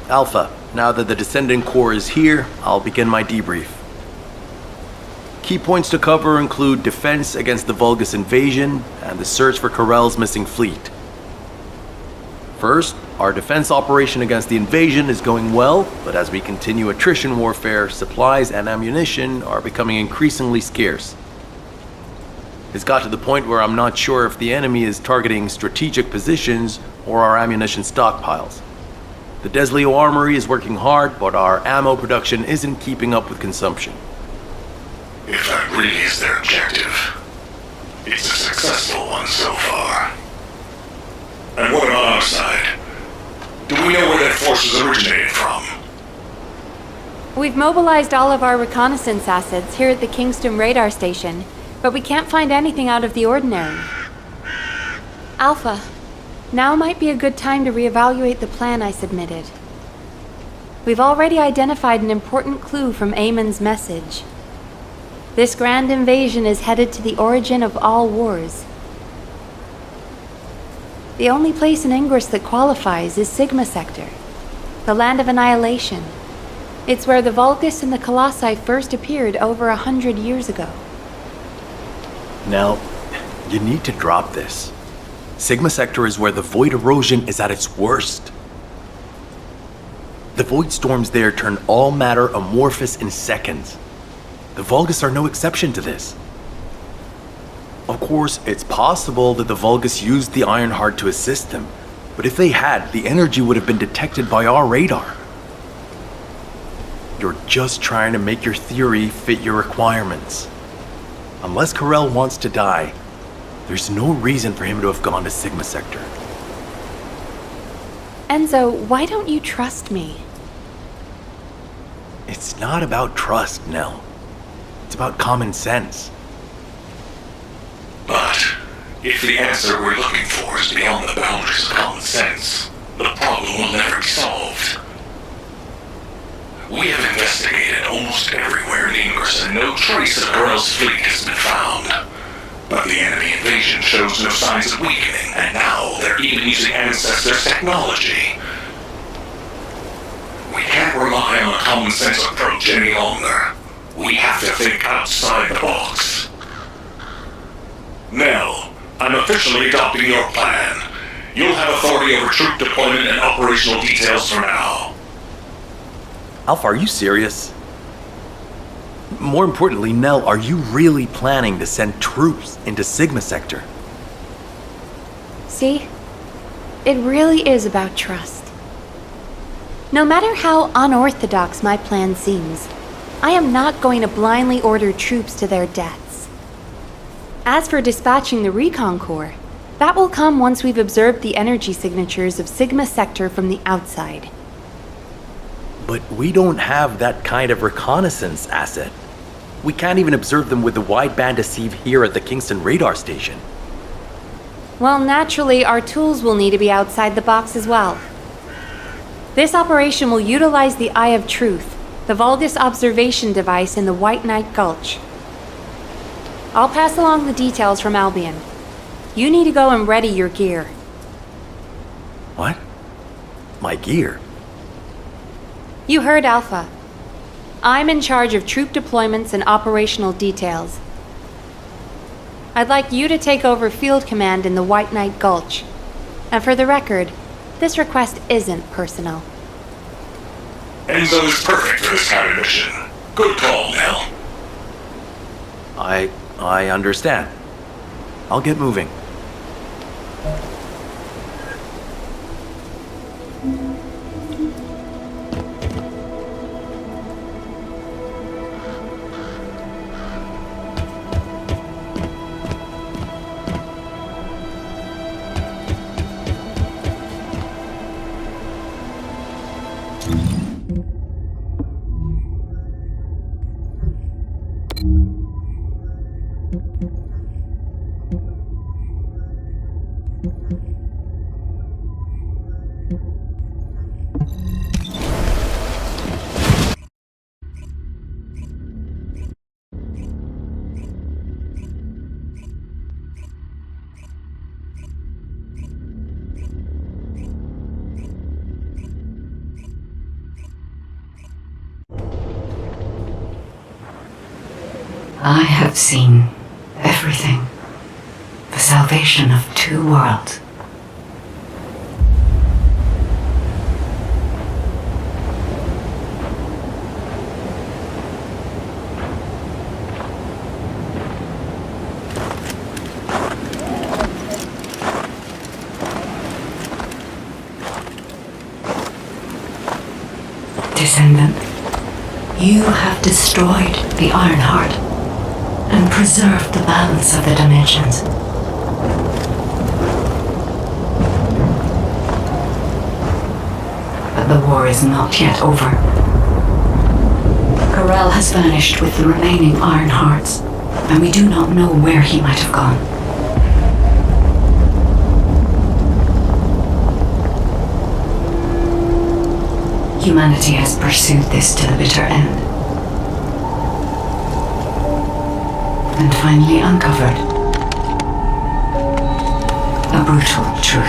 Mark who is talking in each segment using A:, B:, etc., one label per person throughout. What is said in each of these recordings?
A: Alpha, now that the Descendant core is here, I'll begin my debrief. Key points to cover include defense against the Vulgus invasion and the search for Corell's missing fleet. First, our defense operation against the invasion is going well, but as we continue attrition warfare, supplies and ammunition are becoming increasingly scarce. It's got to the point where I'm not sure if the enemy is targeting strategic positions or our ammunition stockpiles. The Desleo Armory is working hard, but our ammo production isn't keeping up with consumption.
B: If that really is their objective, it's a successful one so far. And what about our side? Do we know where that force originated from?
C: We've mobilized all of our reconnaissance assets here at the Kingston radar station, but we can't find anything out of the ordinary. Alpha, now might be a good time to reevaluate the plan I submitted. We've already identified an important clue from Eamon's message. This grand invasion is headed to the origin of all wars. The only place in Ingress that qualifies is Sigma Sector, the land of annihilation. It's where the Vulgus and the Colossi first appeared over 100 years ago.
A: Now, you need to drop this. Sigma Sector is where the void erosion is at its worst. The void storms there turn all matter amorphous in seconds. The Vulgus are no exception to this. Of course, it's possible that the Vulgus used the Ironheart to assist them, but if they had, the energy would have been detected by our radar. You're just trying to make your theory fit your requirements. Unless Corell wants to die, there's no reason for him to have gone to Sigma Sector.
C: Enzo, why don't you trust me?
A: It's not about trust, Nell. It's about common sense.
B: But if the answer we're looking for is beyond the boundaries of common sense, the problem will never be solved. We have investigated almost everywhere in Ingress and no trace of Corell's fleet has been found. But the enemy invasion shows no signs of weakening, and now they're even using Ancestors' technology. We can't rely on a common sense approach any longer. We have to think outside the box. Nell, I'm officially adopting your plan. You'll have authority over troop deployment and operational details for now.
A: Alpha, are you serious? More importantly, Nell, are you really planning to send troops into Sigma Sector?
C: See? It really is about trust. No matter how unorthodox my plan seems, I am not going to blindly order troops to their deaths. As for dispatching the Recon Corps, that will come once we've observed the energy signatures of Sigma Sector from the outside.
A: But we don't have that kind of reconnaissance asset. We can't even observe them with the wideband deceive here at the Kingston radar station.
C: Well, naturally, our tools will need to be outside the box as well. This operation will utilize the Eye of Truth, the Vulgus observation device in the White Knight Gulch. I'll pass along the details from Albion. You need to go and ready your gear.
A: What? My gear?
C: You heard Alpha. I'm in charge of troop deployments and operational details. I'd like you to take over field command in the White Knight Gulch. And for the record, this request isn't personal.
B: Enzo is perfect for this kind of mission. Good call, Nell.
A: I understand. I'll get moving.
D: I have seen everything. The salvation of two worlds. Descendant, you have destroyed the Iron Heart and preserved the balance of the dimensions. But the war is not yet over. Corel has vanished with the remaining Iron Hearts, and we do not know where he might have gone. Humanity has pursued this to the bitter end. And finally uncovered a brutal truth.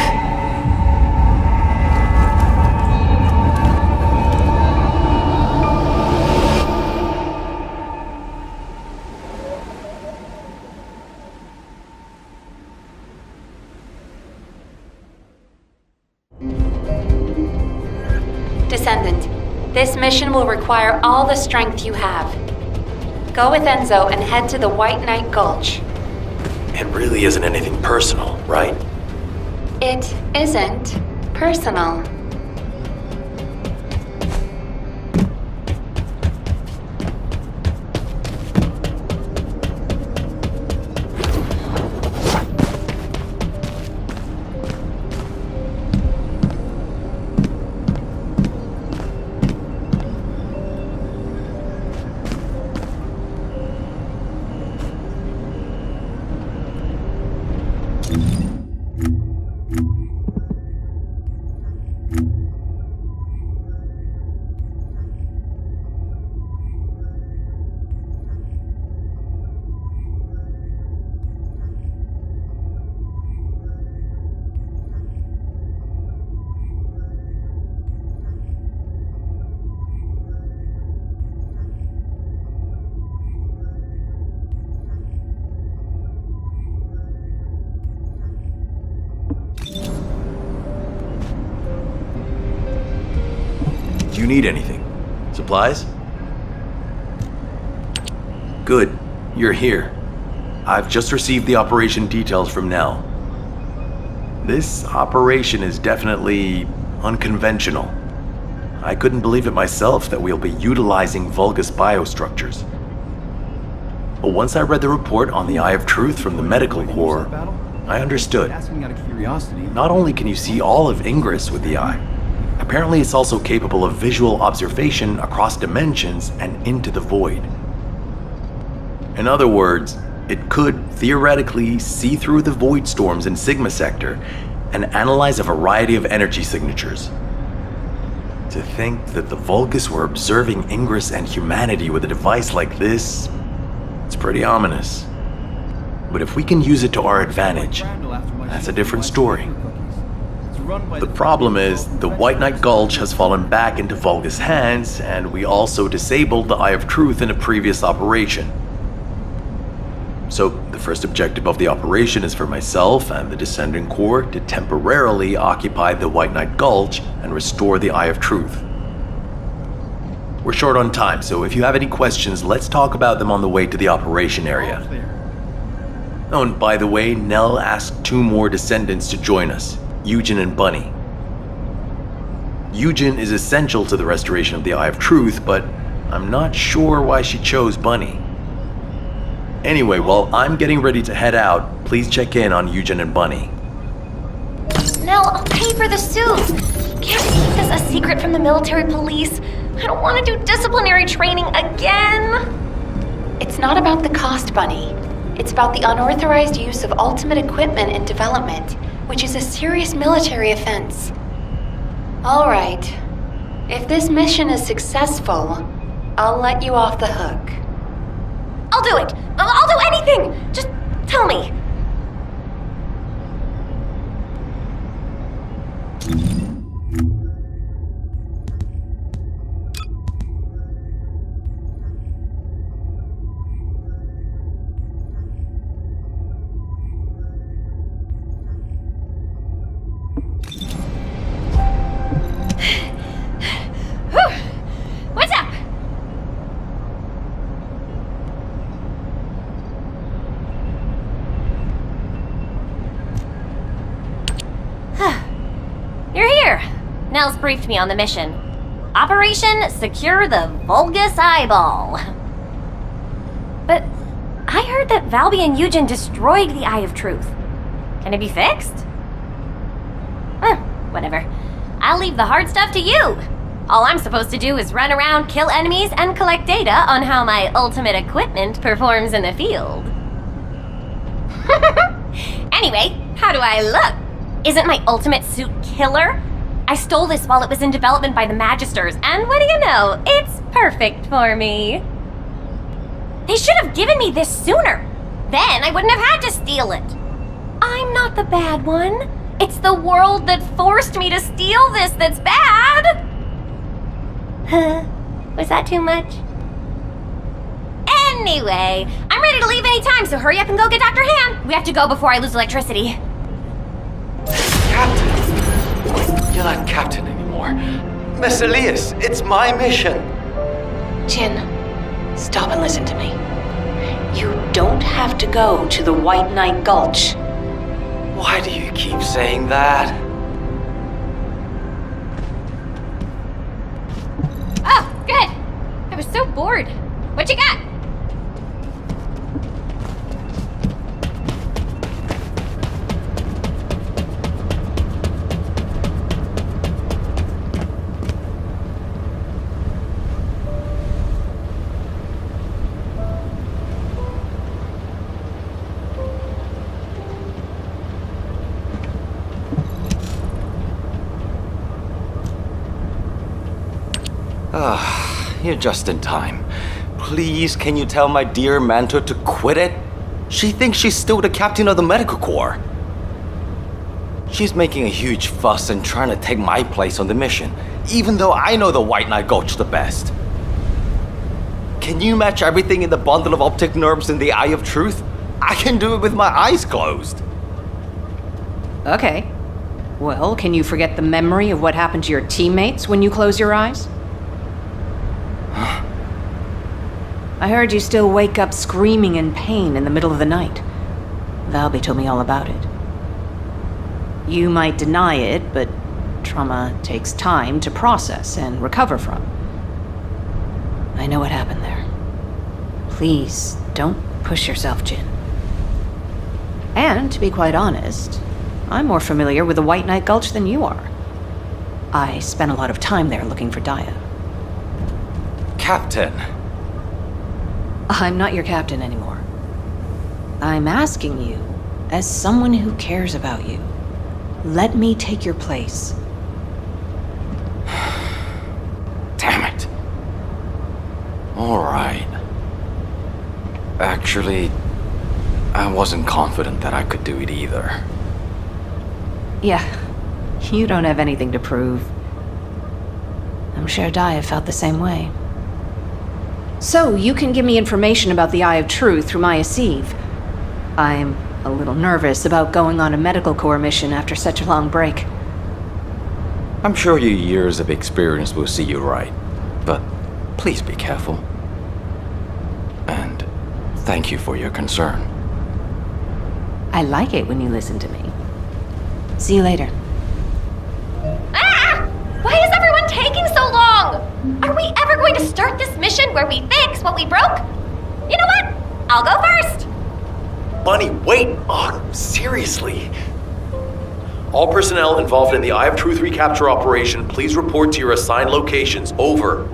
C: Descendant, this mission will require all the strength you have. Go with Enzo and head to the White Knight Gulch.
A: It really isn't anything personal, right?
C: It isn't personal.
A: Do you need anything? Supplies? Good. You're here. I've just received the operation details from Nell. This operation is definitely unconventional. I couldn't believe it myself that we'll be utilizing Vulgus biostructures. But once I read the report on the Eye of Truth from the Medical Corps, I understood. Not only can you see all of Ingress with the eye, apparently it's also capable of visual observation across dimensions and into the void. In other words, it could theoretically see through the void storms in Sigma Sector and analyze a variety of energy signatures. To think that the Vulgus were observing Ingress and humanity with a device like this, it's pretty ominous. But if we can use it to our advantage, that's a different story. The problem is, the White Knight Gulch has fallen back into Vulgus hands, and we also disabled the Eye of Truth in a previous operation. So, the first objective of the operation is for myself and the Descendant Corps to temporarily occupy the White Knight Gulch and restore the Eye of Truth. We're short on time, so if you have any questions, let's talk about them on the way to the operation area. Oh, and by the way, Nell asked 2 more Descendants to join us, Eugen and Bunny. Eugen is essential to the restoration of the Eye of Truth, but I'm not sure why she chose Bunny. Anyway, while I'm getting ready to head out, please check in on Eugen and Bunny.
E: Nell, I'll pay for the suit. Can't we keep this a secret from the military police? I don't want to do disciplinary training again.
C: It's not about the cost, Bunny. It's about the unauthorized use of ultimate equipment in development, which is a serious military offense. All right. If this mission is successful, I'll let you off the hook.
E: I'll do it. I'll do anything. Just tell me. Nels briefed me on the mission. Operation Secure the Vulgus Eyeball. But I heard that Valby and Eugen destroyed the Eye of Truth. Can it be fixed? Whatever. I'll leave the hard stuff to you. All I'm supposed to do is run around, kill enemies, and collect data on how my ultimate equipment performs in the field. Anyway, how do I look? Isn't my ultimate suit killer? I stole this while it was in development by the Magisters, and what do you know? It's perfect for me. They should have given me this sooner. Then I wouldn't have had to steal it. I'm not the bad one. It's the world that forced me to steal this that's bad. Was that too much? Anyway, I'm ready to leave any time, so hurry up and go get Dr. Han. We have to go before I lose electricity.
F: Captain! You're not Captain anymore. Miss Elias, it's my mission.
D: Jin, stop and listen to me. You don't have to go to the White Knight Gulch.
F: Why do you keep saying that?
E: Oh, good. I was so bored. What you got?
F: You're just in time. Please, can you tell my dear mentor to quit it? She thinks she's still the captain of the medical corps. She's making a huge fuss and trying to take my place on the mission, even though I know the White Knight Gulch the best. Can you match everything in the bundle of optic nerves in the Eye of Truth? I can do it with my eyes closed.
G: Okay. Well, can you forget the memory of what happened to your teammates when you close your eyes? I heard you still wake up screaming in pain in the middle of the night. Valby told me all about it. You might deny it, but trauma takes time to process and recover from. I know what happened there. Please, don't push yourself, Jin. And, to be quite honest, I'm more familiar with the White Knight Gulch than you are. I spent a lot of time there looking for Dia.
F: Captain!
G: I'm not your captain anymore. I'm asking you, as someone who cares about you, let me take your place.
F: Damn it. All right. Actually, I wasn't confident that I could do it either.
G: Yeah, you don't have anything to prove. I'm sure Dia felt the same way. So, you can give me information about the Eye of Truth through Maya Sieve. I'm a little nervous about going on a medical corps mission after such a long break.
F: I'm sure your years of experience will see you right, but please be careful. And thank you for your concern.
G: I like it when you listen to me. See you later.
E: Ah! Why is everyone taking so long? Are we ever going to start this mission where we fix what we broke? You know what? I'll go first.
A: Bunny, wait! Oh, seriously? All personnel involved in the Eye of Truth recapture operation, please report to your assigned locations. Over.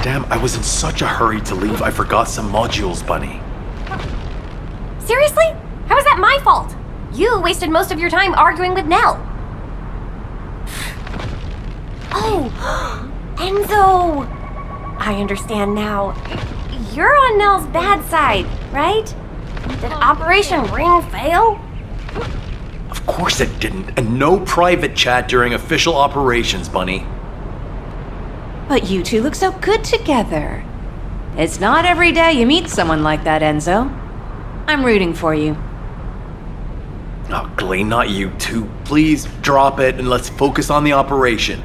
A: Damn, I was in such a hurry to leave, I forgot some modules, Bunny.
E: Seriously? How is that my fault? You wasted most of your time arguing with Nell. Oh, Enzo! I understand now. You're on Nell's bad side, right? Did Operation Ring fail?
A: Of course it didn't, and no private chat during official operations, Bunny.
G: But you two look so good together. It's not every day you meet someone like that, Enzo. I'm rooting for you.
A: Oh, Gley, not you two. Please drop it and let's focus on the operation.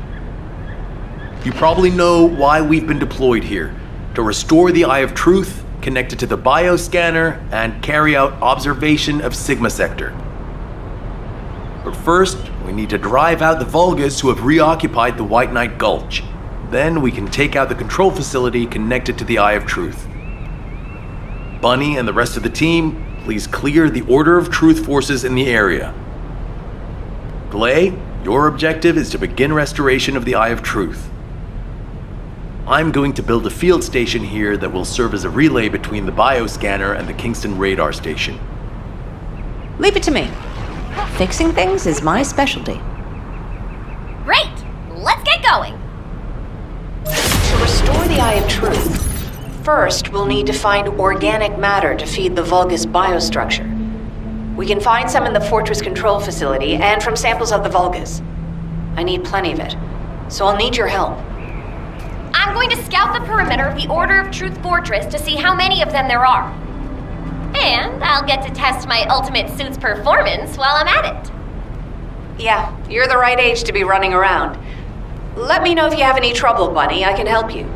A: You probably know why we've been deployed here. To restore the Eye of Truth, connect it to the bioscanner, and carry out observation of Sigma Sector. But first, we need to drive out the Vulgus who have reoccupied the White Knight Gulch. Then we can take out the control facility connected to the Eye of Truth. Bunny and the rest of the team, please clear the Order of Truth forces in the area. Gley, your objective is to begin restoration of the Eye of Truth. I'm going to build a field station here that will serve as a relay between the bioscanner and the Kingston radar station.
G: Leave it to me. Fixing things is my specialty.
E: Great! Let's get going!
G: To restore the Eye of Truth, first we'll need to find organic matter to feed the Vulgus biostructure. We can find some in the Fortress control facility and from samples of the Vulgus. I need plenty of it, so I'll need your help.
E: I'm going to scout the perimeter of the Order of Truth Fortress to see how many of them there are. And I'll get to test my ultimate suit's performance while I'm at it.
G: Yeah, you're the right age to be running around. Let me know if you have any trouble, Bunny. I can help you.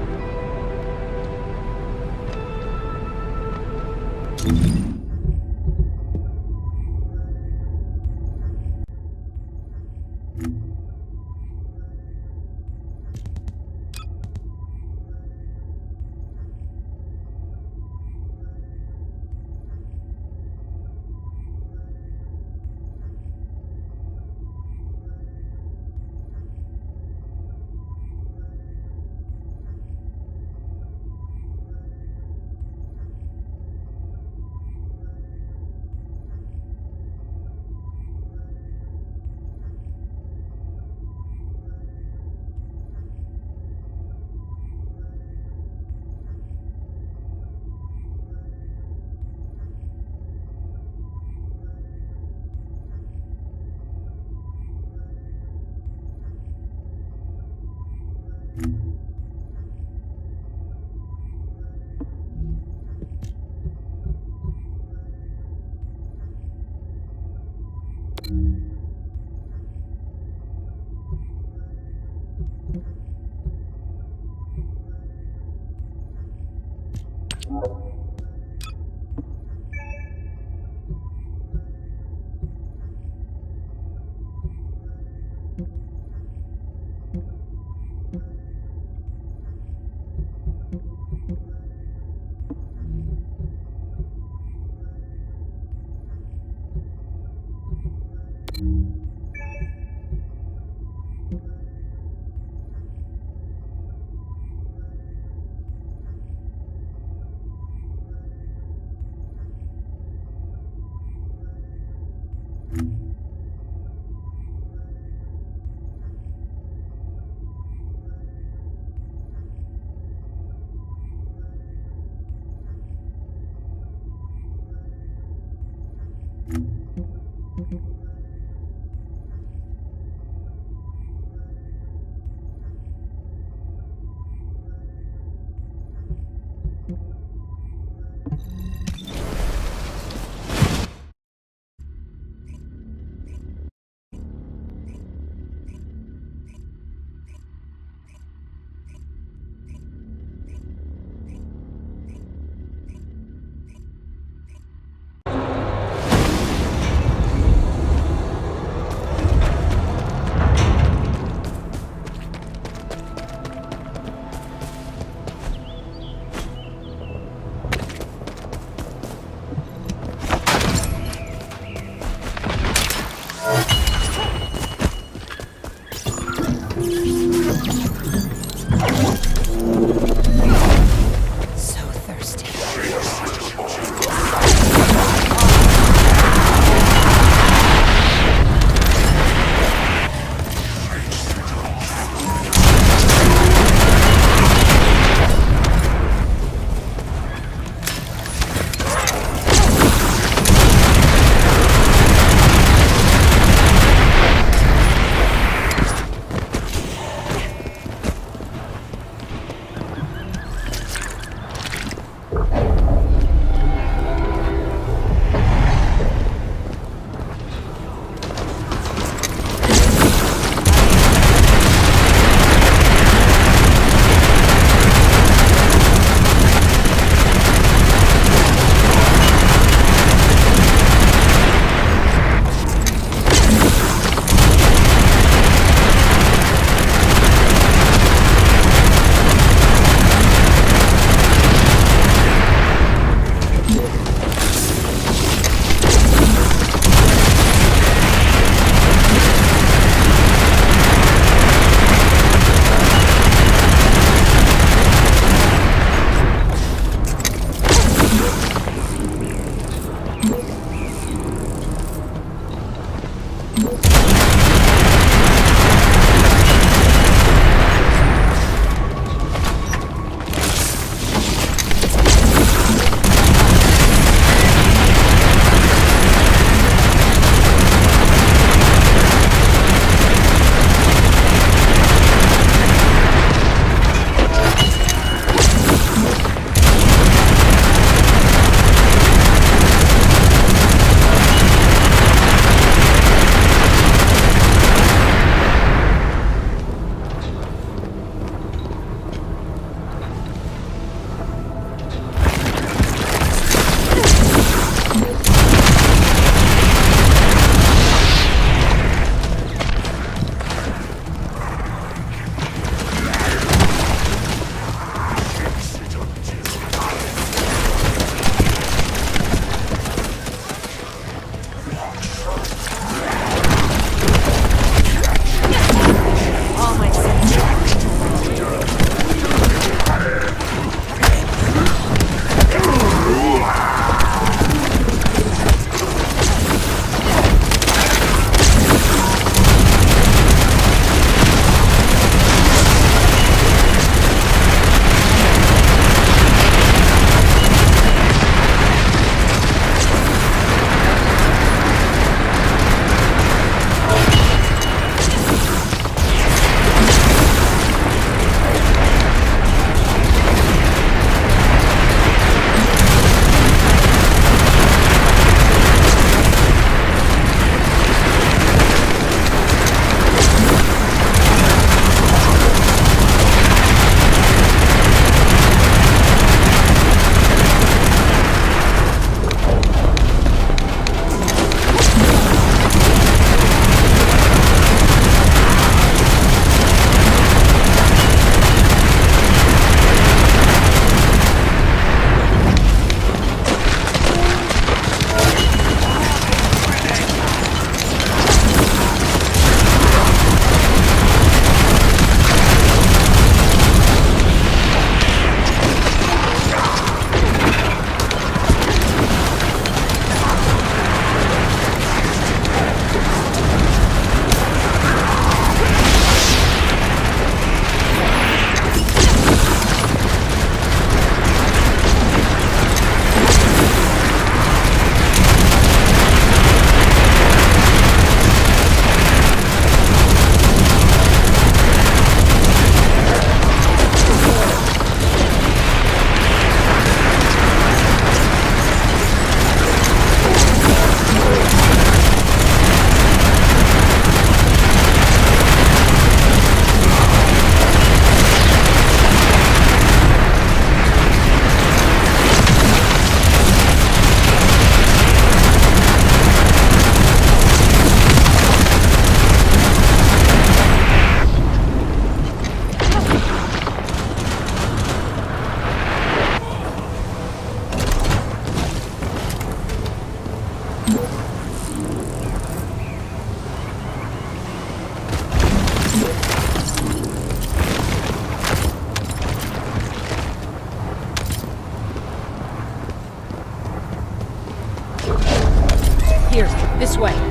H: This way.
E: Bunny,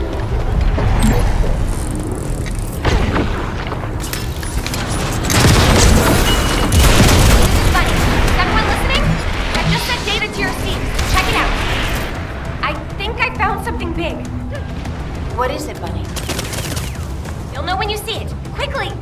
E: is everyone listening? I just sent data to your seat. Check it out. I think I found something big.
G: What is it, Bunny?
E: You'll know when you see it. Quickly!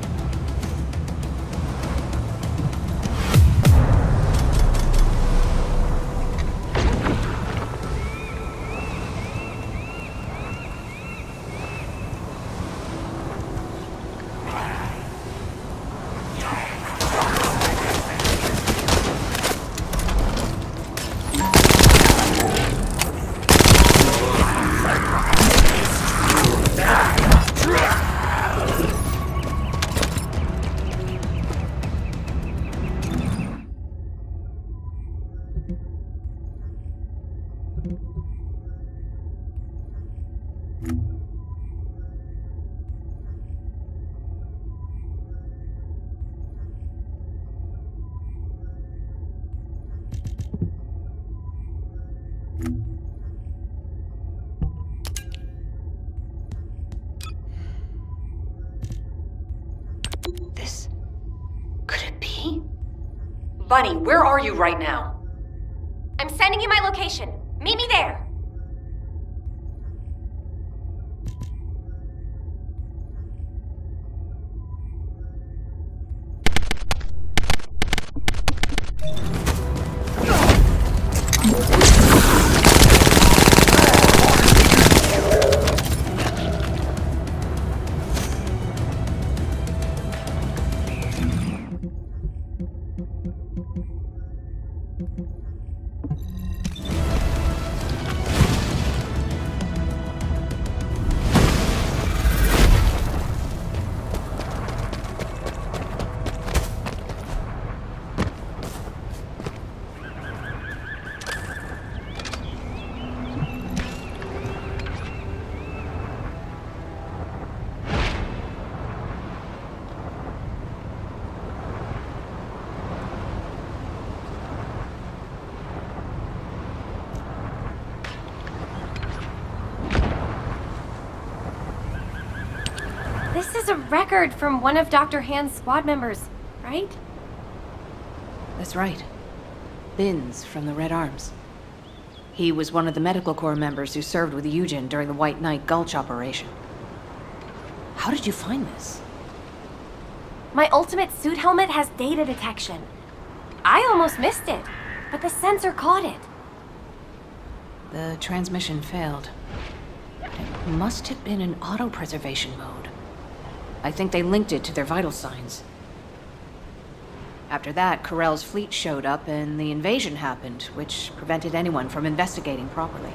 G: This... could it be? Bunny, where are you right now?
E: I'm sending you my location. Meet me there. This is a record from one of Dr. Hand's squad members, right?
G: That's right. Binns from the Red Arms. He was one of the Medical Corps members who served with Eugen during the White Knight Gulch operation. How did you find this?
E: My ultimate suit helmet has data detection. I almost missed it, but the sensor caught it.
G: The transmission failed. It must have been in auto-preservation mode. I think they linked it to their vital signs. After that, Corell's fleet showed up and the invasion happened, which prevented anyone from investigating properly.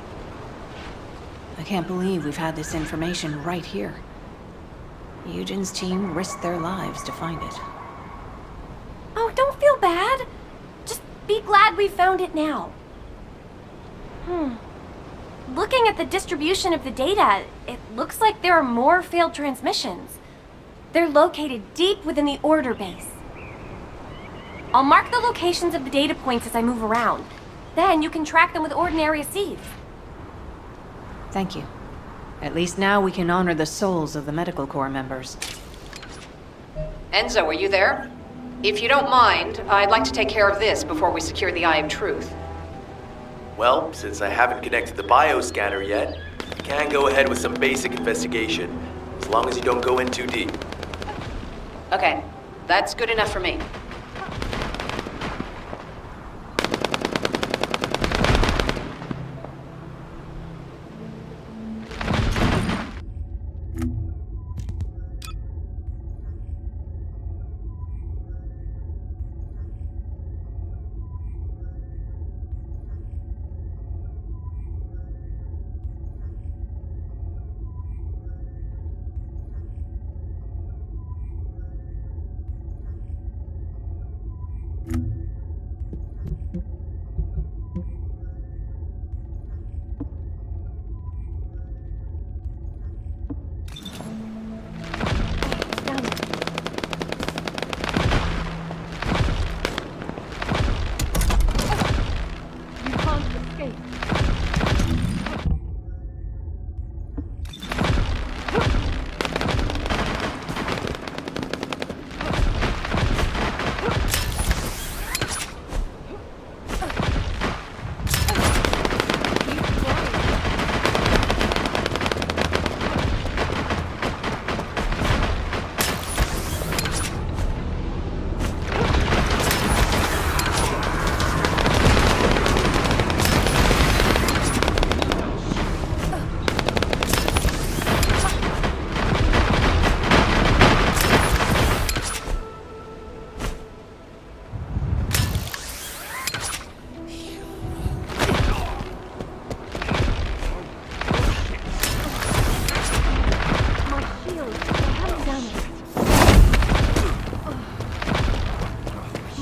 G: I can't believe we've had this information right here. Eugen's team risked their lives to find it.
E: Oh, don't feel bad. Just be glad we found it now. Looking at the distribution of the data, it looks like there are more failed transmissions. They're located deep within the order base. I'll mark the locations of the data points as I move around. Then you can track them with ordinary seeds.
G: Thank you. At least now we can honor the souls of the Medical Corps members. Enzo, are you there? If you don't mind, I'd like to take care of this before we secure the Eye of Truth.
A: Well, since I haven't connected the bioscanner yet, you can go ahead with some basic investigation, as long as you don't go in too deep.
G: Okay, that's good enough for me.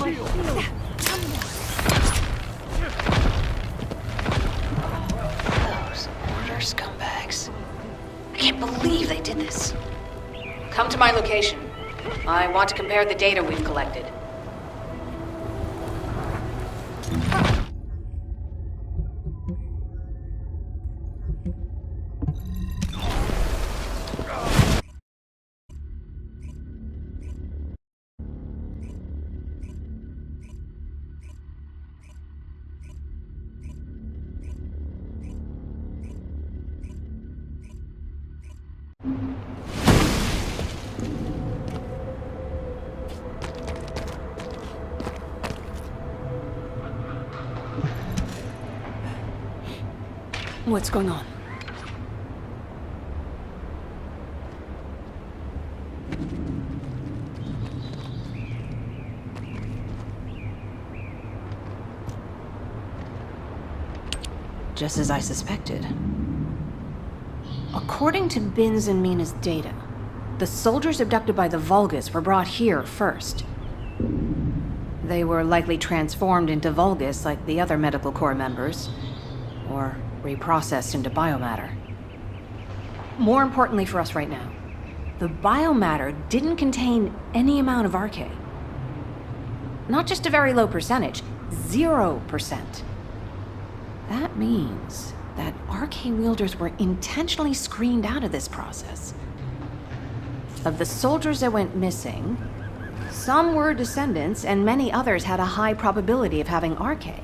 G: Those order scumbags. I can't believe they did this. Come to my location. I want to compare the data we've collected.
H: What's going on?
G: Just as I suspected. According to Bin's and Mina's data, the soldiers abducted by the Vulgus were brought here first. They were likely transformed into Vulgus like the other Medical Corps members, or reprocessed into biomatter. More importantly for us right now, the biomatter didn't contain any amount of RK. Not just a very low percentage, 0%. That means that RK wielders were intentionally screened out of this process. Of the soldiers that went missing, some were descendants and many others had a high probability of having RK.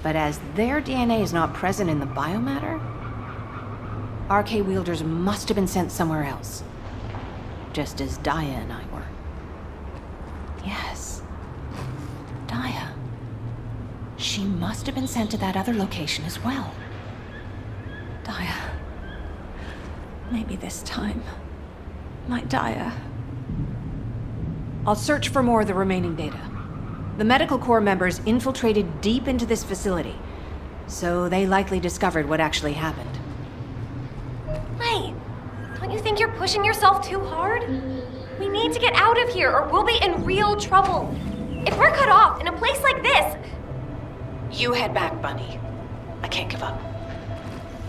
G: But as their DNA is not present in the biomatter, RK wielders must have been sent somewhere else. Just as Dia and I were. Yes. Dia. She must have been sent to that other location as well.
H: Dia. Maybe this time. My Dia.
G: I'll search for more of the remaining data. The Medical Corps members infiltrated deep into this facility, so they likely discovered what actually happened.
E: Wait, don't you think you're pushing yourself too hard? We need to get out of here or we'll be in real trouble. If we're cut off in a place like this...
G: You head back, Bunny. I can't give up.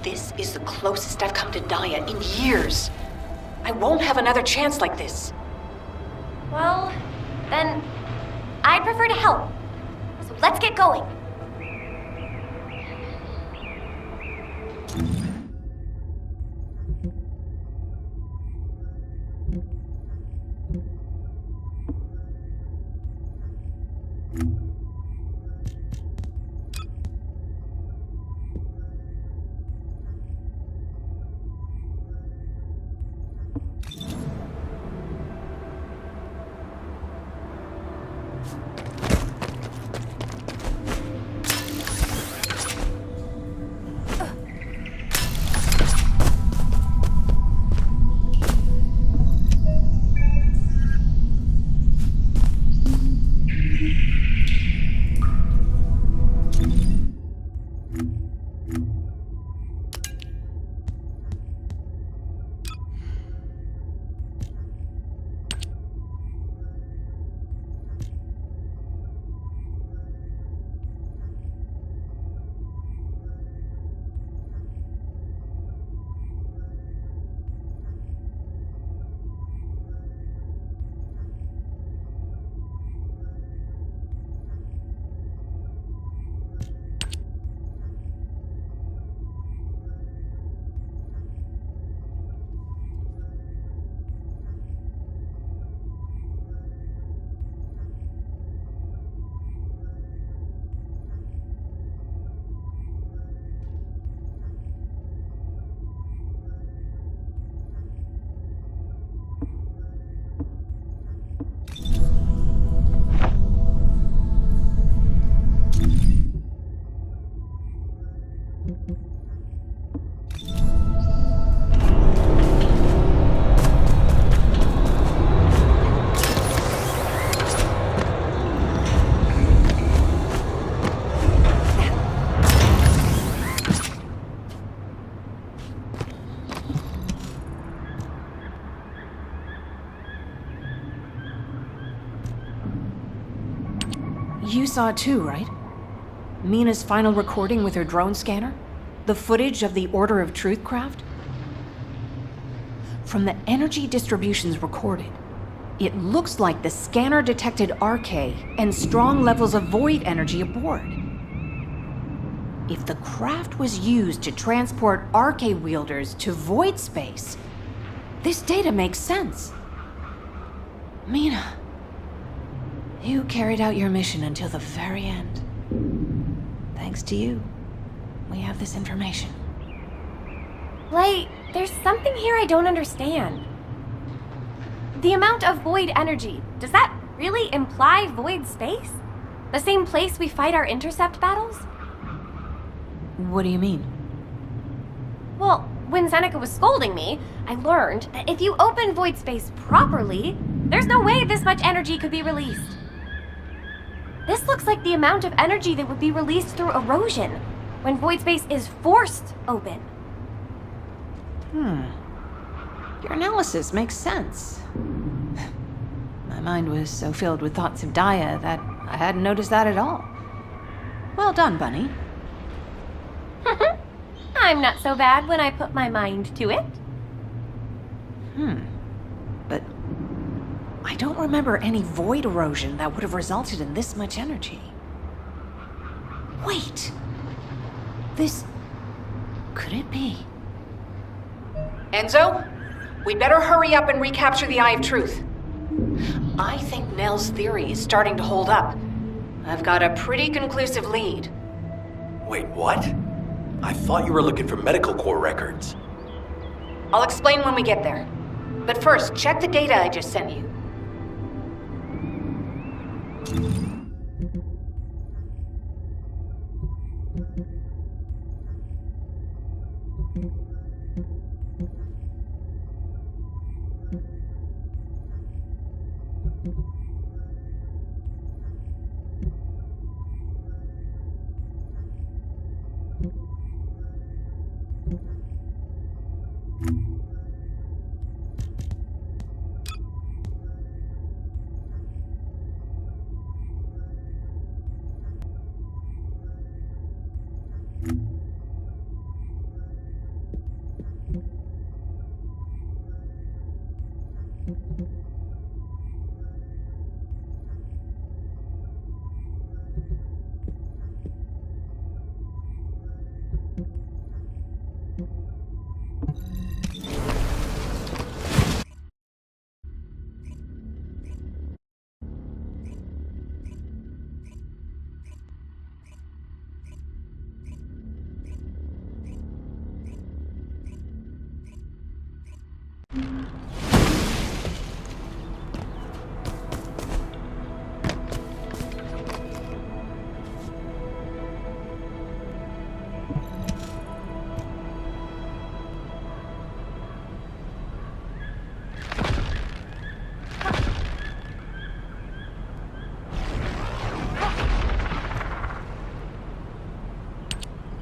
G: This is the closest I've come to Dia in years. I won't have another chance like this.
E: Well, then I'd prefer to help. So let's get going.
G: You saw it too, right? Mina's final recording with her drone scanner? The footage of the Order of Truth craft? From the energy distributions recorded, it looks like the scanner detected RK and strong levels of void energy aboard. If the craft was used to transport RK wielders to void space, this data makes sense. Mina, you carried out your mission until the very end. Thanks to you, we have this information.
E: Gley, there's something here I don't understand. The amount of void energy, does that really imply void space? The same place we fight our intercept battles?
G: What do you mean?
E: Well, when Seneca was scolding me, I learned that if you open void space properly, there's no way this much energy could be released. This looks like the amount of energy that would be released through erosion when void space is forced open.
G: Your analysis makes sense. My mind was so filled with thoughts of Dia that I hadn't noticed that at all. Well done, Bunny.
E: I'm not so bad when I put my mind to it.
G: But I don't remember any void erosion that would have resulted in this much energy. Wait! This... could it be?
I: Enzo, we'd better hurry up and recapture the Eye of Truth. I think Nell's theory is starting to hold up. I've got a pretty conclusive lead.
A: Wait, what? I thought you were looking for medical core records.
I: I'll explain when we get there. But first, check the data I just sent you.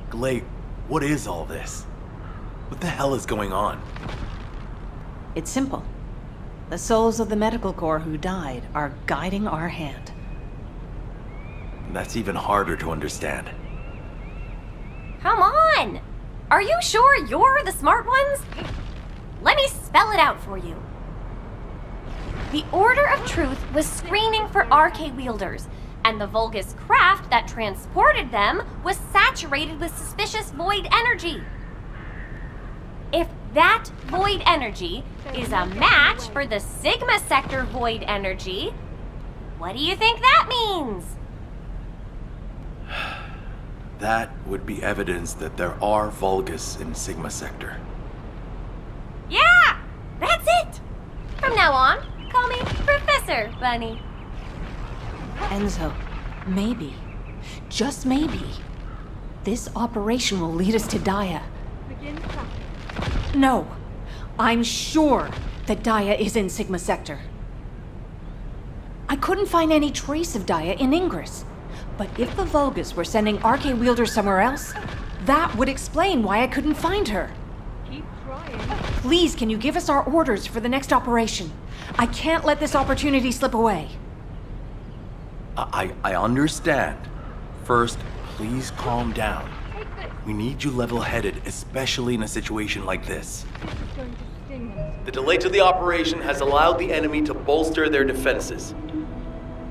A: Gley, what is all this? What the hell is going on?
G: It's simple. The souls of the medical corps who died are guiding our hand.
A: That's even harder to understand.
E: Come on! Are you sure you're the smart ones? Let me spell it out for you. The Order of Truth was screening for RK wielders, and the Vulgus craft that transported them was saturated with suspicious void energy. If that void energy is a match for the Sigma sector void energy, what do you think that means?
A: That would be evidence that there are Vulgus in Sigma sector.
E: Yeah! That's it! From now on, call me Professor Bunny.
G: Enzo, maybe, just maybe, this operation will lead us to Dia. No, I'm sure that Dia is in Sigma sector. I couldn't find any trace of Dia in Ingress. But if the Vulgus were sending RK wielders somewhere else, that would explain why I couldn't find her.
C: Keep trying.
G: Please, can you give us our orders for the next operation? I can't let this opportunity slip away.
A: I understand. First, please calm down. We need you level-headed, especially in a situation like this. The delay to the operation has allowed the enemy to bolster their defenses.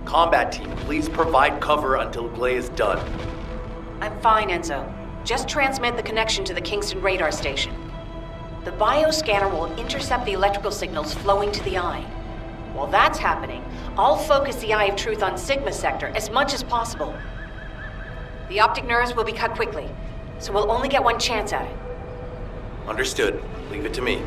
A: Combat team, please provide cover until Gley is done.
I: I'm fine, Enzo. Just transmit the connection to the Kingston radar station. The bioscanner will intercept the electrical signals flowing to the eye. While that's happening, I'll focus the Eye of Truth on Sigma Sector as much as possible. The optic nerves will be cut quickly, so we'll only get one chance at it.
A: Understood. Leave it to me.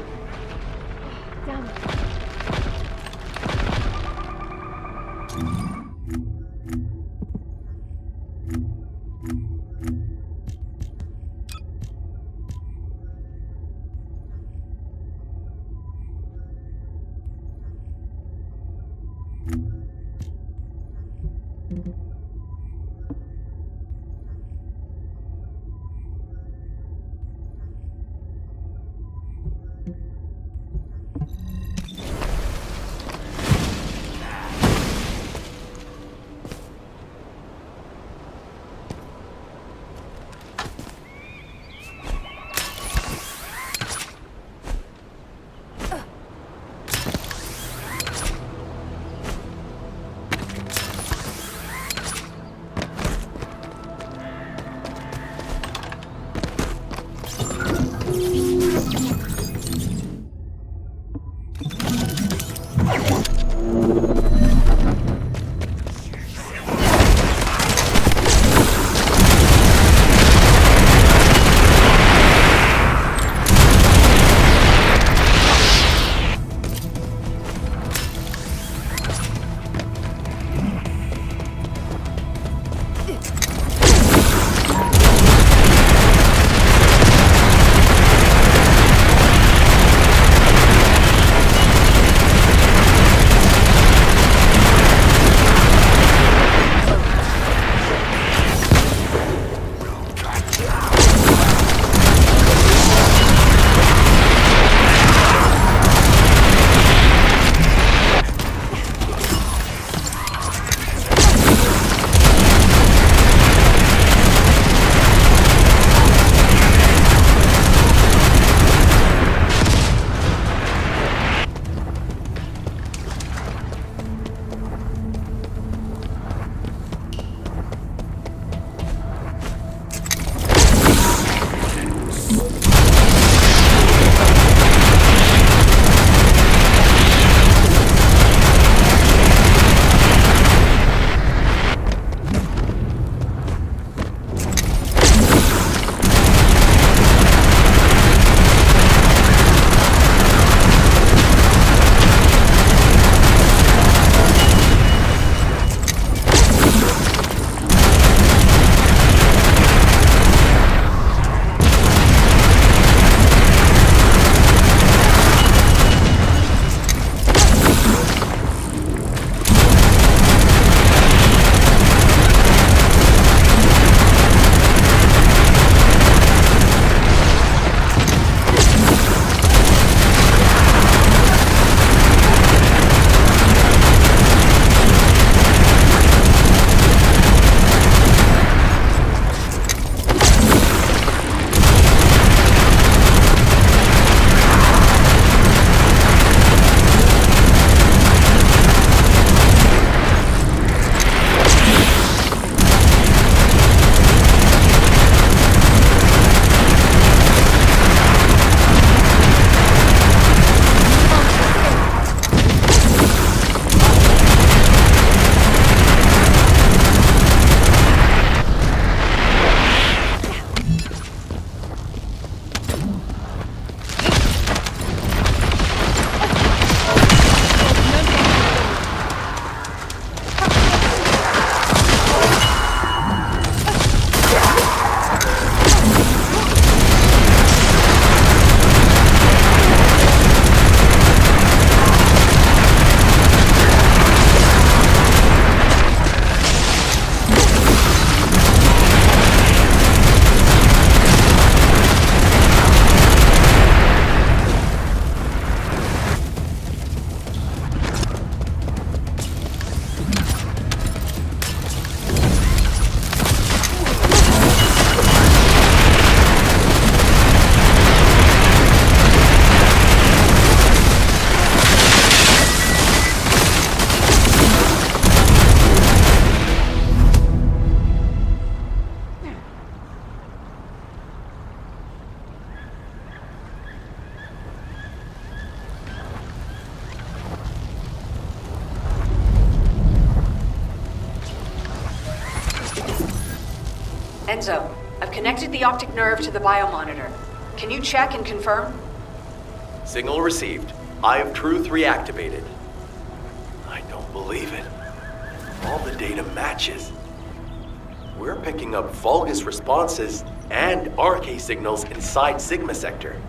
I: Enzo, I've connected the optic nerve to the biomonitor. Can you check and confirm?
A: Signal received. Eye of Truth reactivated. I don't believe it. All the data matches. We're picking up Vulgus responses and RK signals inside Sigma Sector.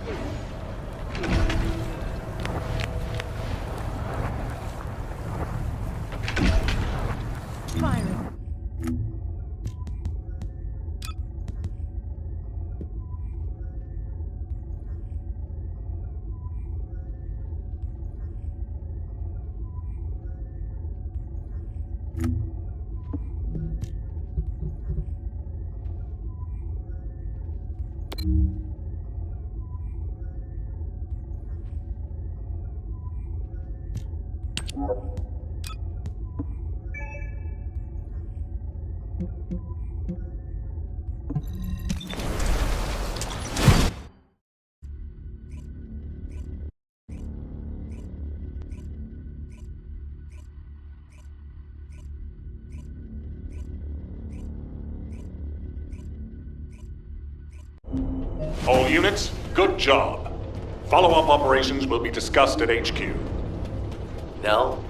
B: All units, good job. Follow-up operations will be discussed at HQ.
A: Nell,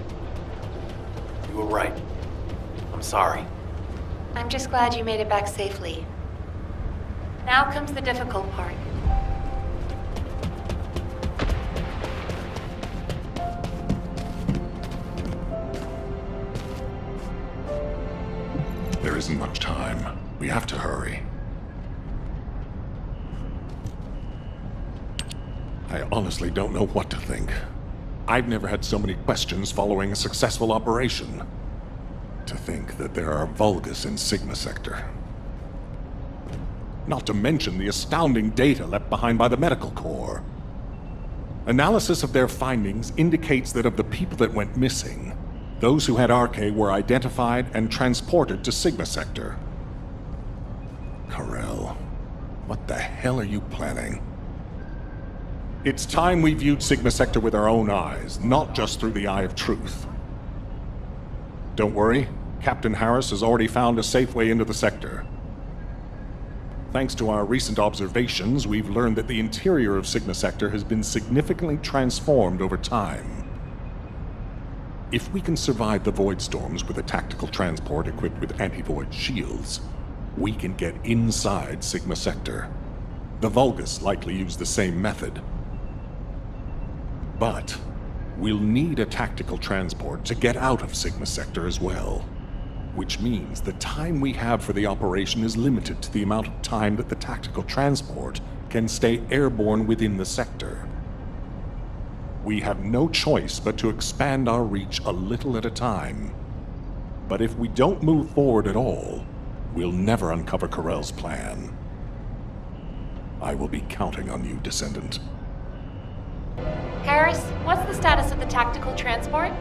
A: you were right. I'm sorry.
C: I'm just glad you made it back safely. Now comes the difficult part.
B: There isn't much time. We have to hurry. I honestly don't know what to think. I've never had so many questions following a successful operation. To think that there are Vulgus in Sigma Sector. Not to mention the astounding data left behind by the Medical Corps. Analysis of their findings indicates that of the people that went missing, those who had RK were identified and transported to Sigma Sector. Karel, what the hell are you planning? It's time we viewed Sigma Sector with our own eyes, not just through the Eye of Truth. Don't worry, Captain Harris has already found a safe way into the sector. Thanks to our recent observations, we've learned that the interior of Sigma Sector has been significantly transformed over time. If we can survive the void storms with a tactical transport equipped with anti-void shields, we can get inside Sigma Sector. The Vulgus likely use the same method. But we'll need a tactical transport to get out of Sigma Sector as well. Which means the time we have for the operation is limited to the amount of time that the tactical transport can stay airborne within the sector. We have no choice but to expand our reach a little at a time. But if we don't move forward at all, we'll never uncover Karel's plan. I will be counting on you, Descendant.
C: Harris, what's the status of the tactical transport?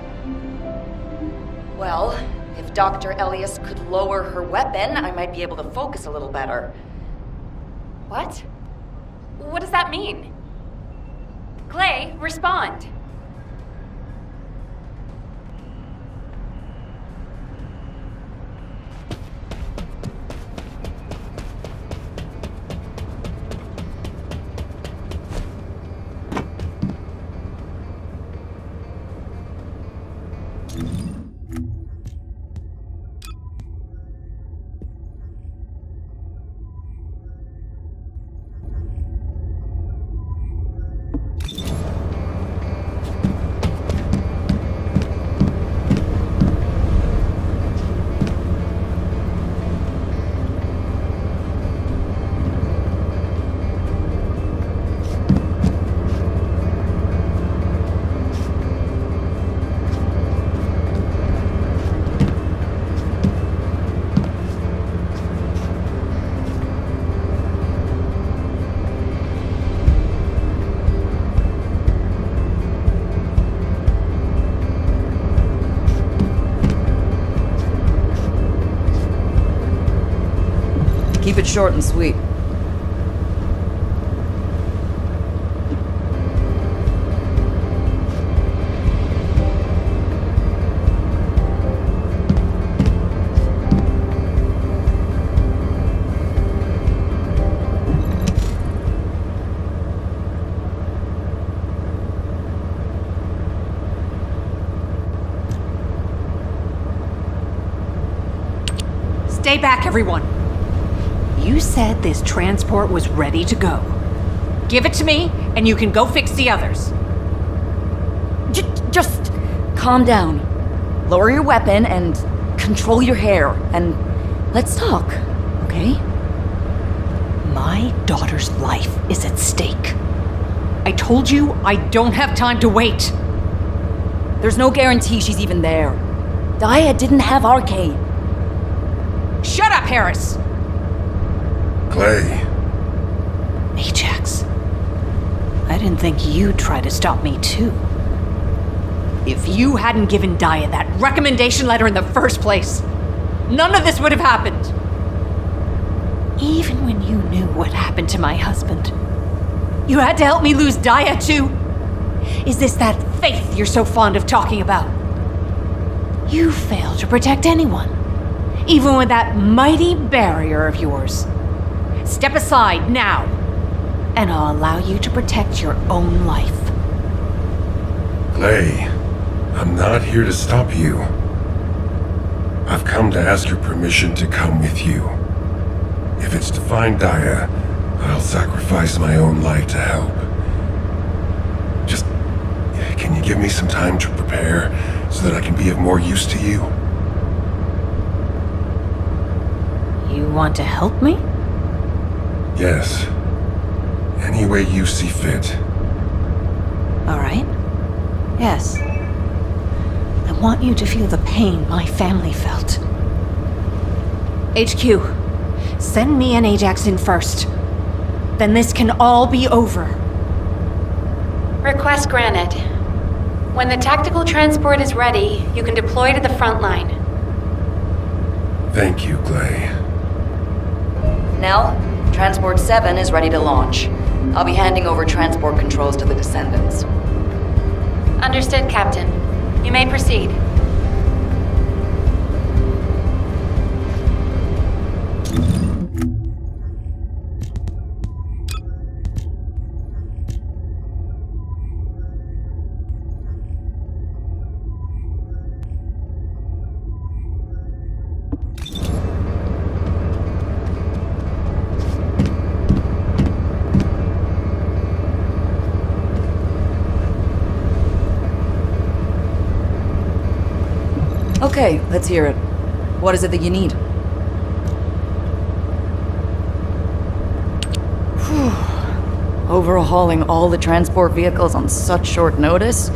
J: Well, if Dr. Elias could lower her weapon, I might be able to focus a little better.
C: What? What does that mean? Gley, respond.
K: Keep it short and sweet.
G: Stay back, everyone. You said this transport was ready to go. Give it to me, and you can go fix the others.
J: Just calm down. Lower your weapon and control your hair, and let's talk, okay?
G: My daughter's life is at stake. I told you I don't have time to wait.
J: There's no guarantee she's even there. Dia didn't have RK.
G: Shut up, Harris!
B: Gley.
G: Ajax. I didn't think you'd try to stop me, too. If you hadn't given Dia that recommendation letter in the first place, none of this would have happened. Even when you knew what happened to my husband, you had to help me lose Dia, too. Is this that faith you're so fond of talking about? You failed to protect anyone, even with that mighty barrier of yours. Step aside now, and I'll allow you to protect your own life.
B: Gley, I'm not here to stop you. I've come to ask your permission to come with you. If it's to find Dia, I'll sacrifice my own life to help. Just, can you give me some time to prepare so that I can be of more use to you?
G: You want to help me?
B: Yes. Any way you see fit.
G: All right. Yes. I want you to feel the pain my family felt. HQ, send me and Ajax in first. Then this can all be over.
C: Request granted. When the tactical transport is ready, you can deploy to the front line.
B: Thank you, Gley.
J: Nell, Transport 7 is ready to launch. I'll be handing over transport controls to the Descendants.
C: Understood, Captain. You may proceed.
J: Okay, let's hear it. What is it that you need? Overhauling all the transport vehicles on such short notice?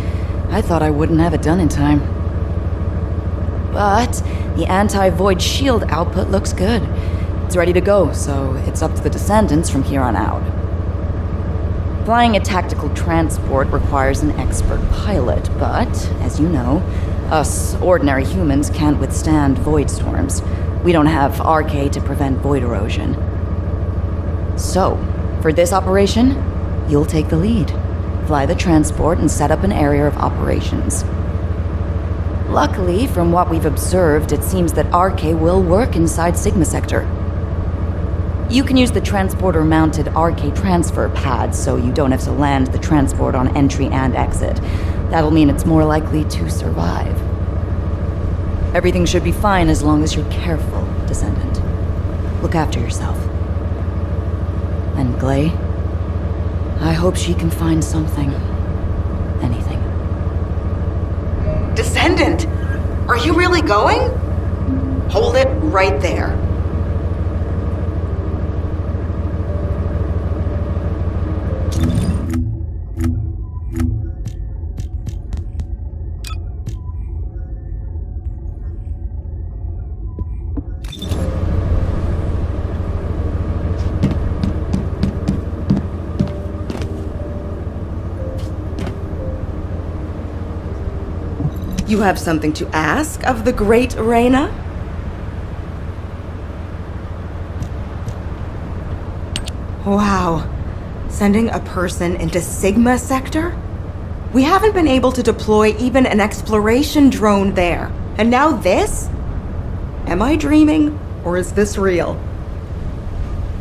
J: I thought I wouldn't have it done in time. But the anti-void shield output looks good. It's ready to go, so it's up to the Descendants from here on out. Flying a tactical transport requires an expert pilot, but, as you know, us ordinary humans can't withstand void storms. We don't have RK to prevent void erosion. So, for this operation, you'll take the lead. Fly the transport and set up an area of operations. Luckily, from what we've observed, it seems that RK will work inside Sigma Sector. You can use the transporter-mounted RK transfer pad, so you don't have to land the transport on entry and exit. That'll mean it's more likely to survive. Everything should be fine as long as you're careful, Descendant. Look after yourself. And Gley, I hope she can find something. Anything.
K: Descendant! Are you really going? Hold it right there. You have something to ask of the great Reyna? Wow. Sending a person into Sigma Sector? We haven't been able to deploy even an exploration drone there. And now this? Am I dreaming, or is this real?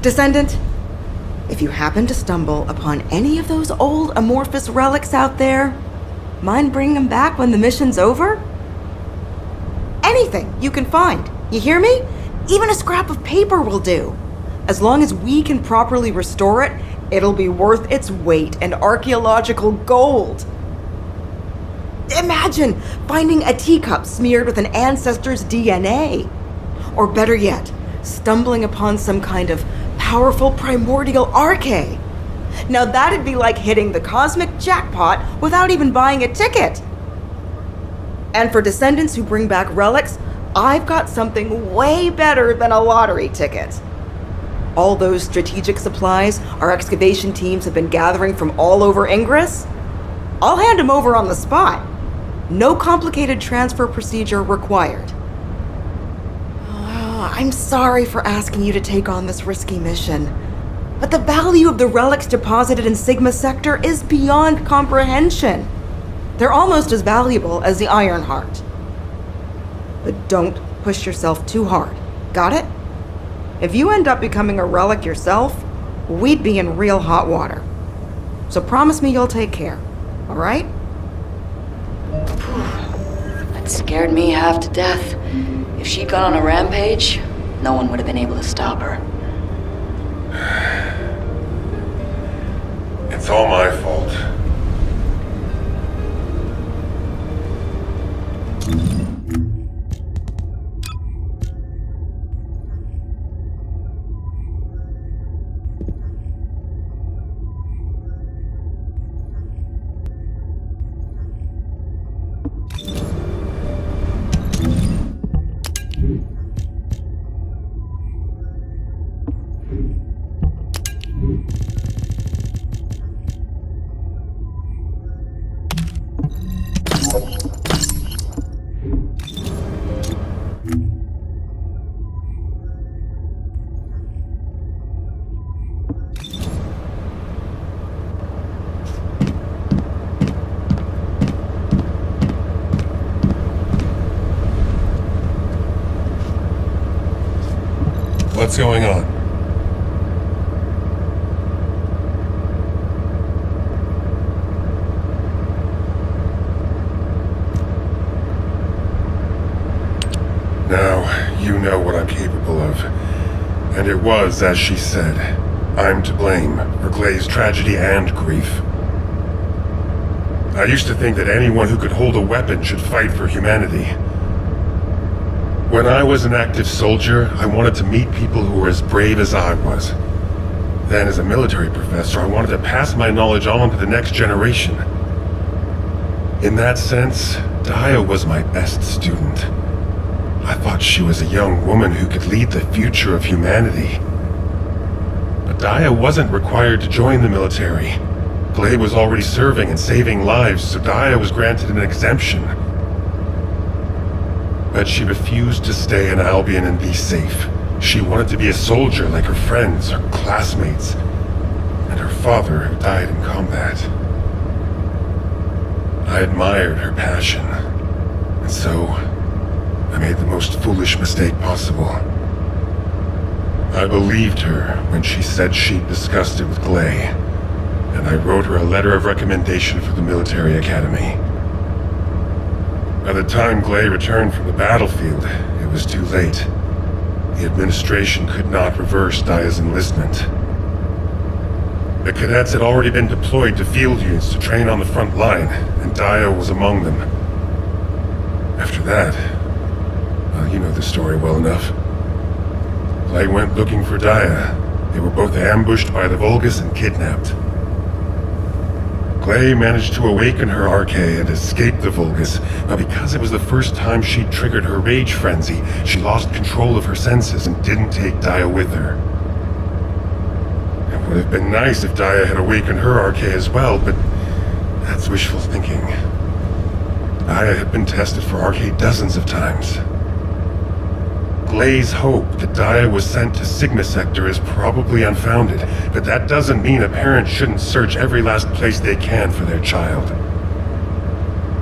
K: Descendant, if you happen to stumble upon any of those old amorphous relics out there, mind bringing them back when the mission's over? Anything you can find. You hear me? Even a scrap of paper will do. As long as we can properly restore it, it'll be worth its weight in archaeological gold. Imagine finding a teacup smeared with an ancestor's DNA. Or better yet, stumbling upon some kind of powerful primordial arche. Now that'd be like hitting the cosmic jackpot without even buying a ticket. And for descendants who bring back relics, I've got something way better than a lottery ticket. All those strategic supplies our excavation teams have been gathering from all over Ingress, I'll hand them over on the spot. No complicated transfer procedure required. I'm sorry for asking you to take on this risky mission, but the value of the relics deposited in Sigma Sector is beyond comprehension. They're almost as valuable as the Iron Heart. But don't push yourself too hard, got it? If you end up becoming a relic yourself, we'd be in real hot water. So promise me you'll take care, all right?
J: That scared me half to death. If she'd gone on a rampage, no one would have been able to stop her.
B: It's all my fault. What's going on? Now, you know what I'm capable of. And it was, as she said, I'm to blame for Gley's tragedy and grief. I used to think that anyone who could hold a weapon should fight for humanity. When I was an active soldier, I wanted to meet people who were as brave as I was. Then as a military professor, I wanted to pass my knowledge on to the next generation. In that sense, Dia was my best student. I thought she was a young woman who could lead the future of humanity. But Dia wasn't required to join the military. Gley was already serving and saving lives, so Dia was granted an exemption. But she refused to stay in Albion and be safe. She wanted to be a soldier like her friends, her classmates, and her father who died in combat. I admired her passion, and so I made the most foolish mistake possible. I believed her when she said she'd discussed it with Gley, and I wrote her a letter of recommendation for the military academy. By the time Gley returned from the battlefield, it was too late. The administration could not reverse Dia's enlistment. The cadets had already been deployed to field units to train on the front line, and Dia was among them. After that, well, you know the story well enough. Gley went looking for Dia. They were both ambushed by the Vulgus and kidnapped. Gley managed to awaken her arche and escape the Vulgus, but because it was the first time she'd triggered her rage frenzy, she lost control of her senses and didn't take Dia with her. It would have been nice if Dia had awakened her arche as well, but that's wishful thinking. Dia had been tested for arche dozens of times. Gley's hope that Dia was sent to Sigma Sector is probably unfounded, but that doesn't mean a parent shouldn't search every last place they can for their child.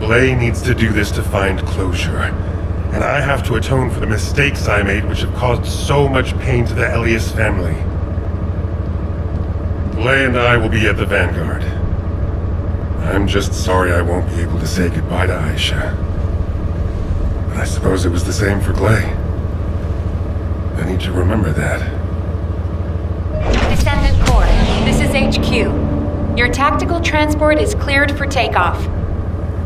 B: Gley needs to do this to find closure, and I have to atone for the mistakes I made which have caused so much pain to the Elias family. Gley and I will be at the Vanguard. I'm just sorry I won't be able to say goodbye to Aisha. But I suppose it was the same for Gley. And need to remember that.
C: Descendant Core, this is HQ. Your tactical transport is cleared for takeoff.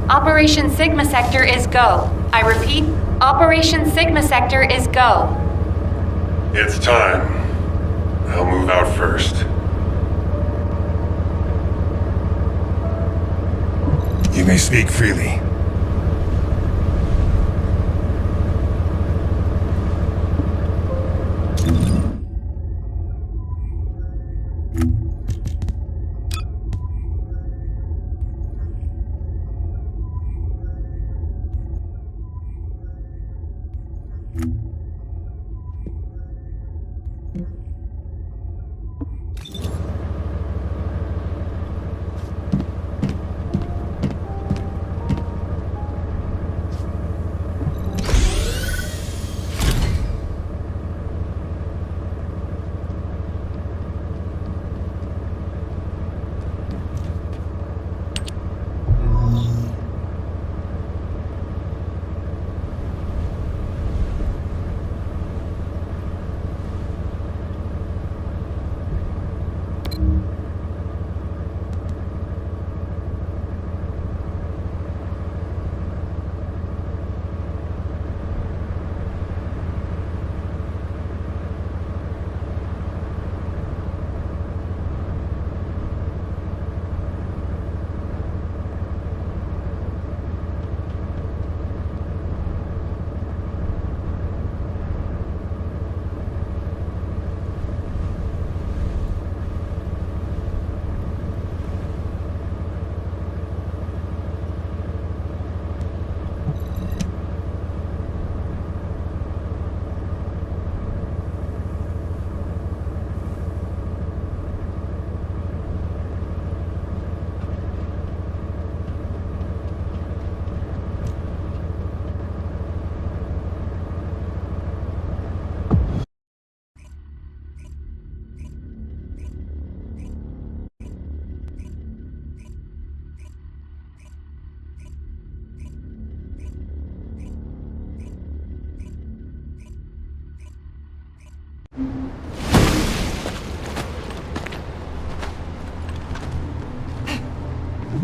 C: Operation Sigma Sector is go. I repeat, Operation Sigma Sector is go.
B: It's time. I'll move out first. You may speak freely.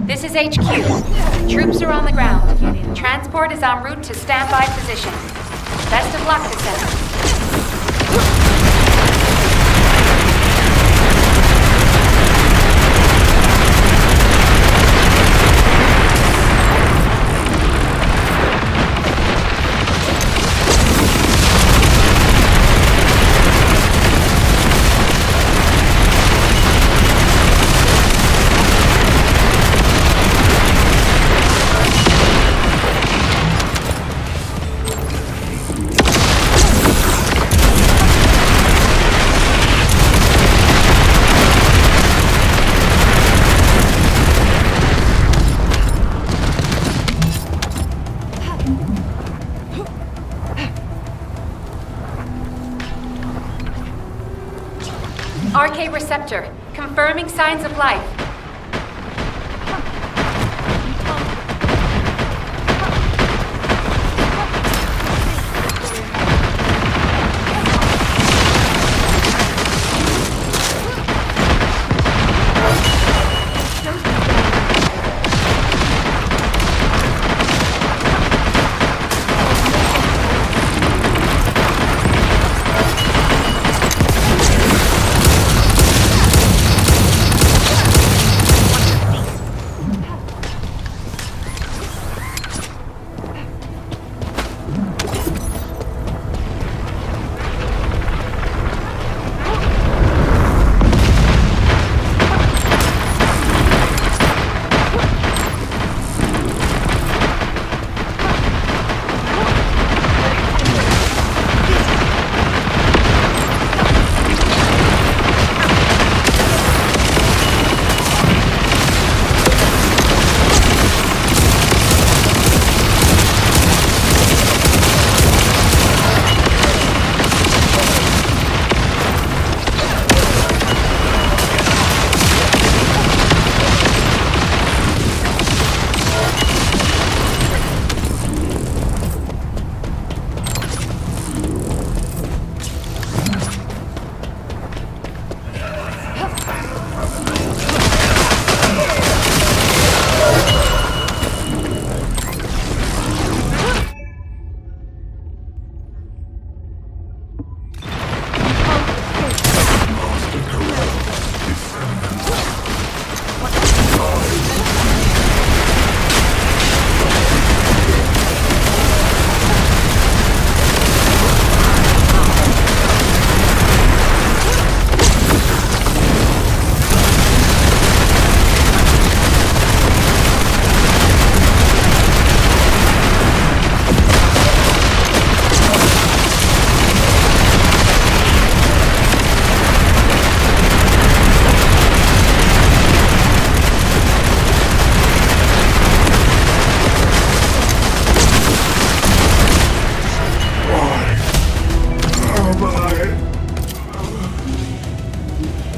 C: This is HQ. Troops are on the ground. Transport is en route to standby position. Best of luck, Descendant. RK receptor, confirming signs of life.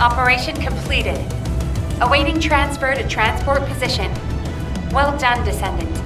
C: Operation completed. Awaiting transfer to transport position. Well done, Descendant.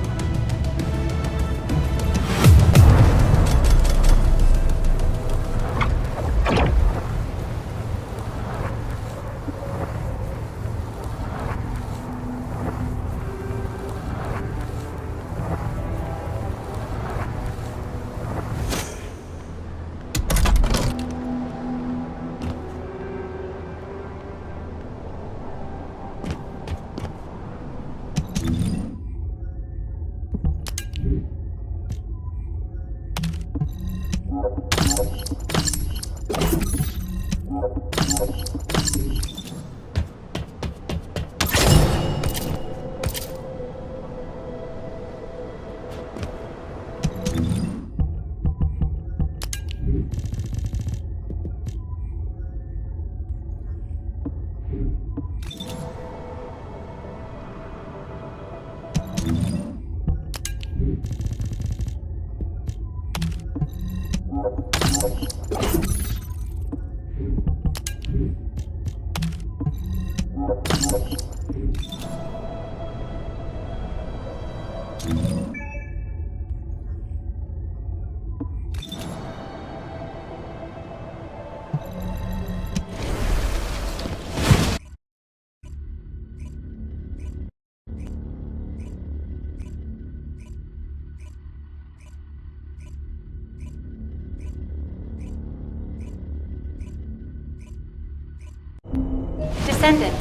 C: Descendant,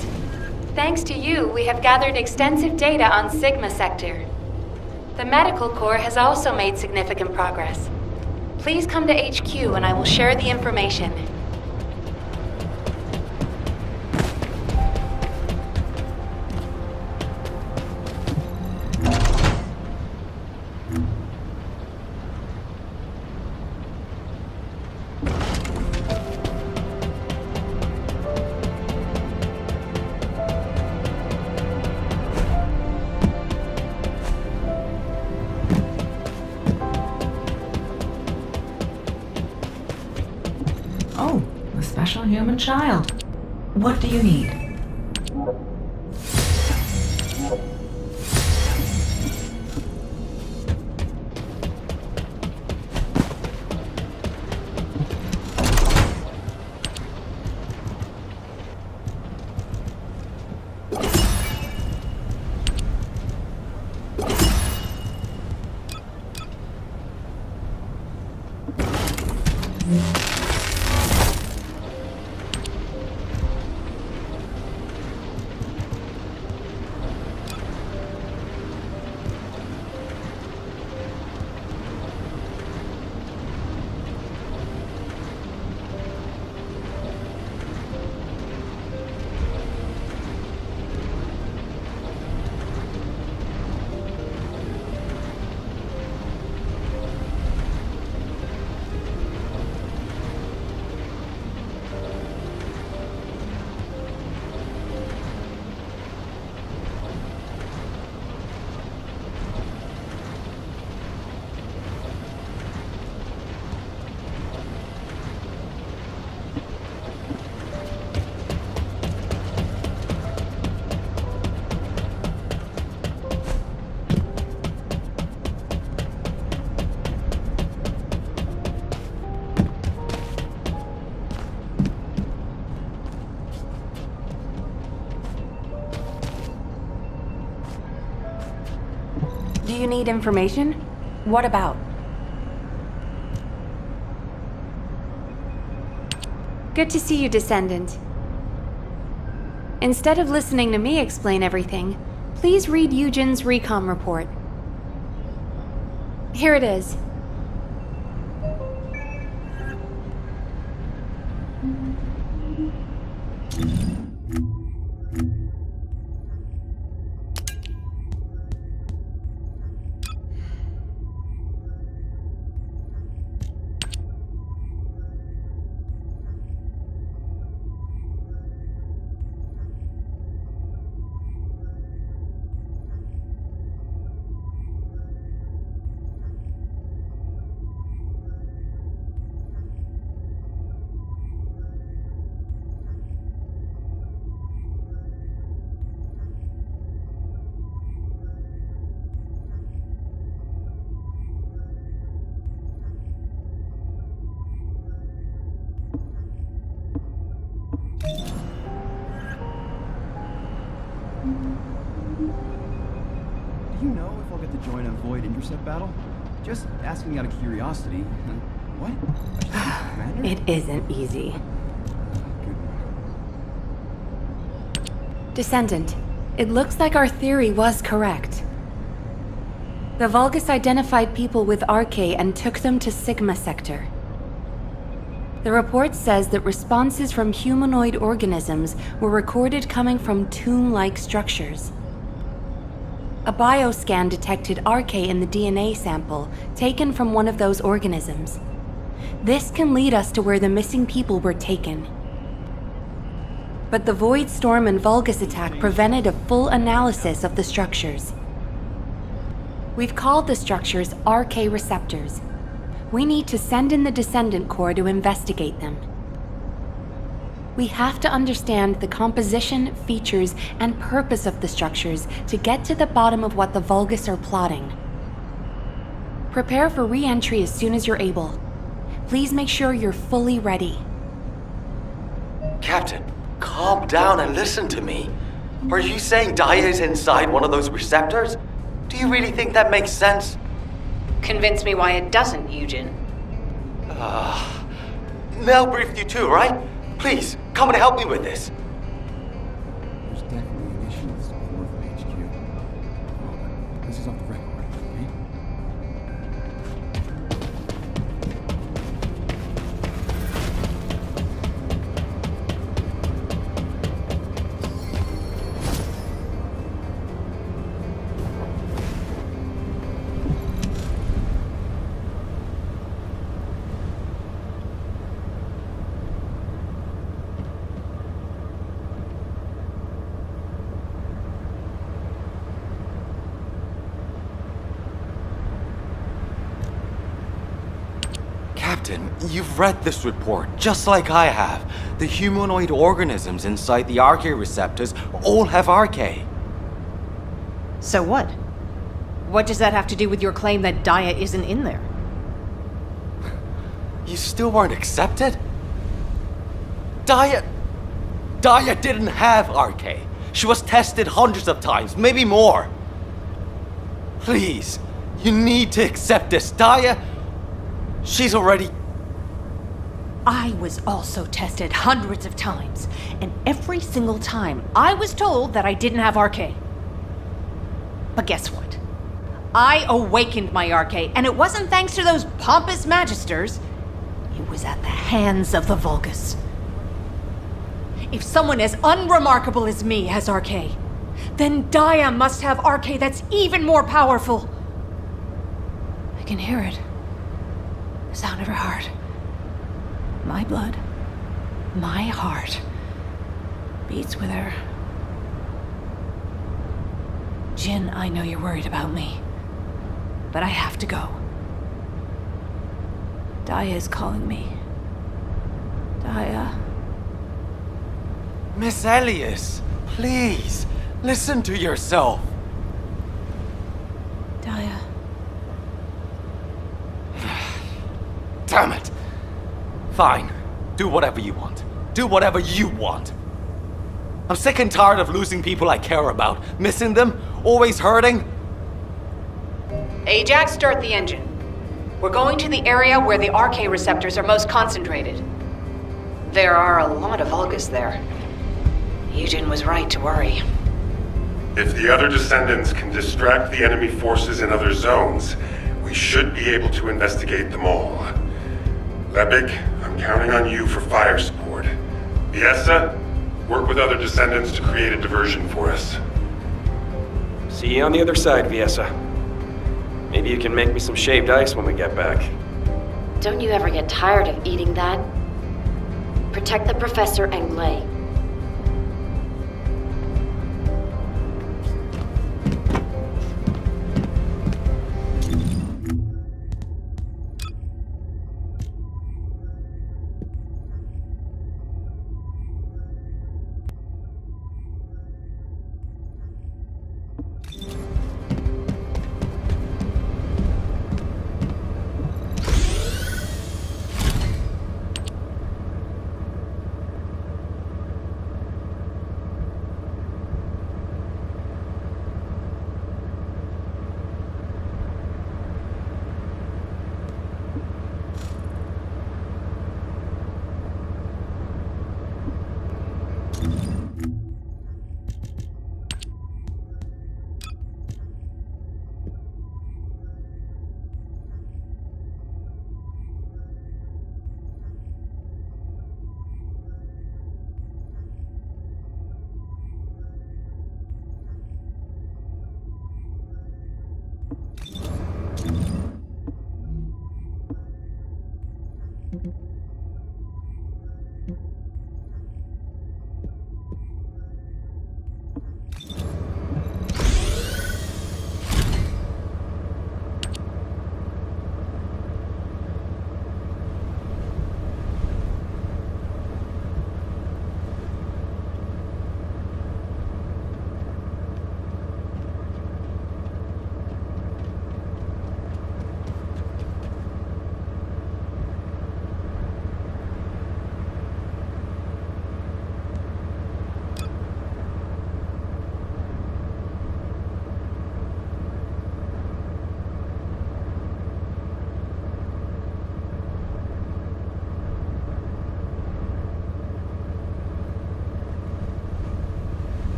C: thanks to you, we have gathered extensive data on Sigma Sector. The Medical Corps has also made significant progress. Please come to HQ and I will share the information.
I: Oh, a special human child. What do you need?
C: Do you need information? What about? Good to see you, Descendant. Instead of listening to me explain everything, please read Eugen's recon report. Here it is.
L: get to join a Void intercept battle? Just asking out of curiosity. What? Commander?
C: It isn't easy.
L: Good one.
C: Descendant, it looks like our theory was correct. The Vulgus identified people with RK and took them to Sigma Sector. The report says that responses from humanoid organisms were recorded coming from tomb-like structures. A bioscan detected RK in the DNA sample taken from one of those organisms. This can lead us to where the missing people were taken. But the Void Storm and Vulgus attack prevented a full analysis of the structures. We've called the structures RK receptors. We need to send in the Descendant Corps to investigate them. We have to understand the composition, features, and purpose of the structures to get to the bottom of what the Vulgus are plotting. Prepare for re-entry as soon as you're able. Please make sure you're fully ready.
F: Captain, calm down and listen to me. Are you saying Dia is inside one of those receptors? Do you really think that makes sense?
I: Convince me why it doesn't, Eugen.
F: Mel briefed you too, right? Please, come and help me with this.
L: There's definitely an issue with the core from HQ. Well, this is off the record, okay?
F: Captain, you've read this report, just like I have. The humanoid organisms inside the RK receptors all have RK.
G: So what? What does that have to do with your claim that Dia isn't in there?
F: You still weren't accepted? Dia didn't have RK. She was tested hundreds of times, maybe more. Please, you need to accept this. Dia, she's already...
G: I was also tested hundreds of times, and every single time I was told that I didn't have RK. But guess what? I awakened my RK, and it wasn't thanks to those pompous magisters. It was at the hands of the Vulgus. If someone as unremarkable as me has RK, then Dia must have RK that's even more powerful. I can hear it. The sound of her heart. My blood, my heart, beats with her. Jin, I know you're worried about me, but I have to go. Dia is calling me. Dia.
F: Miss Elias, please, listen to yourself.
G: Dia.
F: Damn it. Fine. Do whatever you want. Do whatever you want. I'm sick and tired of losing people I care about, missing them, always hurting.
I: Ajax, start the engine. We're going to the area where the RK receptors are most concentrated. There are a lot of Vulgus there. Eugen was right to worry.
B: If the other Descendants can distract the enemy forces in other zones, we should be able to investigate them all. Lebig, I'm counting on you for fire support. Viessa, work with other Descendants to create a diversion for us.
M: See you on the other side, Viessa. Maybe you can make me some shaved ice when we get back.
N: Don't you ever get tired of eating that? Protect the Professor and Gley.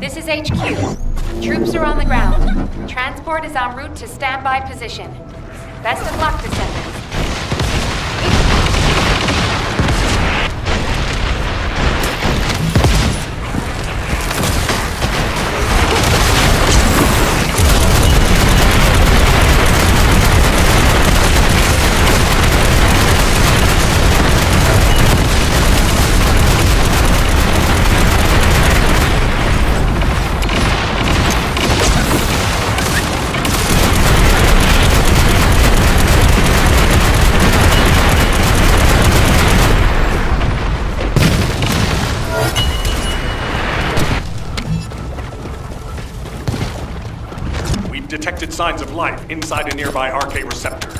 C: This is HQ. Troops are on the ground. Transport is en route to standby position. Best of luck, Descendants.
B: Detected signs of life inside a nearby RK receptor.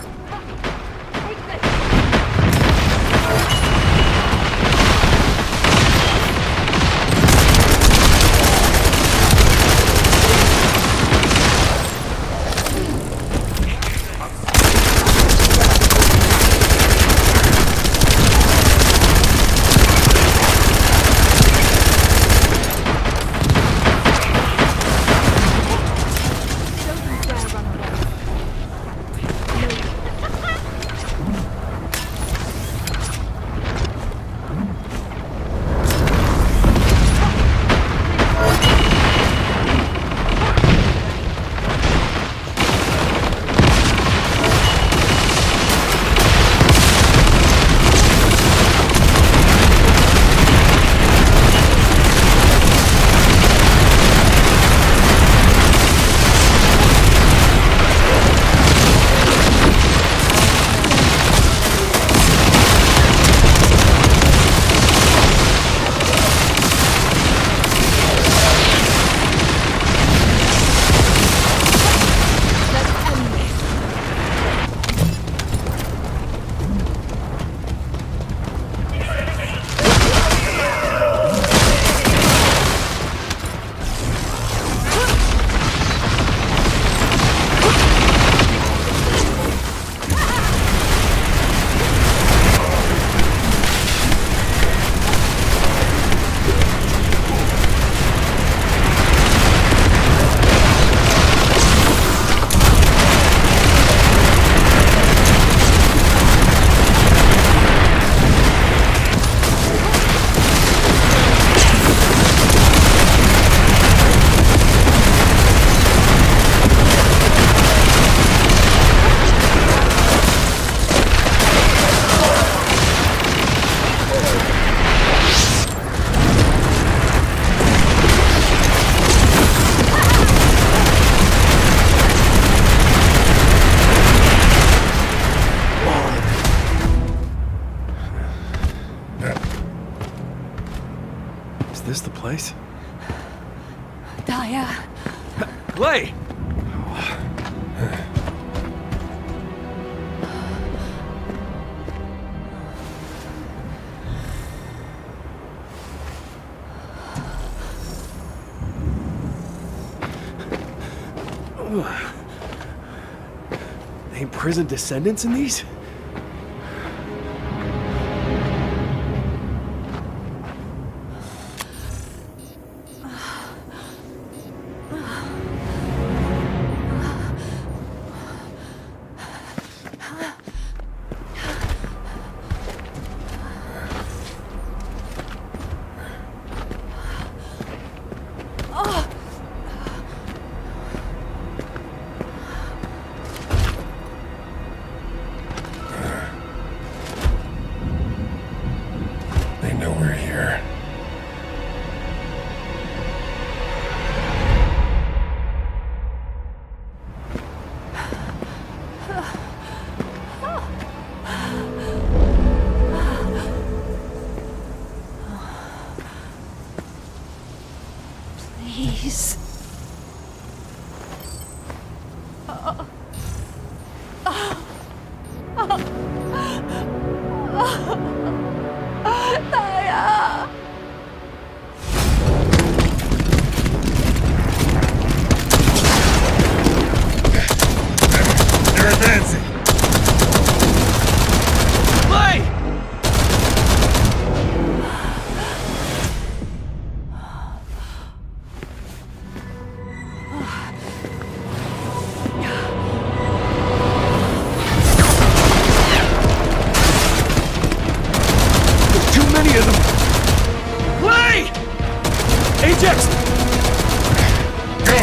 O: Is this the place?
H: Dia.
O: Gley! They imprisoned Descendants in these?
B: They know we're here.
H: Please. Dia.
B: They're advancing.
O: Gley! There's too many of them! Gley! Ajax!
B: Go!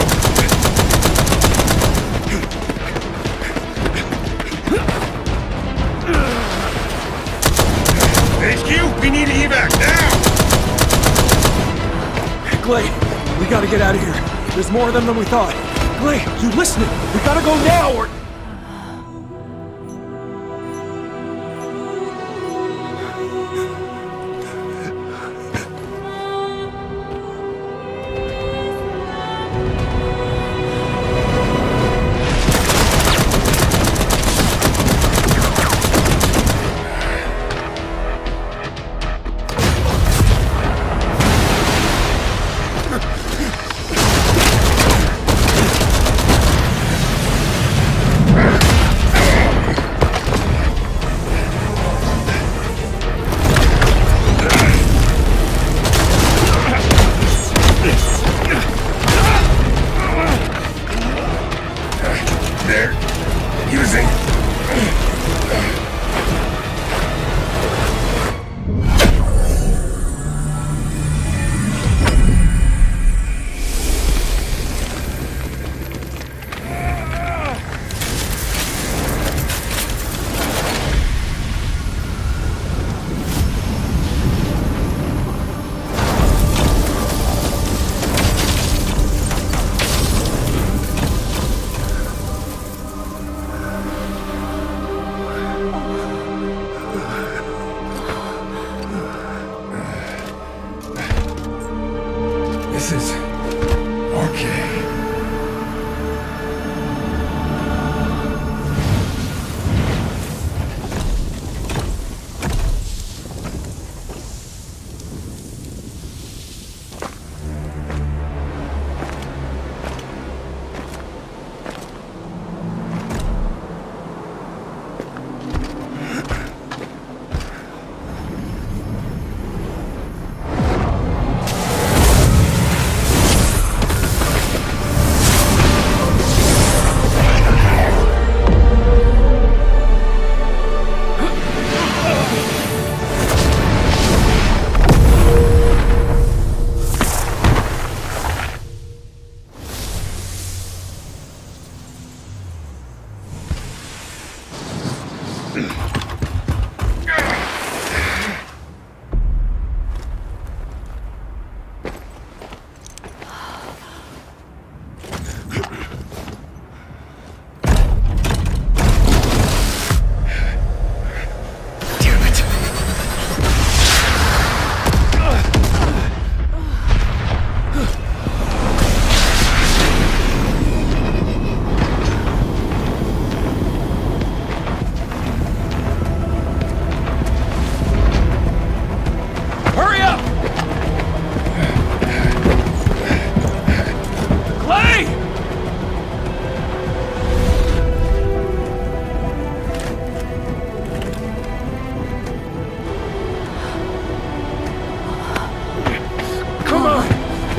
B: HQ, we need evac now!
O: Gley, we gotta get out of here. There's more of them than we thought. Gley, you listening? We gotta go now or...
B: They're using... This is... okay.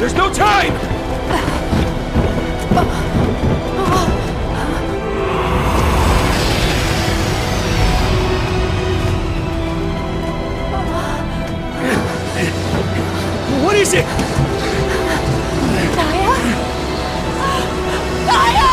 O: There's no time! What is it?
H: Dia? Dia!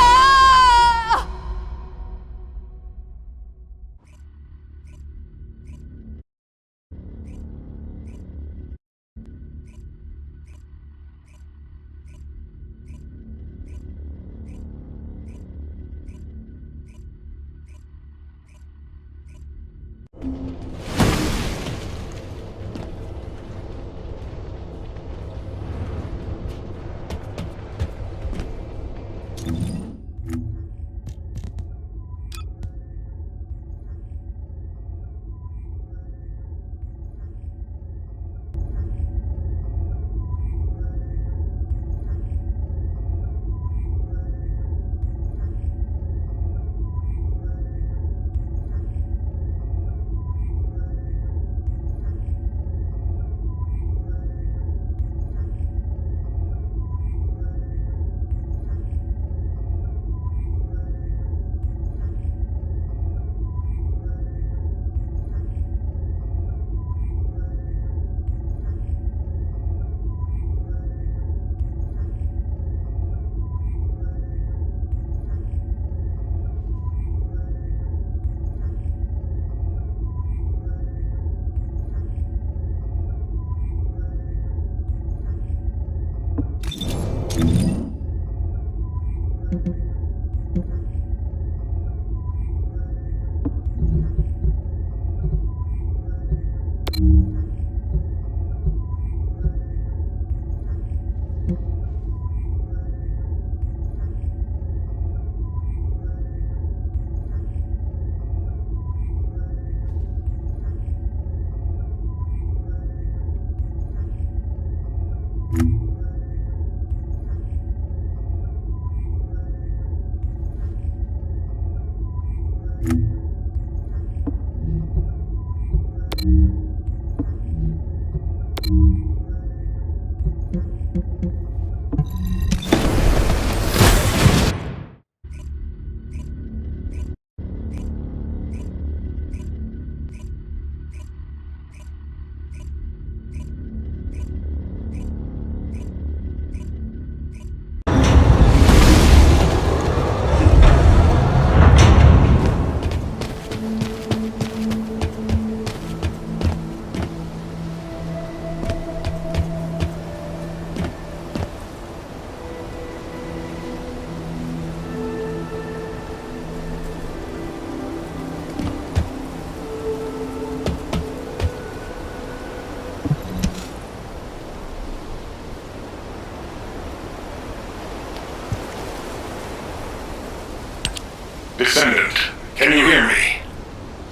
B: Descendant, can you hear me?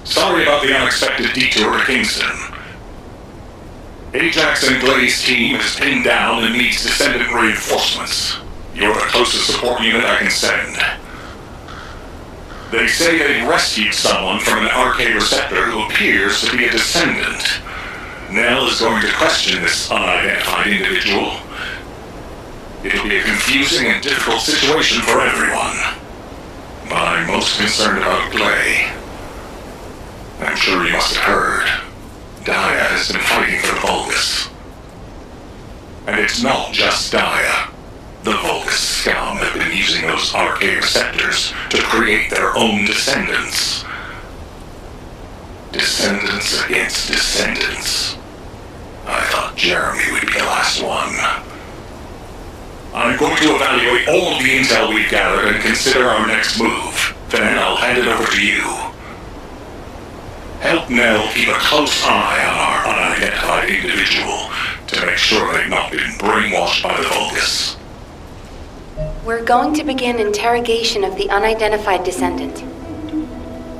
B: Sorry about the unexpected detour to Kingston. Ajax and Gley's team is pinned down and needs Descendant reinforcements. You're the closest support unit I can send. They say they rescued someone from an RK receptor who appears to be a Descendant. Nell is going to question this unidentified individual. It'll be a confusing and difficult situation for everyone. But I'm most concerned about Gley. I'm sure you must have heard. Dia has been fighting for the Vulgus. And it's not just Dia. The Vulgus scum have been using those RK receptors to create their own descendants. Descendants against descendants. I thought Jeremy would be the last one. I'm going to evaluate all of the intel we've gathered and consider our next move. Then I'll hand it over to you. Help Nell keep a close eye on our unidentified individual to make sure they've not been brainwashed by the Vulgus.
N: We're going to begin interrogation of the unidentified descendant.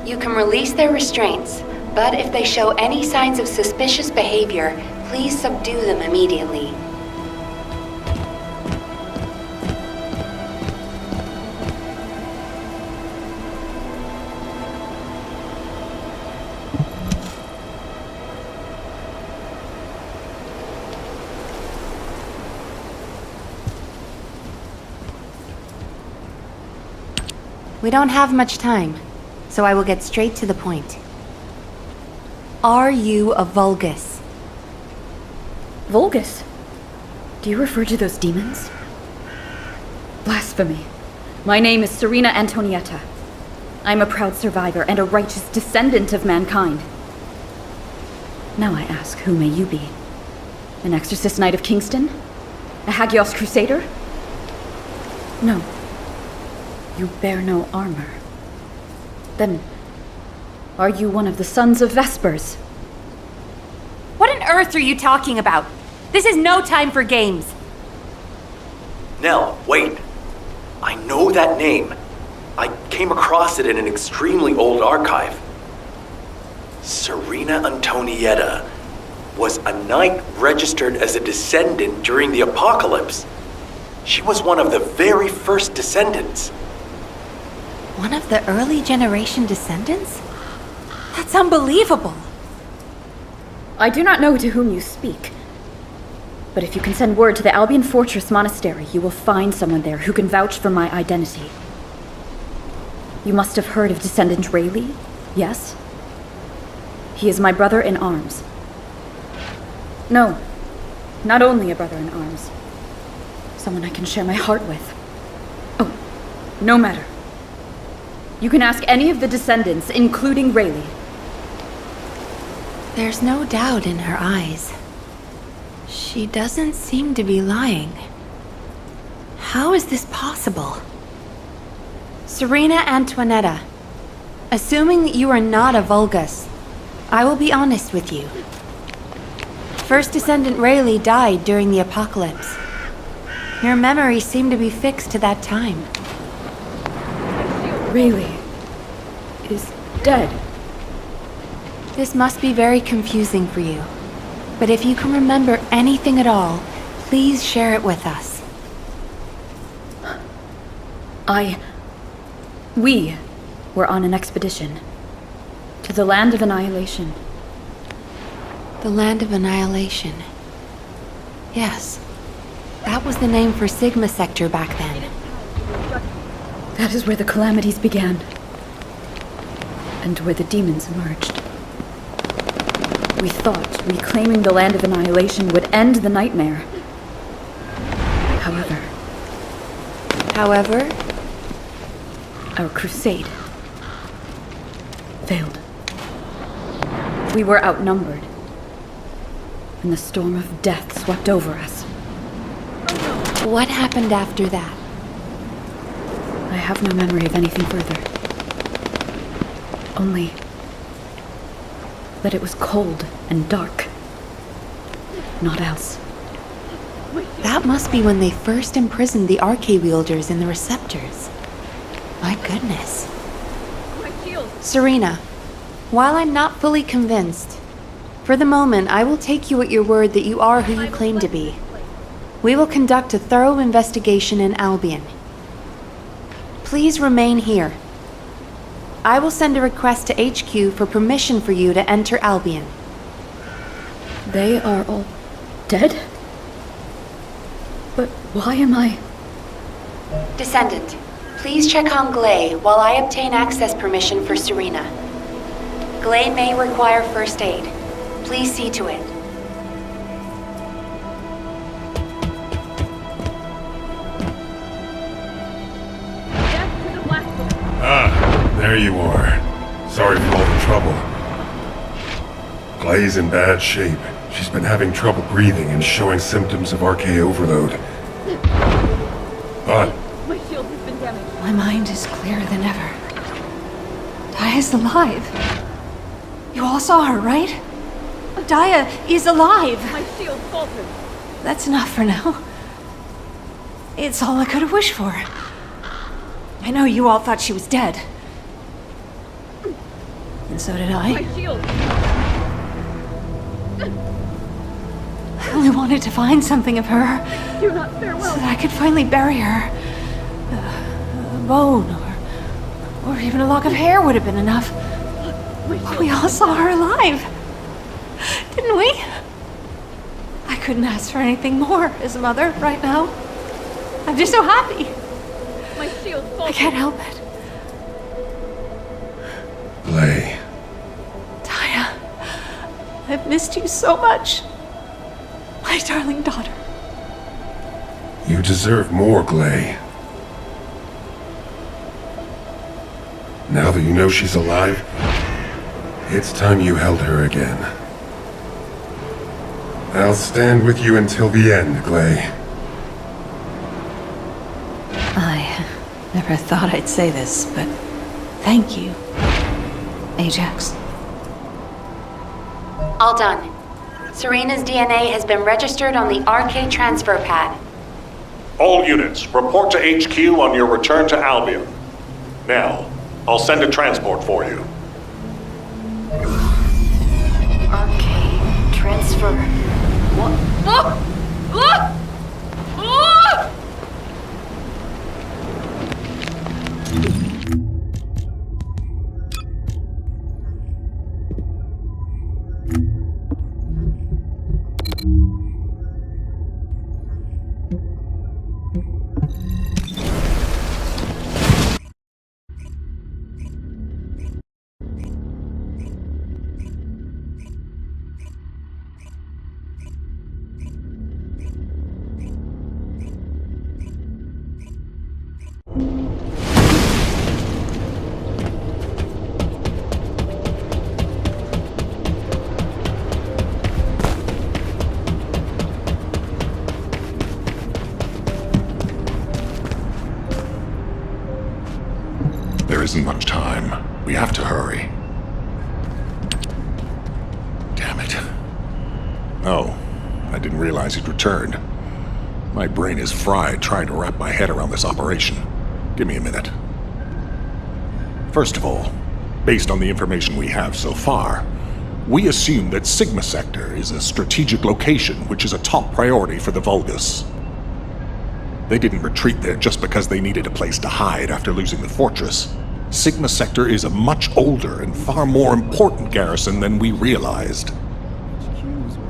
N: You can release their restraints, but if they show any signs of suspicious behavior, please subdue them immediately.
C: We don't have much time, so I will get straight to the point. Are you a Vulgus?
P: Vulgus? Do you refer to those demons? Blasphemy. My name is Serena Antonietta. I'm a proud survivor and a righteous descendant of mankind. Now I ask, who may you be? An exorcist knight of Kingston? A Hagios crusader? No. You bear no armor. Then, are you one of the sons of Vespers?
C: What on earth are you talking about? This is no time for games.
A: Nell, wait. I know that name. I came across it in an extremely old archive. Serena Antonietta was a knight registered as a descendant during the apocalypse. She was one of the very first descendants.
C: One of the early generation descendants? That's unbelievable.
P: I do not know to whom you speak. But if you can send word to the Albion Fortress Monastery, you will find someone there who can vouch for my identity. You must have heard of Descendant Rayleigh, yes? He is my brother in arms. No, not only a brother in arms. Someone I can share my heart with. Oh, no matter. You can ask any of the descendants, including Rayleigh.
C: There's no doubt in her eyes. She doesn't seem to be lying. How is this possible? Serena Antoinetta, assuming you are not a Vulgus, I will be honest with you. First Descendant Rayleigh died during the apocalypse. Your memories seem to be fixed to that time.
P: Rayleigh is dead.
C: This must be very confusing for you. But if you can remember anything at all, please share it with us.
P: We were on an expedition to the Land of Annihilation.
C: The Land of Annihilation. Yes. That was the name for Sigma Sector back then.
P: That is where the calamities began. And where the demons emerged. We thought reclaiming the Land of Annihilation would end the nightmare. However, our crusade failed. We were outnumbered, and the storm of death swept over us.
C: What happened after that?
P: I have no memory of anything further. Only that it was cold and dark. Not else.
C: That must be when they first imprisoned the Arche-wielders in the receptors. My goodness. Serena, while I'm not fully convinced, for the moment I will take you at your word that you are who you claim to be. We will conduct a thorough investigation in Albion. Please remain here. I will send a request to HQ for permission for you to enter Albion.
P: They are all dead? But why am I...
N: Descendant, please check on Gley while I obtain access permission for Serena. Gley may require first aid. Please see to it.
B: There you are. Sorry for all the trouble. Gley's in bad shape. She's been having trouble breathing and showing symptoms of Arche overload. What?
H: My shield has been damaged. My mind is clearer than ever. Dia's alive. You all saw her, right? Dia is alive.
P: My shield faltered.
H: That's enough for now. It's all I could have wished for. I know you all thought she was dead. And so did I.
P: My shield.
H: I only wanted to find something of her.
P: Do not farewell.
H: So that I could finally bury her. A bone or even a lock of hair would have been enough. But we all saw her alive. Didn't we? I couldn't ask for anything more as a mother right now. I'm just so happy.
P: My shield faltered.
H: I can't help it.
B: Gley.
H: Dia, I've missed you so much. My darling daughter.
B: You deserve more, Gley. Now that you know she's alive, it's time you held her again. I'll stand with you until the end, Gley.
G: I never thought I'd say this, but thank you, Ajax.
N: All done. Serena's DNA has been registered on the RK transfer pad.
B: All units, report to HQ on your return to Albion. Now, I'll send a transport for you.
I: RK transfer. What?
B: There isn't much time. We have to hurry. Damn it. Oh, I didn't realize he'd returned. My brain is fried trying to wrap my head around this operation. Give me a minute. First of all, based on the information we have so far, we assume that Sigma Sector is a strategic location which is a top priority for the Vulgus. They didn't retreat there just because they needed a place to hide after losing the fortress. Sigma Sector is a much older and far more important garrison than we realized.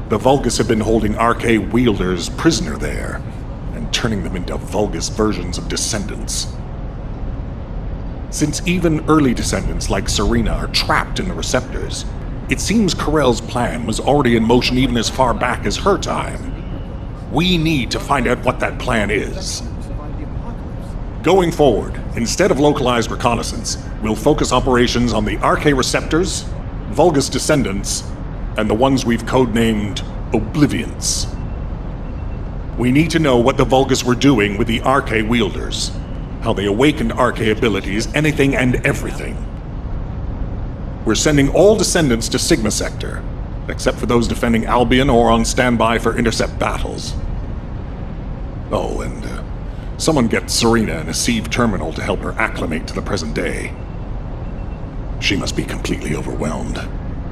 B: The Vulgus have been holding RK wielders prisoner there, and turning them into Vulgus versions of Descendants. Since even early Descendants like Serena are trapped in the receptors, it seems Corell's plan was already in motion even as far back as her time. We need to find out what that plan is. Going forward, instead of localized reconnaissance, we'll focus operations on the RK receptors, Vulgus Descendants, and the ones we've codenamed Oblivions. We need to know what the Vulgus were doing with the RK wielders, how they awakened RK abilities, anything and everything. We're sending all Descendants to Sigma Sector, except for those defending Albion or on standby for intercept battles. Oh, and someone get Serena in a sieve terminal to help her acclimate to the present day. She must be completely overwhelmed.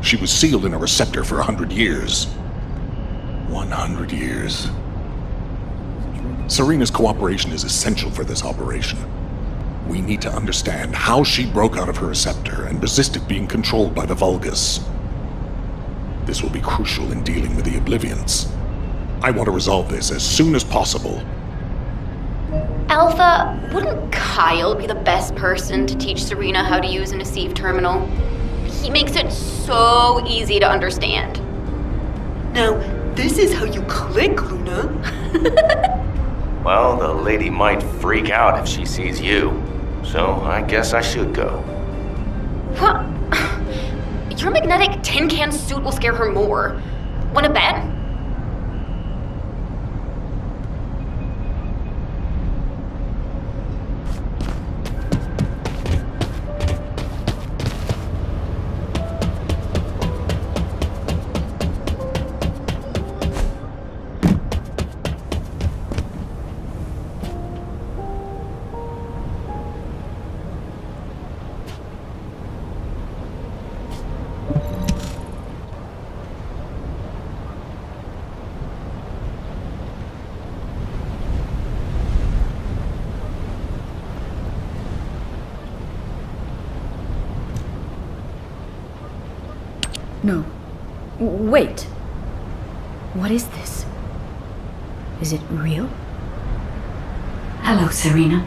B: She was sealed in a receptor for 100 years. 100 years. Serena's cooperation is essential for this operation. We need to understand how she broke out of her receptor and resisted being controlled by the Vulgus. This will be crucial in dealing with the Oblivions. I want to resolve this as soon as possible.
N: Alpha, wouldn't Kyle be the best person to teach Serena how to use an Asive terminal? He makes it so easy to understand.
K: Now, this is how you click, Luna.
F: Well, the lady might freak out if she sees you, so I guess I should go.
N: What? Your magnetic tin can suit will scare her more. Wanna bet?
P: No. Wait. What is this? Is it real?
D: Hello, Serena.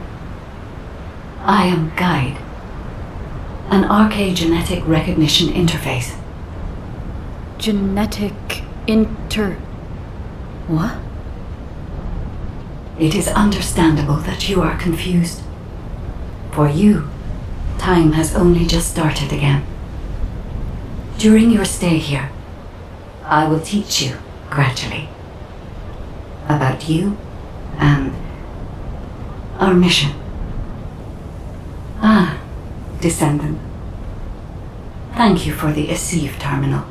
D: I am Guide. An archaeogenetic recognition interface.
P: Genetic What?
D: It is understandable that you are confused. For you, time has only just started again. During your stay here, I will teach you, gradually, about you and our mission. Ah, Descendant. Thank you for the Eceive terminal.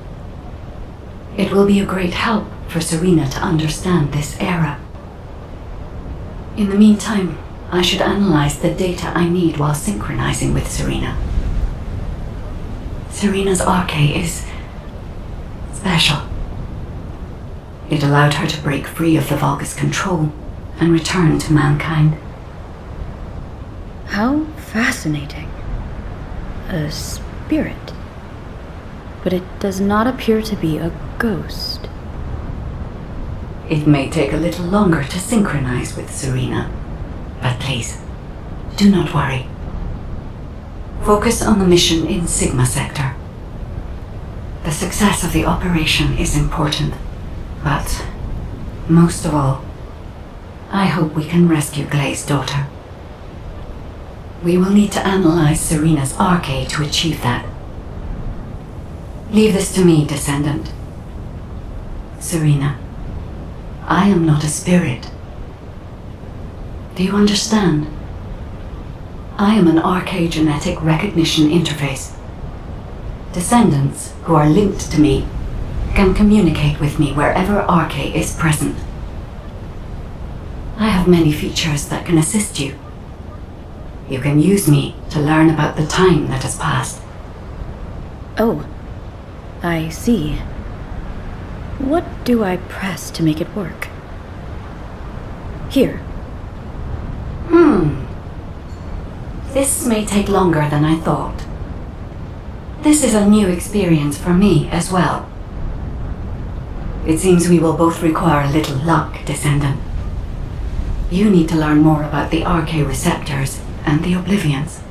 D: It will be a great help for Serena to understand this era. In the meantime, I should analyze the data I need while synchronizing with Serena. Serena's arche is special. It allowed her to break free of the Vulgus control and return to mankind.
P: How fascinating. A spirit. But it does not appear to be a ghost.
D: It may take a little longer to synchronize with Serena, but please, do not worry. Focus on the mission in Sigma Sector. The success of the operation is important, but most of all, I hope we can rescue Gley's daughter. We will need to analyze Serena's arche to achieve that. Leave this to me, Descendant. Serena, I am not a spirit. Do you understand? I am an archaeogenetic recognition interface. Descendants who are linked to me can communicate with me wherever arche is present. I have many features that can assist you. You can use me to learn about the time that has passed.
P: Oh, I see. What do I press to make it work? Here.
D: This may take longer than I thought. This is a new experience for me as well. It seems we will both require a little luck, Descendant. You need to learn more about the arche receptors and the Oblivions.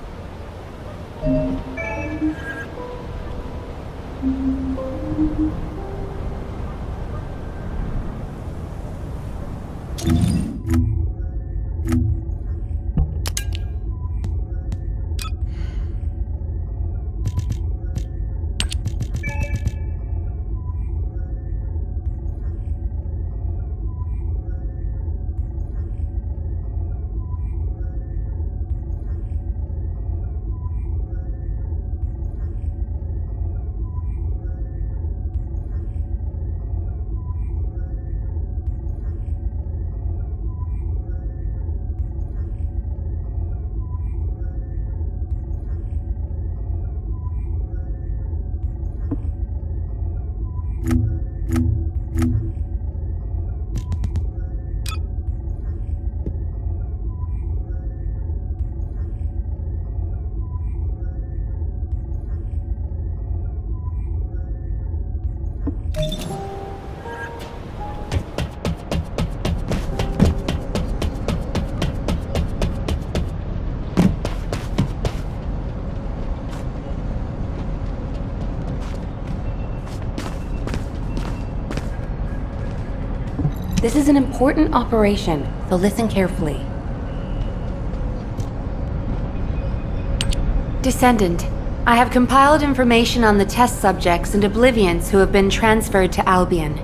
C: This is an important operation, so listen carefully. Descendant, I have compiled information on the test subjects and Oblivions who have been transferred to Albion.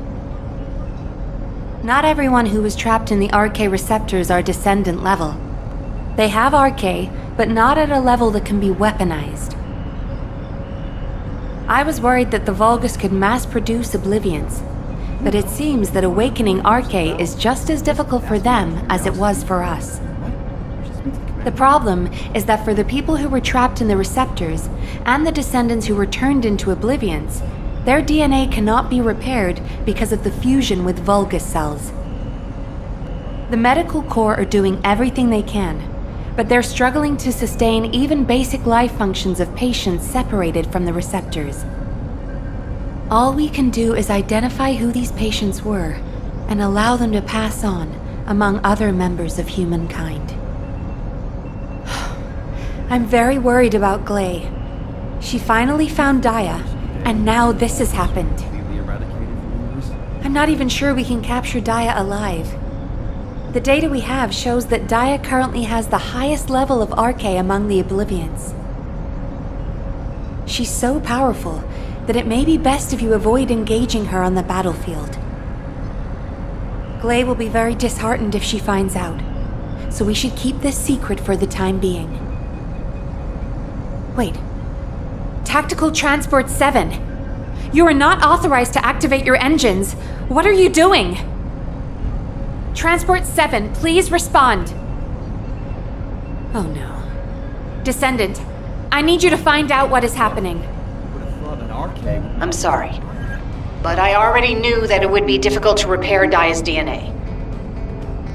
C: Not everyone who was trapped in the arche receptors are Descendant level. They have arche, but not at a level that can be weaponized. I was worried that the Vulgus could mass-produce Oblivions, but it seems that awakening arche is just as difficult for them as it was for us. The problem is that for the people who were trapped in the receptors, and the Descendants who were turned into Oblivions, their DNA cannot be repaired because of the fusion with Vulgus cells. The medical corps are doing everything they can, but they're struggling to sustain even basic life functions of patients separated from the receptors. All we can do is identify who these patients were and allow them to pass on among other members of humankind. I'm very worried about Gley. She finally found Dia, and now this has happened. I'm not even sure we can capture Dia alive. The data we have shows that Dia currently has the highest level of Arche among the Oblivions. She's so powerful that it may be best if you avoid engaging her on the battlefield. Gley will be very disheartened if she finds out, so we should keep this secret for the time being. Wait. Tactical Transport 7! You are not authorized to activate your engines! What are you doing? Transport 7, please respond! Oh no. Descendant, I need you to find out what is happening.
I: I'm sorry, but I already knew that it would be difficult to repair Dia's DNA.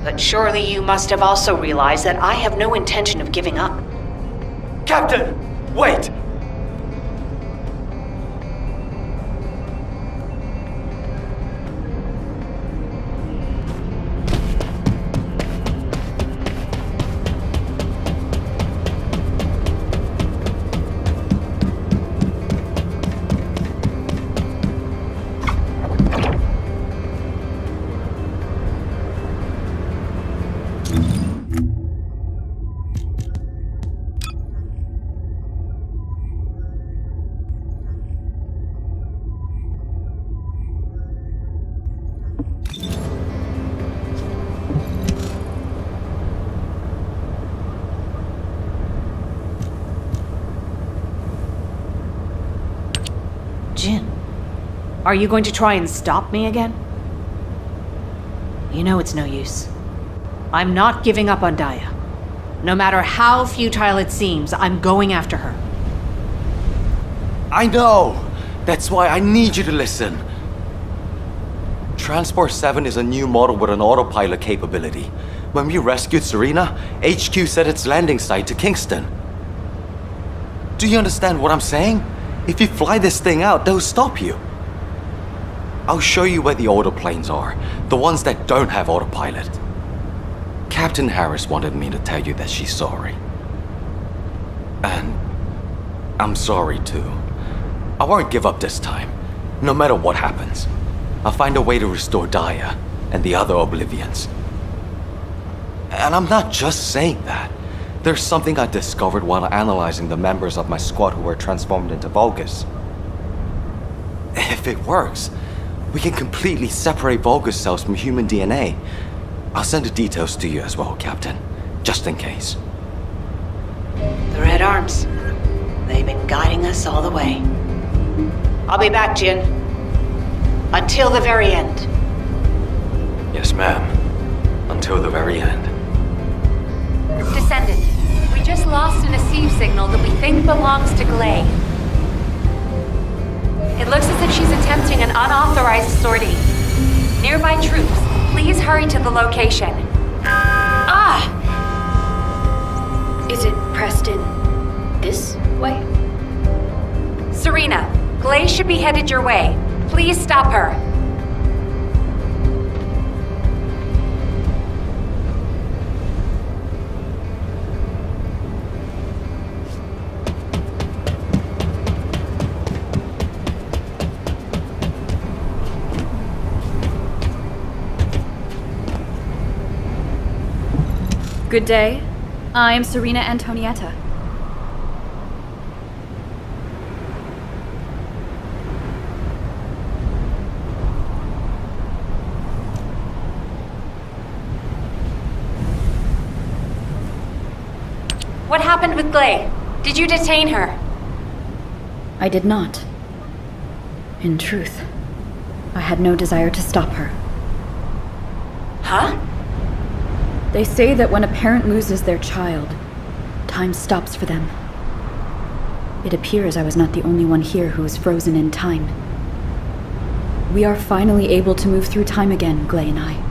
I: But surely you must have also realized that I have no intention of giving up.
F: Captain! Wait!
G: Jin, are you going to try and stop me again? You know it's no use. I'm not giving up on Dia. No matter how futile it seems, I'm going after her.
F: I know! That's why I need you to listen. Transport 7 is a new model with an autopilot capability. When we rescued Serena, HQ set its landing site to Kingston. Do you understand what I'm saying? If you fly this thing out, they'll stop you. I'll show you where the autoplanes are, the ones that don't have autopilot. Captain Harris wanted me to tell you that she's sorry. And I'm sorry too. I won't give up this time, no matter what happens. I'll find a way to restore Dia and the other Oblivions. And I'm not just saying that. There's something I discovered while analyzing the members of my squad who were transformed into Vulgus. If it works, we can completely separate Vulgus cells from human DNA. I'll send the details to you as well, Captain, just in case.
I: The Red Arms. They've been guiding us all the way. I'll be back, Jin. Until the very end.
F: Yes, ma'am. Until the very end.
C: Descendant, we just lost an receive signal that we think belongs to Gley. It looks as if she's attempting an unauthorized sortie. Nearby troops, please hurry to the location.
N: Ah! Is it pressed in this way?
C: Serena, Gley should be headed your way. Please stop her.
P: Good day. I am Serena Antonietta.
C: What happened with Gley? Did you detain her?
P: I did not. In truth, I had no desire to stop her.
N: Huh?
P: They say that when a parent loses their child, time stops for them. It appears I was not the only one here who was frozen in time. We are finally able to move through time again, Gley and I.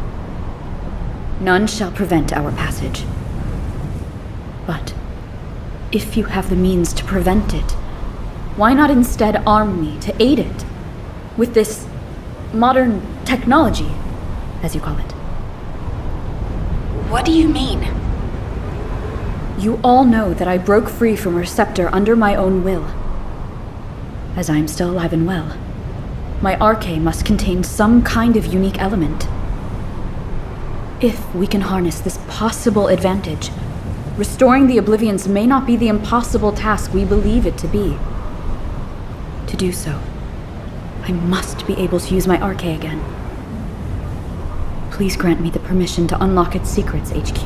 P: None shall prevent our passage. But if you have the means to prevent it, why not instead arm me to aid it with this modern technology, as you call it?
N: What do you mean?
P: You all know that I broke free from Receptor under my own will. as I am still alive and well, my arche must contain some kind of unique element. If we can harness this possible advantage, restoring the Oblivions may not be the impossible task we believe it to be. To do so, I must be able to use my arche again. Please grant me the permission to unlock its secrets, HQ.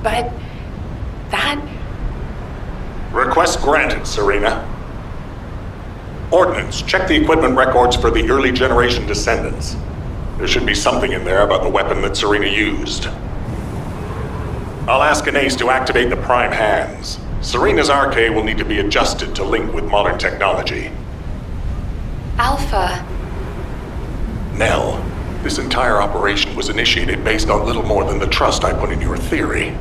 N: But that...
B: Request granted, Serena. Ordnance, check the equipment records for the early generation Descendants. There should be something in there about the weapon that Serena used. I'll ask Anais to activate the prime hands. Serena's arche will need to be adjusted to link with modern technology.
N: Alpha...
B: Nell, this entire operation was initiated based on little more than the trust I put in your theory.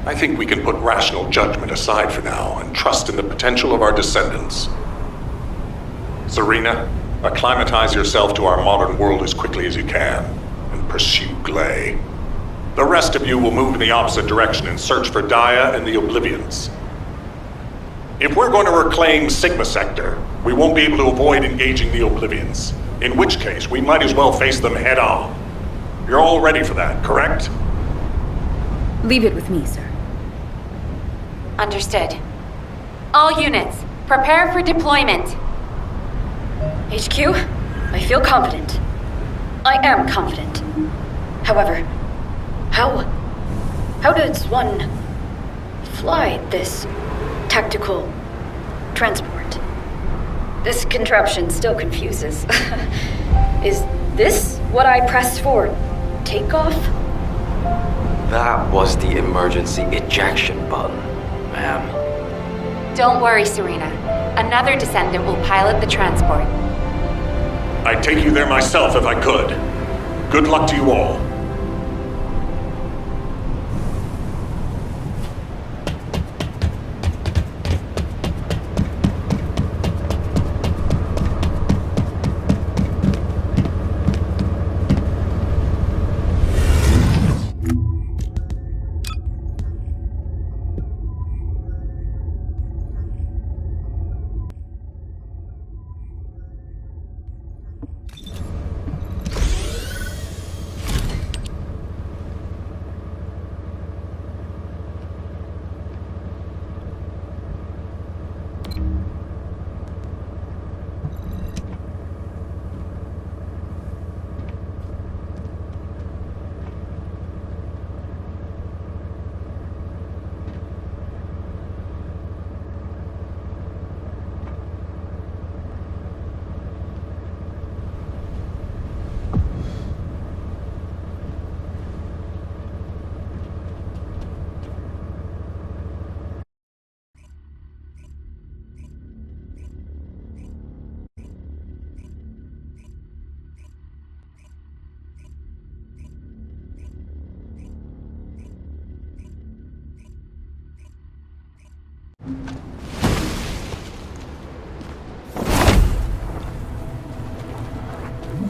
B: I think we can put rational judgment aside for now and trust in the potential of our Descendants. Serena, acclimatize yourself to our modern world as quickly as you can, and pursue Gley. The rest of you will move in the opposite direction and search for Dia and the Oblivions. If we're going to reclaim Sigma Sector, we won't be able to avoid engaging the Oblivions, in which case we might as well face them head on. You're all ready for that, correct?
P: Leave it with me, sir.
N: Understood. All units, prepare for deployment.
P: HQ, I feel confident. I am confident. However, how does one fly this tactical transport? This contraption still confuses. Is this what I pressed for takeoff?
F: That was the emergency ejection button, ma'am.
N: Don't worry, Serena. Another Descendant will pilot the transport.
B: I'd take you there myself if I could. Good luck to you all.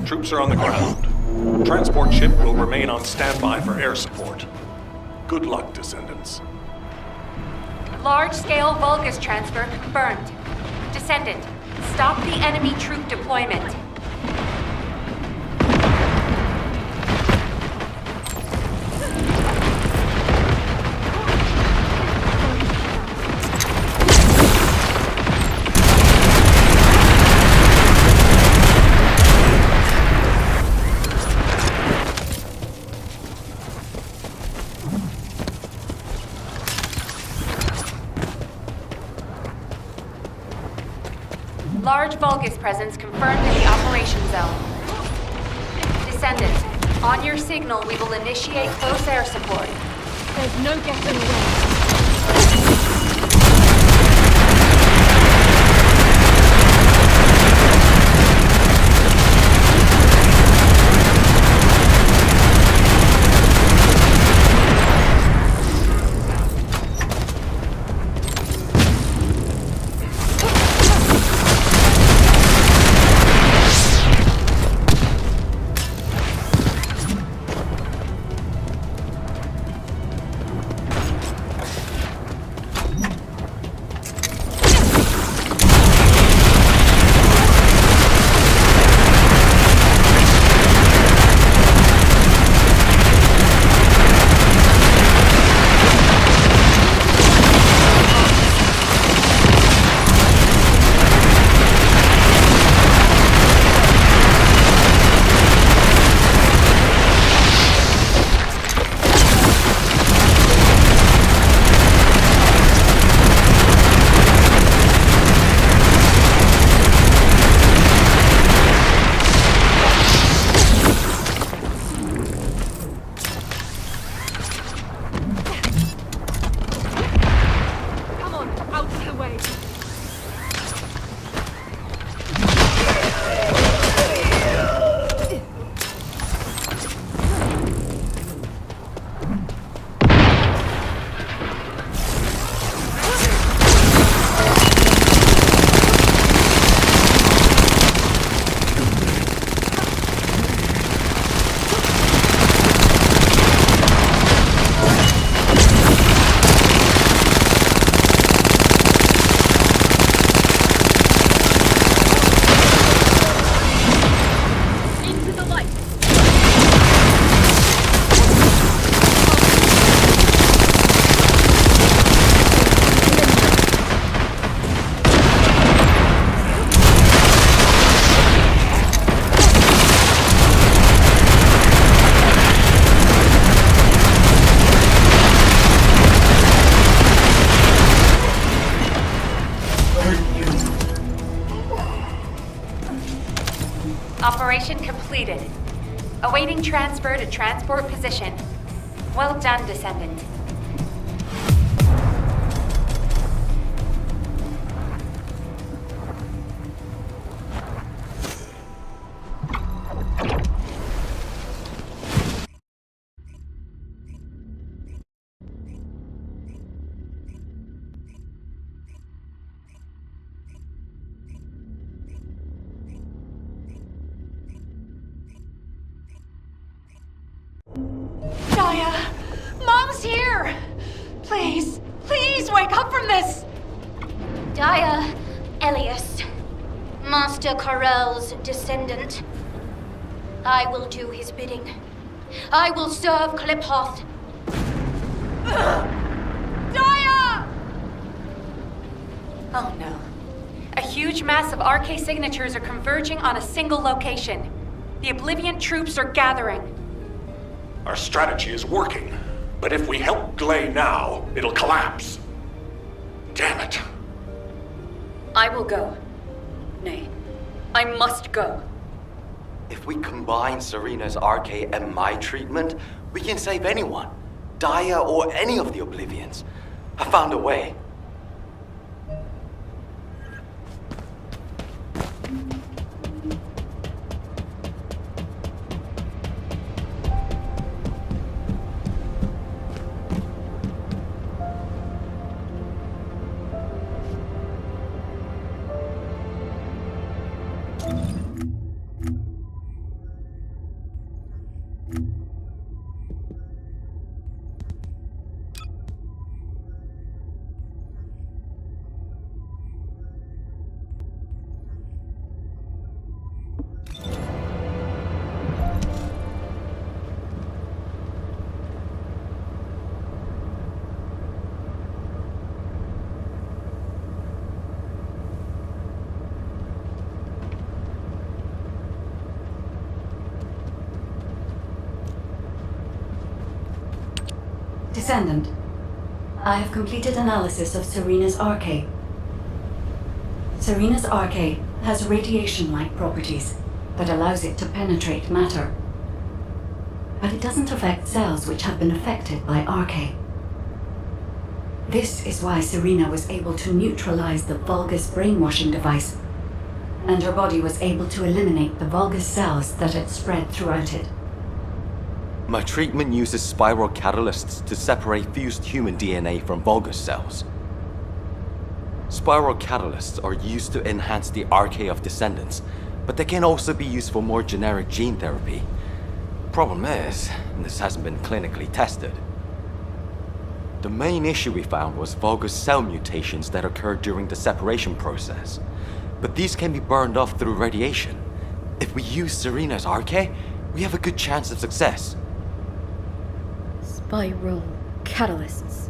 B: Troops are on the ground. Transport ship will remain on standby for air support. Good luck, Descendants.
C: Large-scale Vulgus transfer confirmed. Descendant, stop the enemy troop deployment. Large Vulgus presence confirmed in the operation zone. Descendant, on your signal, we will initiate close air support.
H: There's no getting away.
N: Awaiting transfer to transport position. Well done, Descendant.
H: Dia! Mom's here! Please, please wake up from this!
Q: Dia Elias, Master Corell's descendant. I will do his bidding. I will serve Qliphoth.
H: Dia!
N: Oh no. A huge mass of RK signatures are converging on a single location. The Oblivion troops are gathering.
B: Our strategy is working, but if we help Gley now, it'll collapse. Damn it.
P: I will go. Nay, I must go.
F: If we combine Serena's RK and my treatment, we can save anyone. Dia or any of the Oblivions. I found a way.
D: Descendant, I have completed analysis of Serena's RK. Serena's RK has radiation-like properties that allows it to penetrate matter. But it doesn't affect cells which have been affected by RK. This is why Serena was able to neutralize the Vulgus brainwashing device, and her body was able to eliminate the Vulgus cells that had spread throughout it.
F: My treatment uses spiral catalysts to separate fused human DNA from Vulgus cells. Spiral catalysts are used to enhance the RK of descendants, but they can also be used for more generic gene therapy. Problem is, this hasn't been clinically tested. The main issue we found was Vulgus cell mutations that occurred during the separation process. But these can be burned off through radiation. If we use Serena's RK, we have a good chance of success.
P: Spiral catalysts.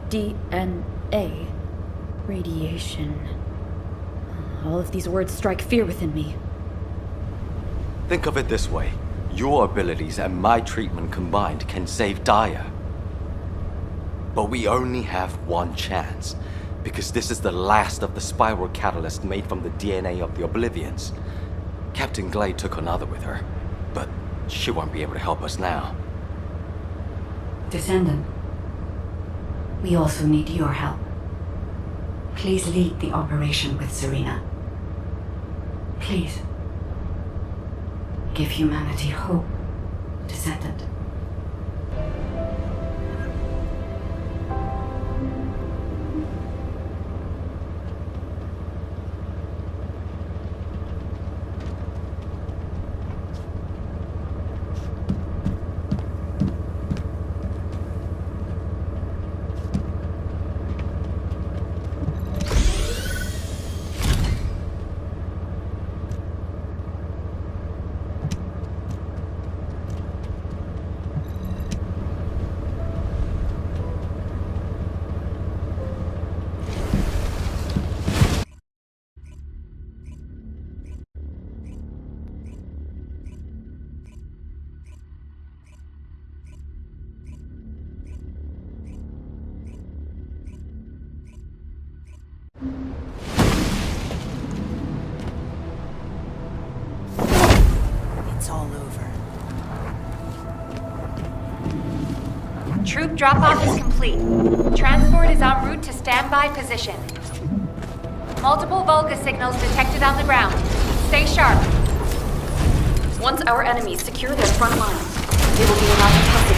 P: DNA. Radiation. All of these words strike fear within me.
F: Think of it this way. Your abilities and my treatment combined can save Dia. But we only have one chance, because this is the last of the spiral catalyst made from the DNA of the Oblivions. Captain Gley took another with her, but she won't be able to help us now.
D: Descendant, we also need your help. Please lead the operation with Serena. Please. Give humanity hope, Descendant.
C: Troop drop-off is complete. Transport is en route to standby position. Multiple Volga signals detected on the ground. Stay sharp.
P: Once our enemies secure their front lines, they will be allowed to pass it.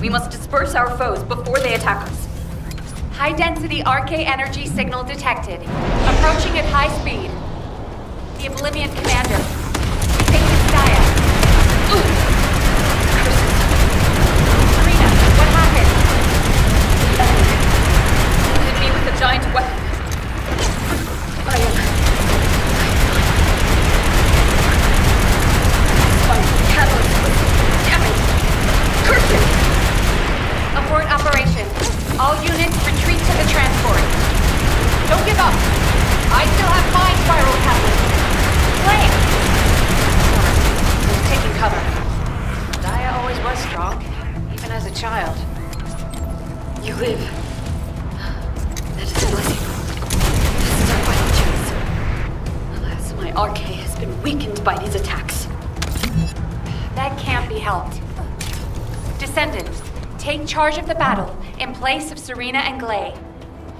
P: We must disperse our foes before they attack us.
C: High-density RK energy signal detected. Approaching at high speed. The Oblivion Commander. We think it's Dia. Serena, what happened?
P: Hit me with a giant weapon. My catalyst was damaged. Curse it!
C: Abort operation. All units retreat to the transport. Don't give up. I still have my spiral catalyst. Flame!
I: I'm taking cover. Dia always was strong, even as a child.
P: You live. That is a blessing. This is our final chance. Alas, my RK has been weakened by these attacks.
C: That can't be helped. Descendant, take charge of the battle in place of Serena and Gley.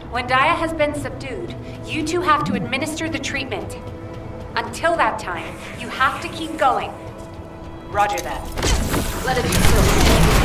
C: When Dia has been subdued, you two have to administer the treatment. Until that time, you have to keep going.
I: Roger that.
P: Let it be so.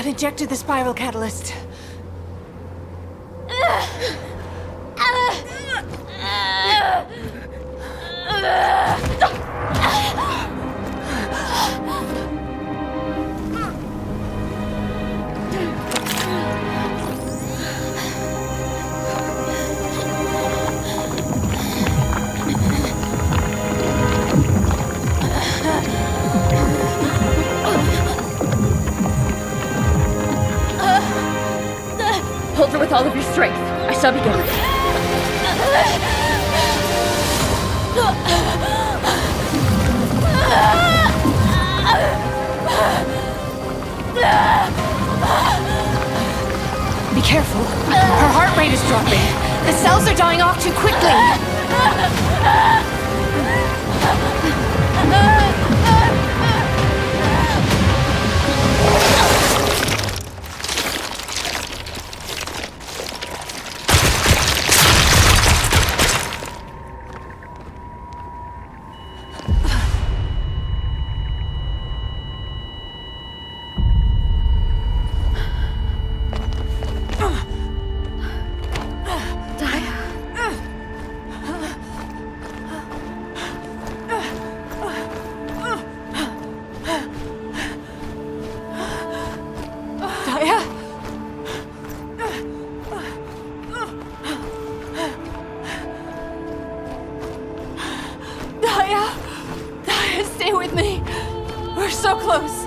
H: I've injected the spiral catalyst.
P: Hold her with all of your strength. I shall begin.
H: Be careful. Her heart rate is dropping. The cells are dying off too quickly. Stay with me. We're so close.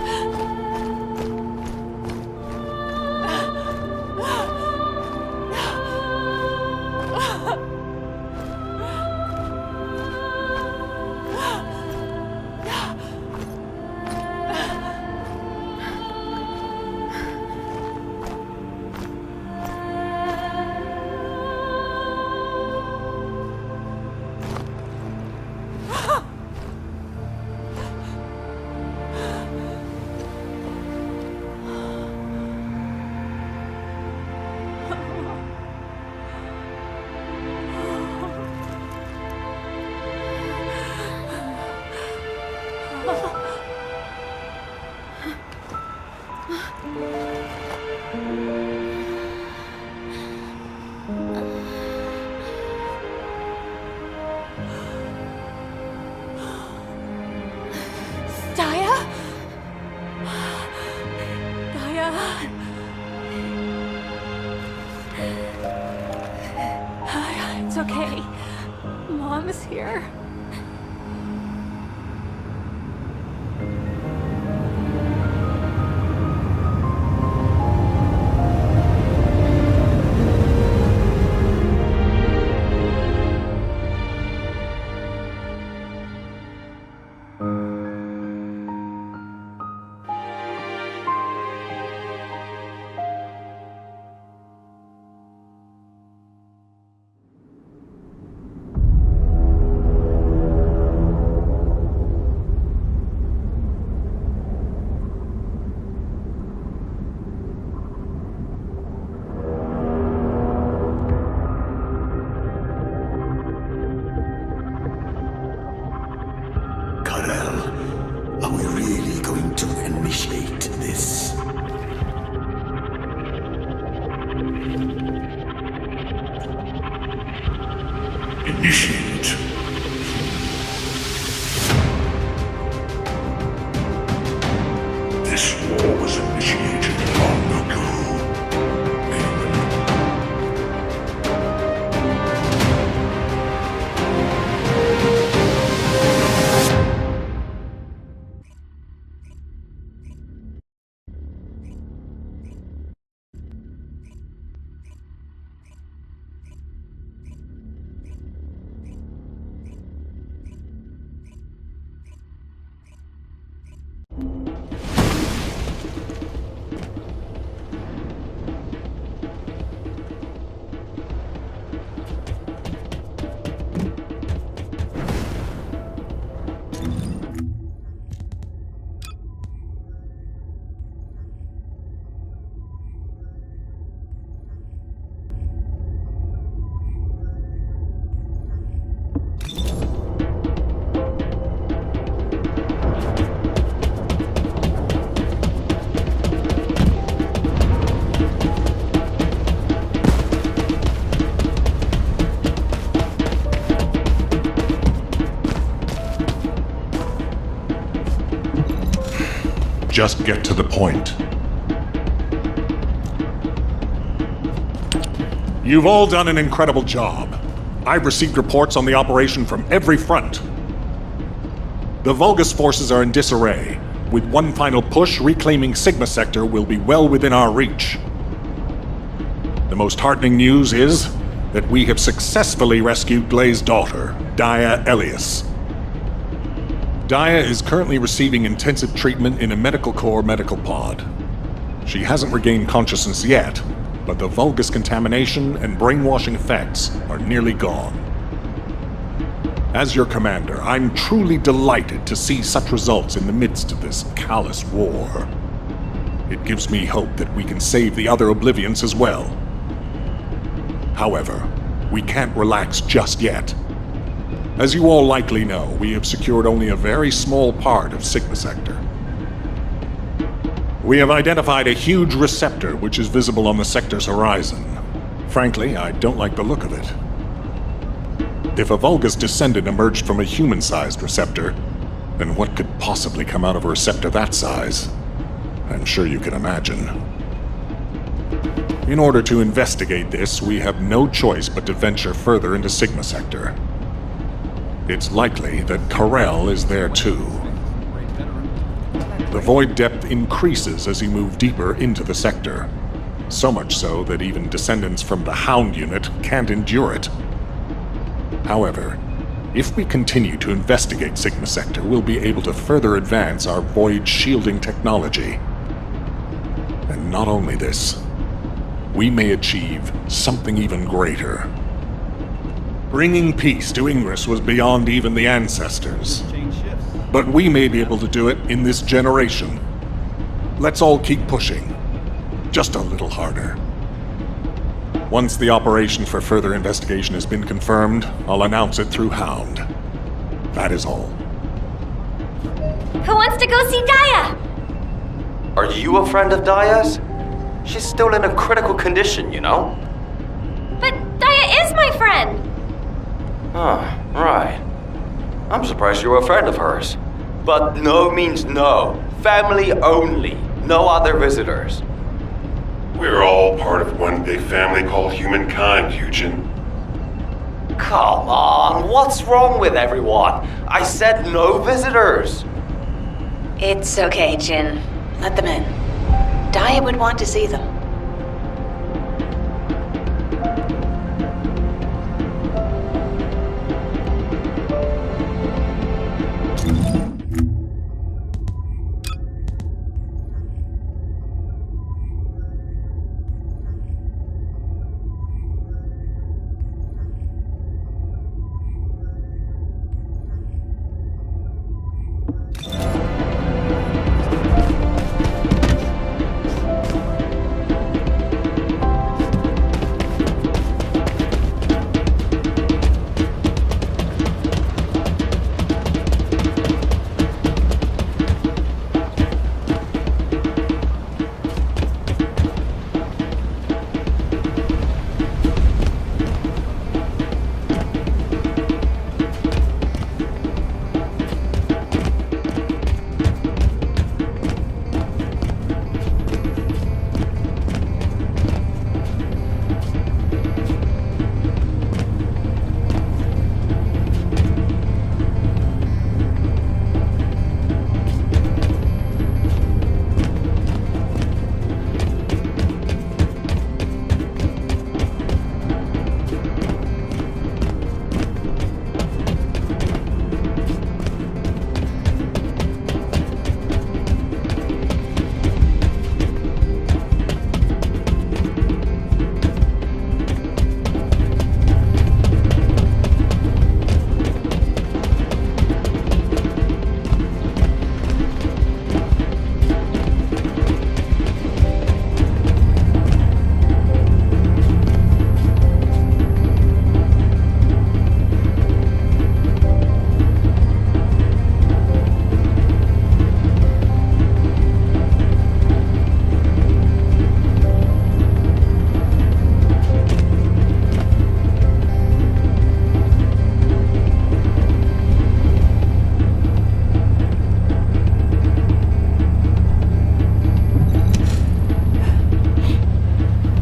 H: It's okay. Mom is here.
B: Initiate. This war was initiated long ago. Just get to the point. You've all done an incredible job. I've received reports on the operation from every front. The Vulgus forces are in disarray. With one final push, reclaiming Sigma Sector will be well within our reach. The most heartening news is that we have successfully rescued Gley's daughter, Dia Elias. Dia is currently receiving intensive treatment in a Medical Corps medical pod. She hasn't regained consciousness yet, but the Vulgus contamination and brainwashing effects are nearly gone. As your commander, I'm truly delighted to see such results in the midst of this callous war. It gives me hope that we can save the other Oblivions as well. However, we can't relax just yet. As you all likely know, we have secured only a very small part of Sigma Sector. We have identified a huge receptor which is visible on the sector's horizon. Frankly, I don't like the look of it. If a Vulgus descendant emerged from a human-sized receptor, then what could possibly come out of a receptor that size? I'm sure you can imagine. In order to investigate this, we have no choice but to venture further into Sigma Sector. It's likely that Karel is there too. The void depth increases as you move deeper into the sector. So much so that even descendants from the Hound unit can't endure it. However, if we continue to investigate Sigma Sector, we'll be able to further advance our void shielding technology. And not only this, we may achieve something even greater. Bringing peace to Ingress was beyond even the ancestors. But we may be able to do it in this generation. Let's all keep pushing. Just a little harder. Once the operation for further investigation has been confirmed, I'll announce it through Hound. That is all.
E: Who wants to go see Dia?
F: Are you a friend of Dia's? She's still in a critical condition, you know?
E: But Dia is my friend!
F: Oh, right. I'm surprised you're a friend of hers. But no means no. Family only. No other visitors.
R: We're all part of one big family called humankind, Eugen.
F: Come on, what's wrong with everyone? I said no visitors.
I: It's okay, Jin. Let them in. Dia would want to see them.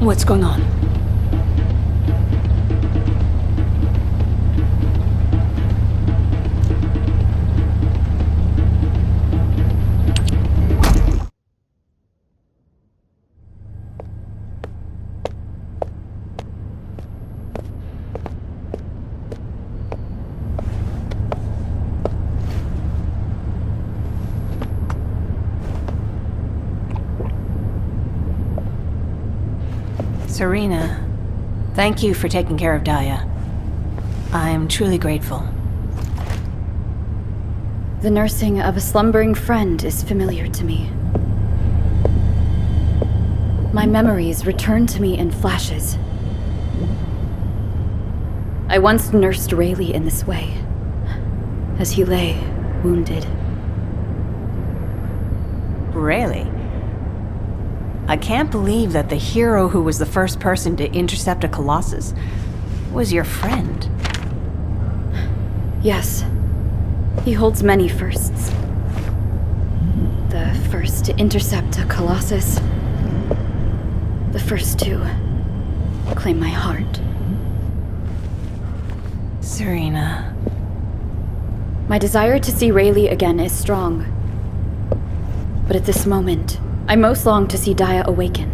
H: What's going on?
G: Serena, thank you for taking care of Dia. I am truly grateful.
P: The nursing of a slumbering friend is familiar to me. My memories return to me in flashes. I once nursed Rayleigh in this way, as he lay, wounded.
G: Rayleigh? I can't believe that the hero who was the first person to intercept a Colossus was your friend.
P: Yes. He holds many firsts. The first to intercept a Colossus. The first to claim my heart.
G: Serena.
P: My desire to see Rayleigh again is strong. But at this moment, I most long to see Dia awaken.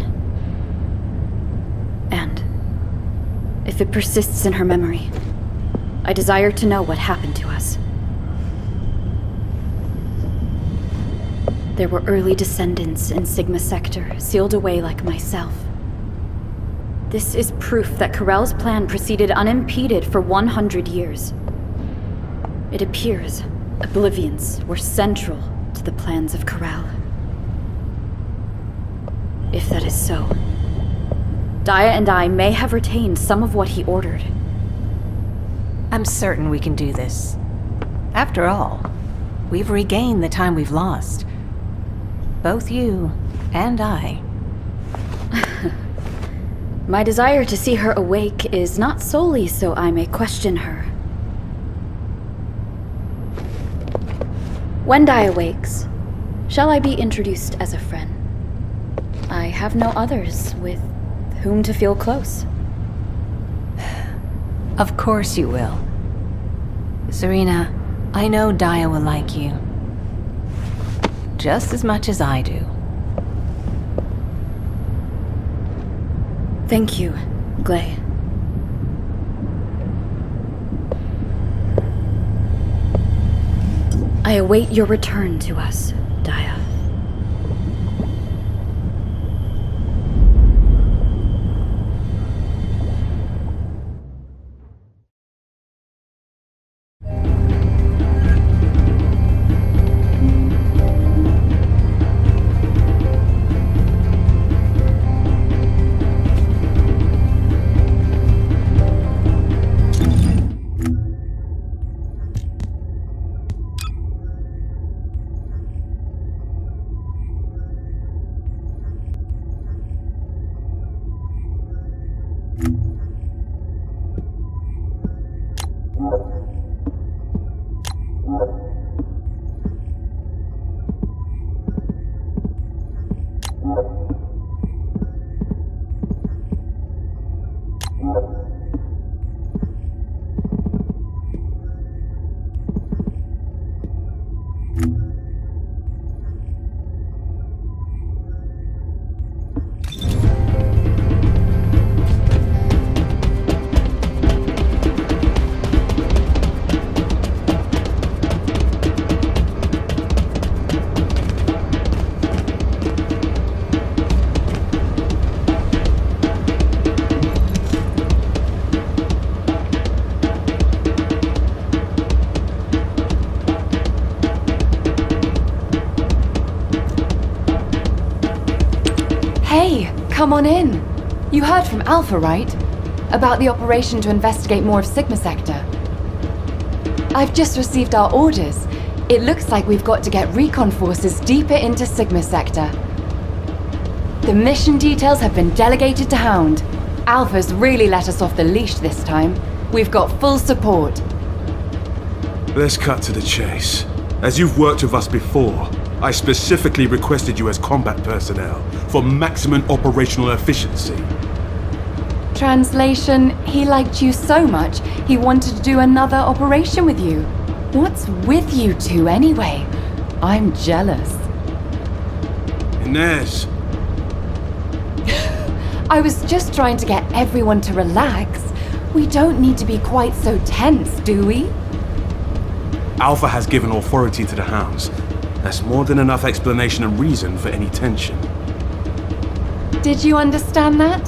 P: And if it persists in her memory, I desire to know what happened to us. There were early descendants in Sigma Sector, sealed away like myself. This is proof that Corell's plan proceeded unimpeded for 100 years. It appears Oblivions were central to the plans of Corell. If that is so, Dia and I may have retained some of what he ordered.
G: I'm certain we can do this. After all, we've regained the time we've lost. Both you and I.
P: My desire to see her awake is not solely so I may question her. When Dia wakes, shall I be introduced as a friend? I have no others with whom to feel close.
G: Of course you will. Serena, I know Dia will like you. Just as much as I do.
P: Thank you, Gley. I await your return to us, Dia.
S: Come on in. You heard from Alpha, right? About the operation to investigate more of Sigma Sector. I've just received our orders. It looks like we've got to get recon forces deeper into Sigma Sector. The mission details have been delegated to Hound. Alpha's really let us off the leash this time. We've got full support.
O: Let's cut to the chase. As you've worked with us before, I specifically requested you as combat personnel for maximum operational efficiency.
S: Translation, he liked you so much, he wanted to do another operation with you. What's with you two anyway? I'm jealous.
O: Inez.
S: I was just trying to get everyone to relax. We don't need to be quite so tense, do we?
O: Alpha has given authority to the hounds. That's more than enough explanation and reason for any tension.
S: Did you understand that?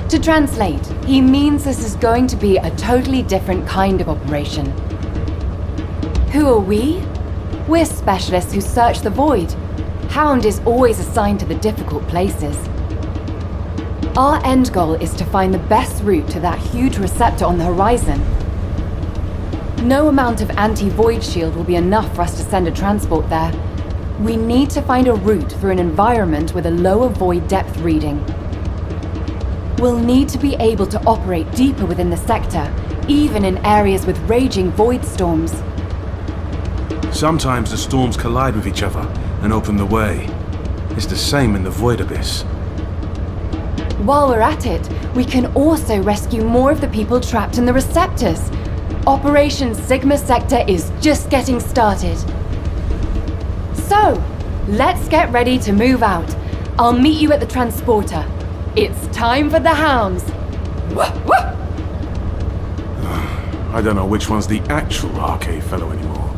S: To translate, he means this is going to be a totally different kind of operation. Who are we? We're specialists who search the void. Hound is always assigned to the difficult places. Our end goal is to find the best route to that huge receptor on the horizon. No amount of anti-void shield will be enough for us to send a transport there. We need to find a route through an environment with a lower void depth reading. We'll need to be able to operate deeper within the sector, even in areas with raging void storms.
O: Sometimes the storms collide with each other and open the way. It's the same in the void abyss.
S: While we're at it, we can also rescue more of the people trapped in the receptors. Operation Sigma Sector is just getting started. So, let's get ready to move out. I'll meet you at the transporter. It's time for the hounds.
O: I don't know which one's the actual arcade fellow anymore.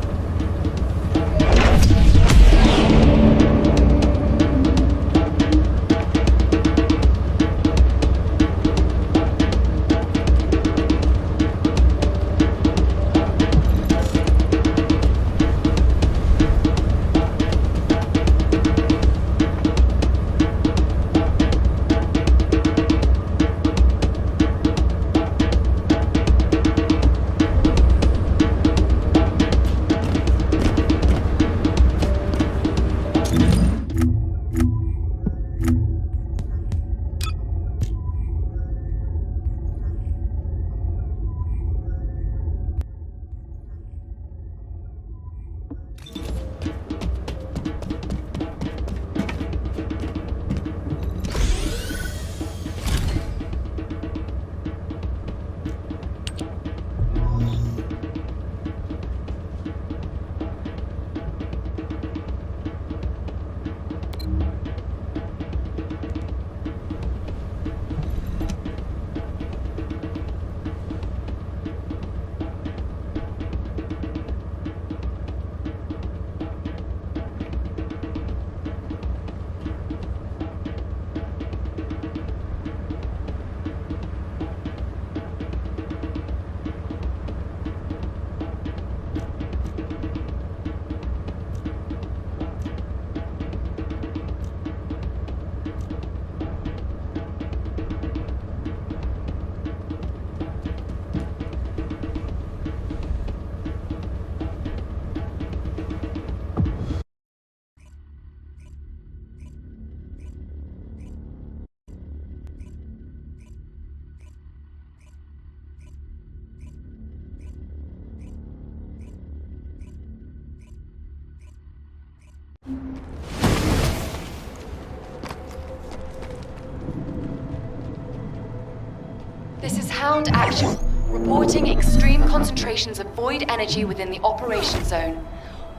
S: This is Hound Action, reporting extreme concentrations of void energy within the operation zone.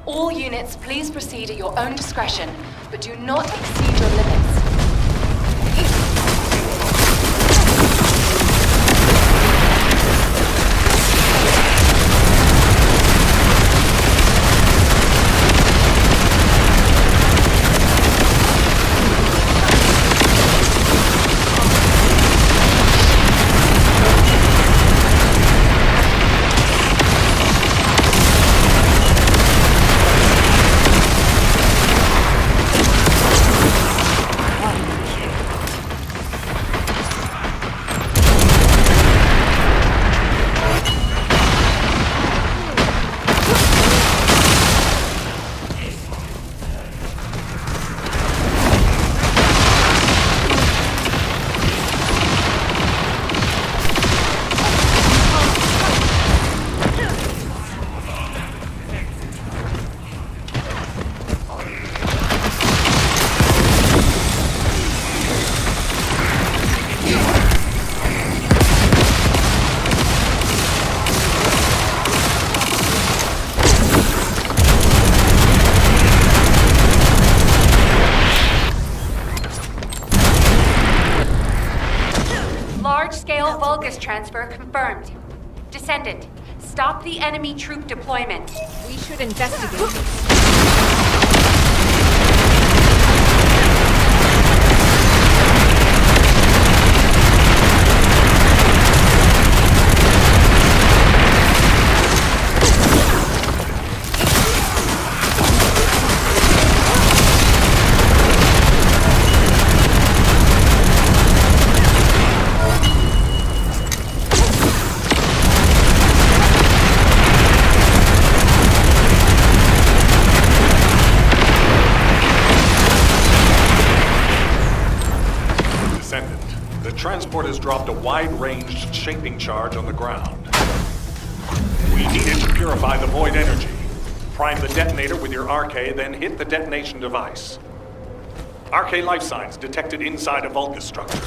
S: All units, please proceed at your own discretion, but do not exceed your limits.
N: Large-scale Vulgus transfer confirmed. Descendant, stop the enemy troop deployment.
H: We should investigate.
B: Transport has dropped a wide-ranged shaping charge on the ground. We need it to purify the void energy. Prime the detonator with your RK, then hit the detonation device. RK life signs detected inside a Vulgus structure.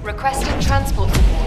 S: Requesting transport report.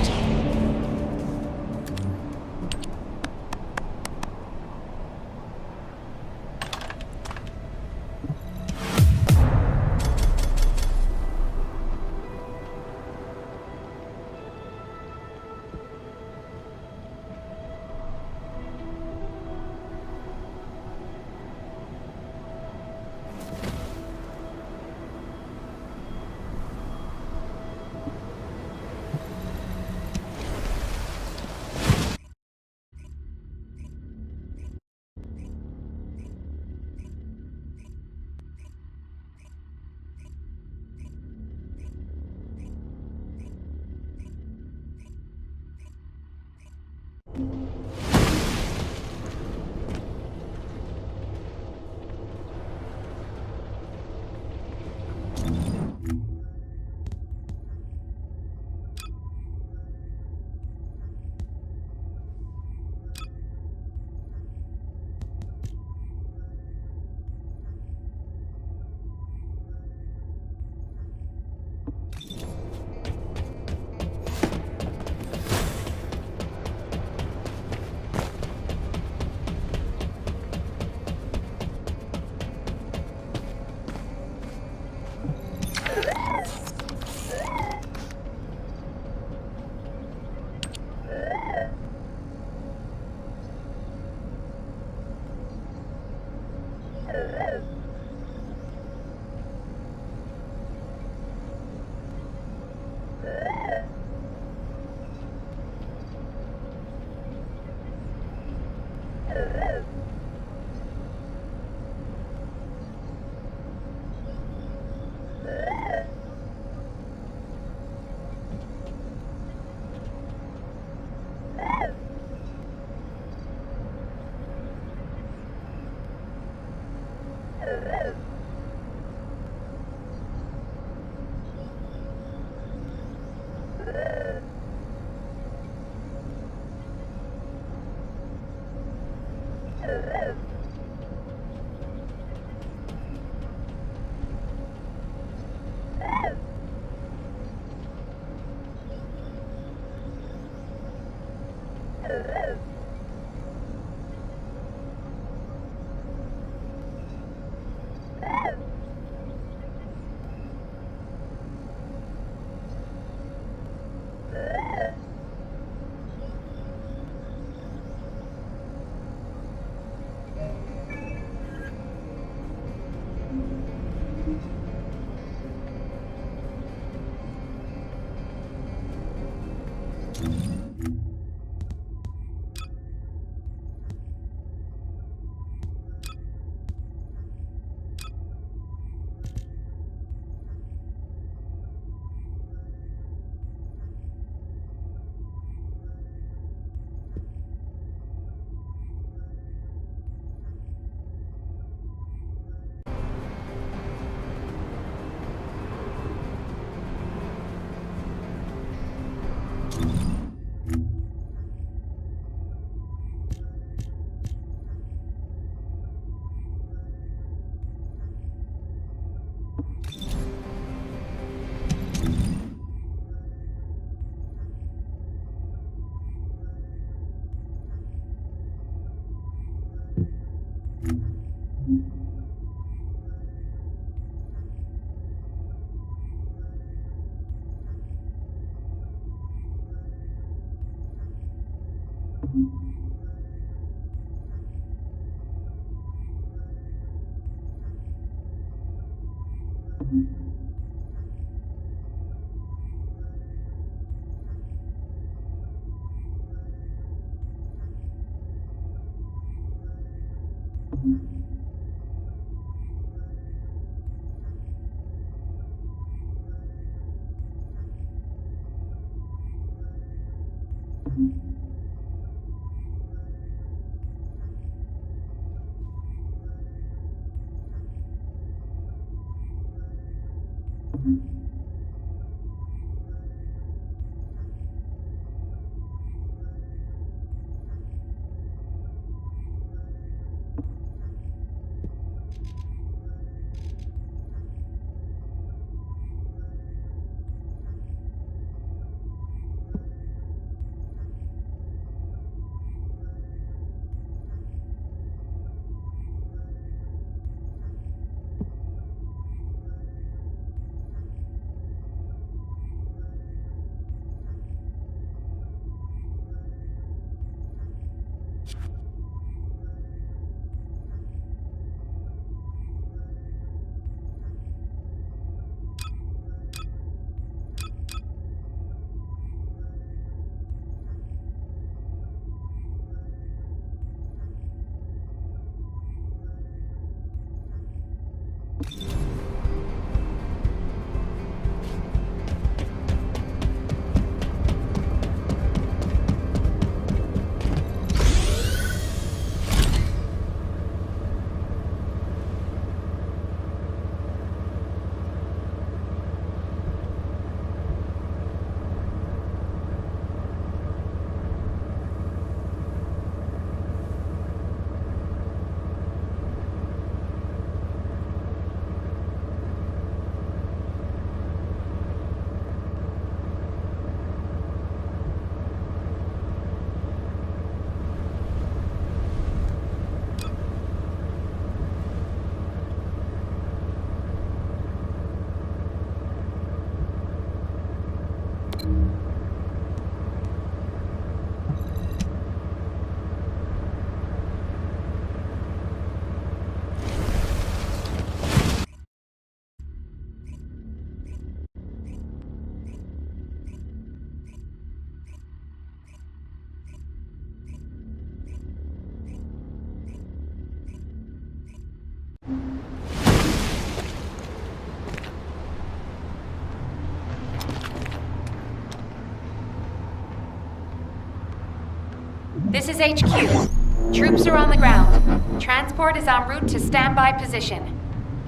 Q: This is HQ.
N: Troops are on the ground. Transport is en route to standby position.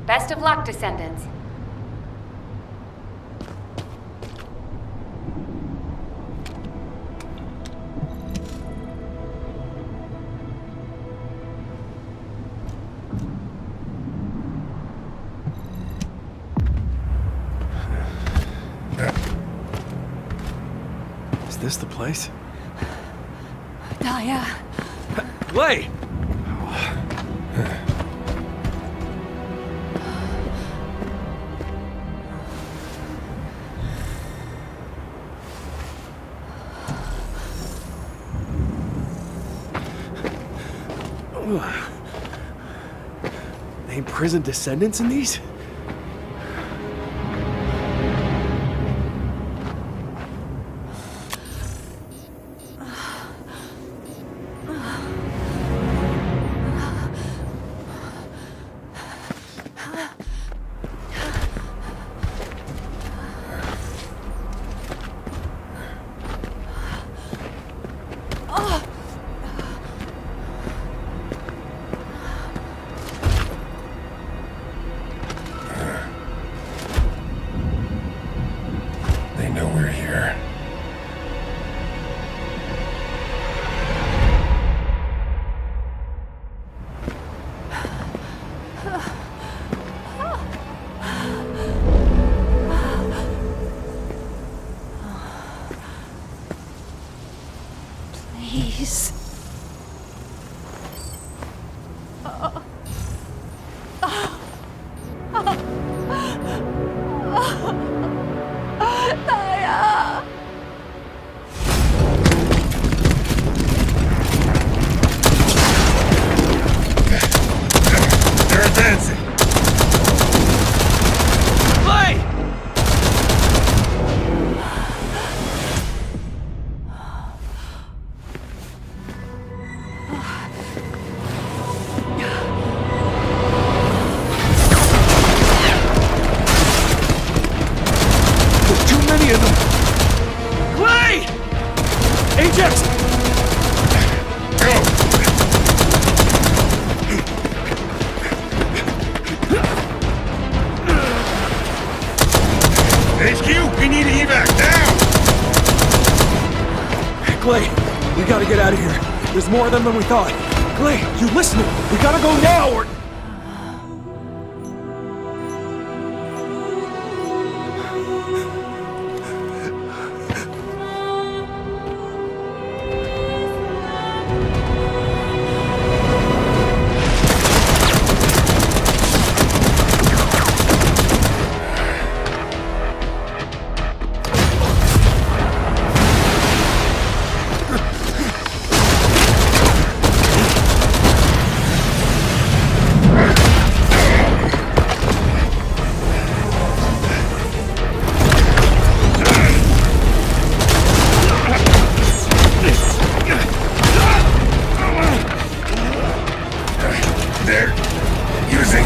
N: Best of luck, Descendants.
O: Is this the place?
H: Dia.
O: Gley! They imprisoned Descendants in these?
B: They know we're here.
H: Please. Dia.
B: They're advancing!
O: Gley! There's too many of them! Gley! Ajax!
B: Go! HQ, we need evac now!
O: Gley, we gotta get out of here. There's more of them than we thought. Gley, you listening? We gotta go now or...
B: They're using...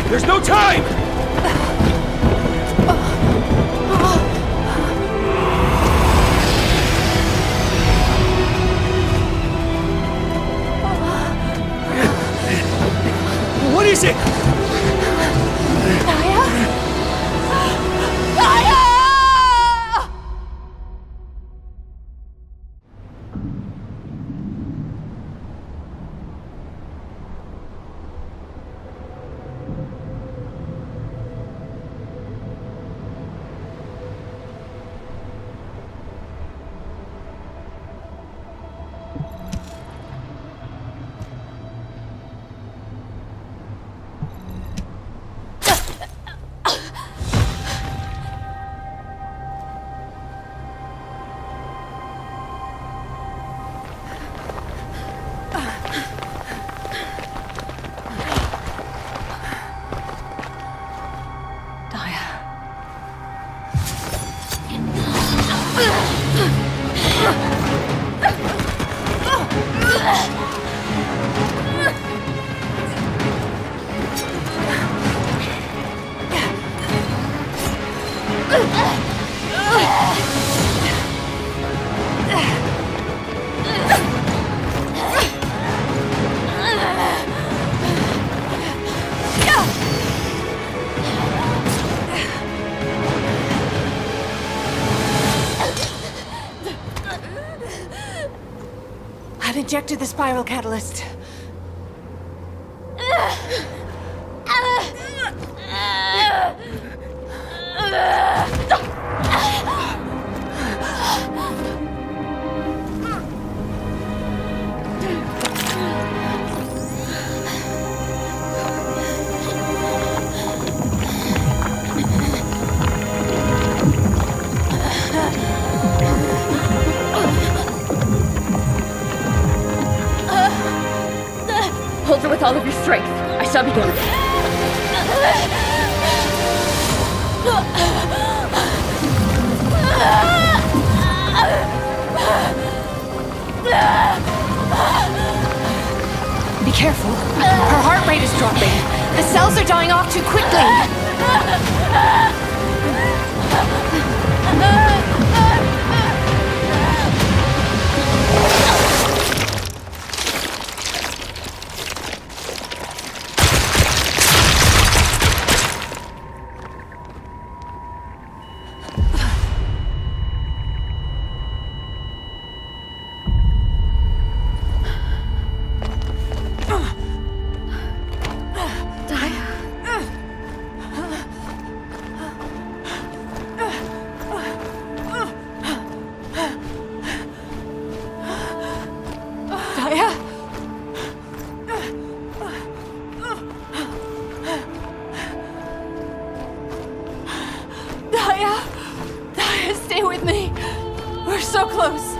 O: There's no time! What is it?
H: Dia? Dia! I've injected the spiral catalyst.
P: Hold her with all of your strength. I shall begin.
H: Be careful. Her heart rate is dropping. The cells are dying off too quickly. Dia, stay with me. We're so close.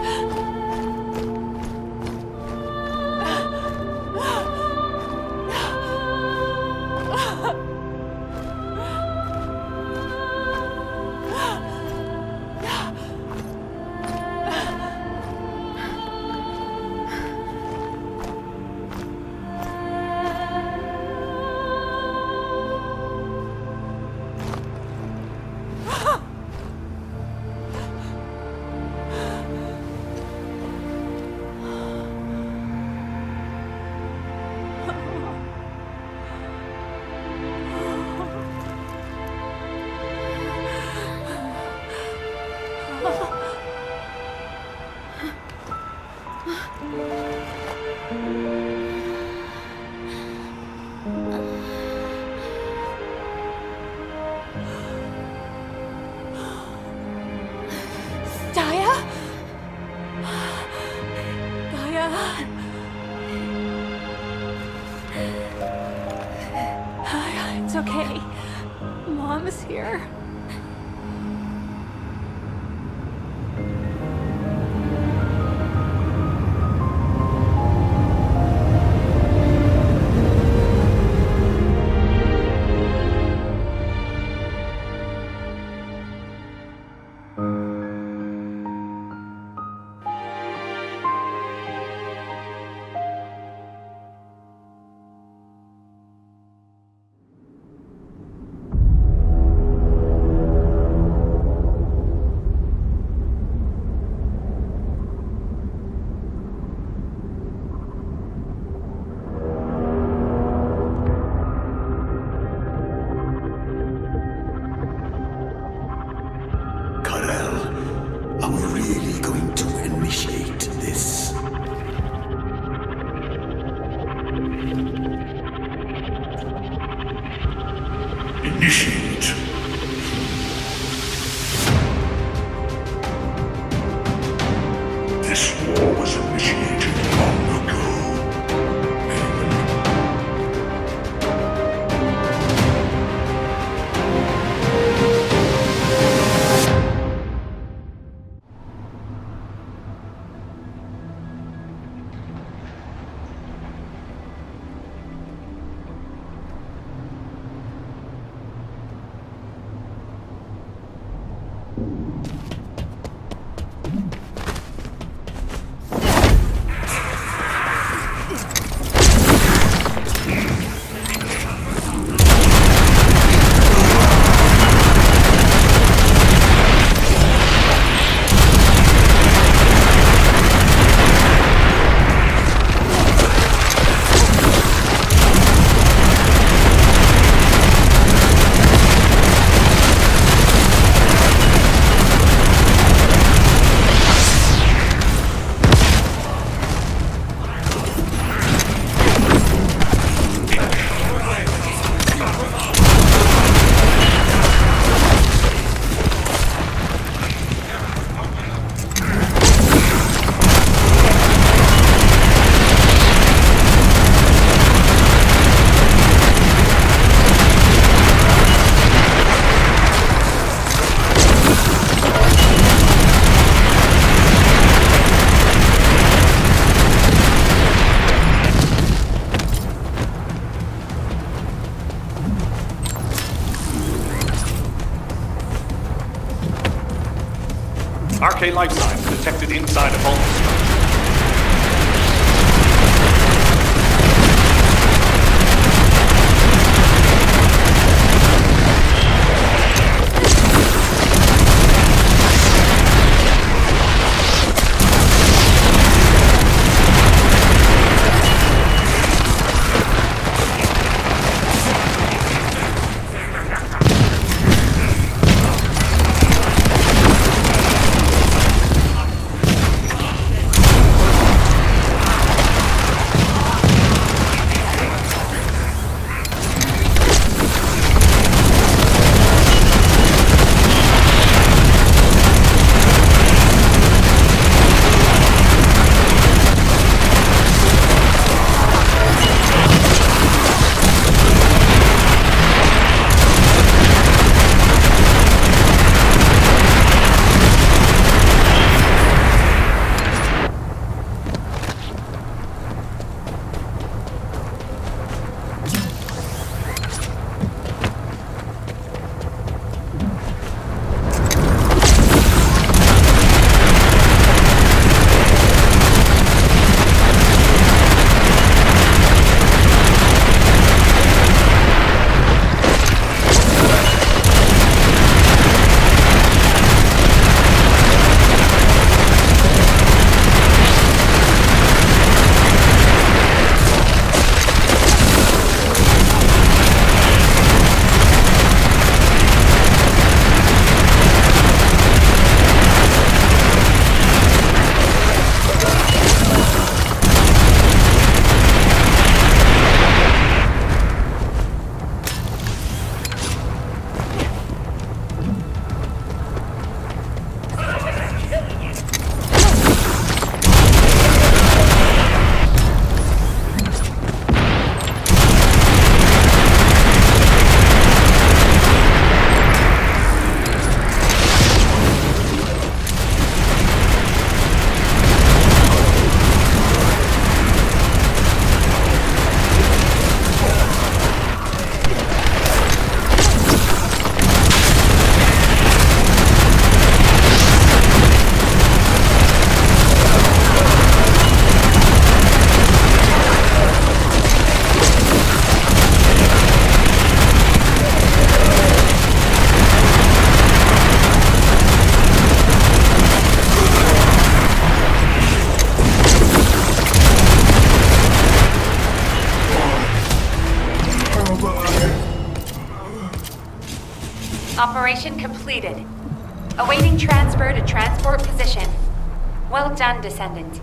B: Arcane life signs detected inside a vault structure.
N: Operation completed. Awaiting transfer to transport position. Well done, Descendant.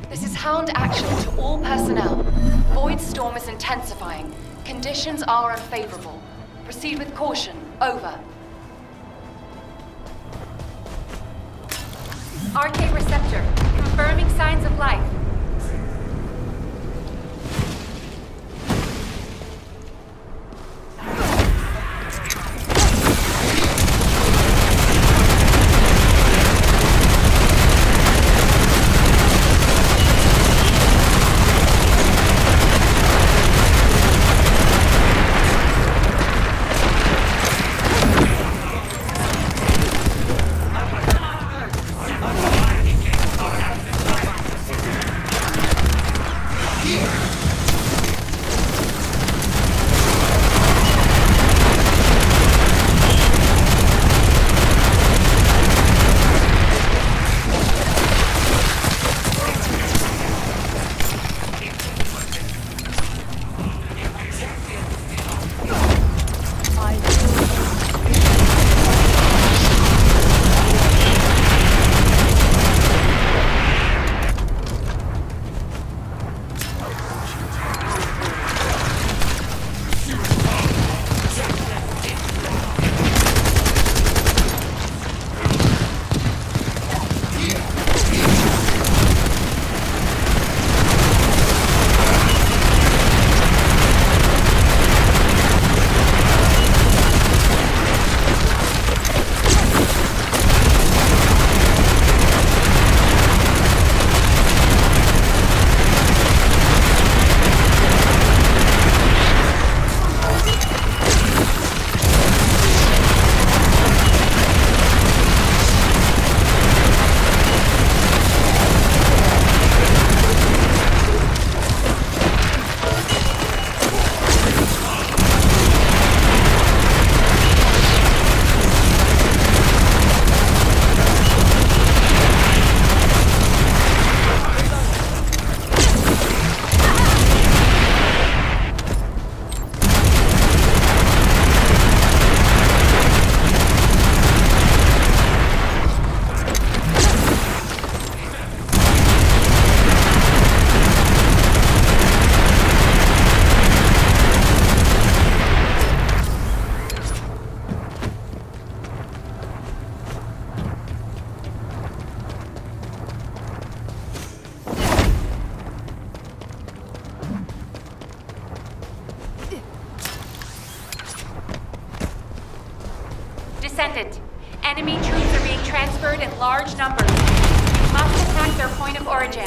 S: This is Hound Action to all personnel. Void storm is intensifying. Conditions are unfavorable. Proceed with caution. Over.
C: RK receptor, confirming signs of life. Descendant, enemy troops are being transferred in large numbers. You must attack their point of origin.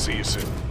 B: See you soon.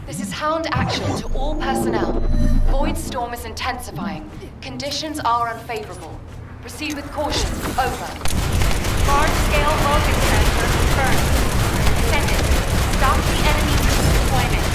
S: This is Hound Action to all personnel. Void storm is intensifying. Conditions are unfavorable. Proceed with caution. Over.
E: Large-scale voltage transfer confirmed. Send it. Stop the enemy deployment.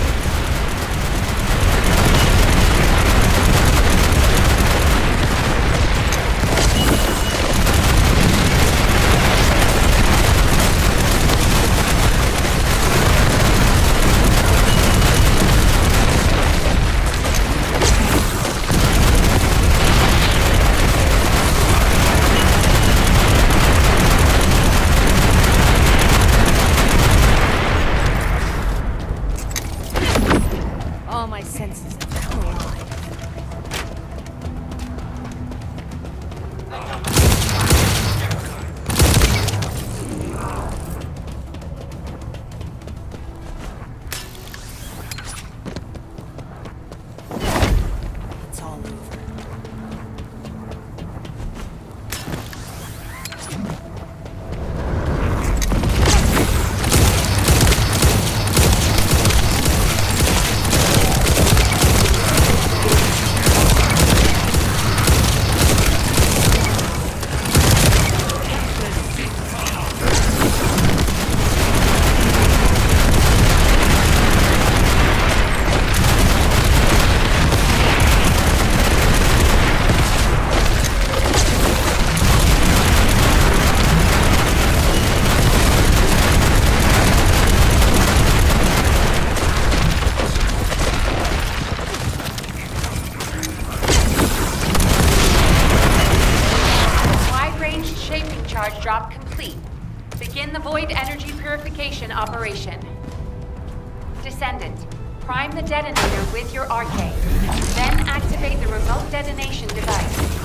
N: Repurification operation. Descendant, prime the detonator with your arcade. Then activate the remote detonation device.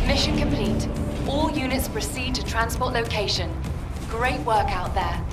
N: Mission complete. All units proceed to transport location. Great work out there.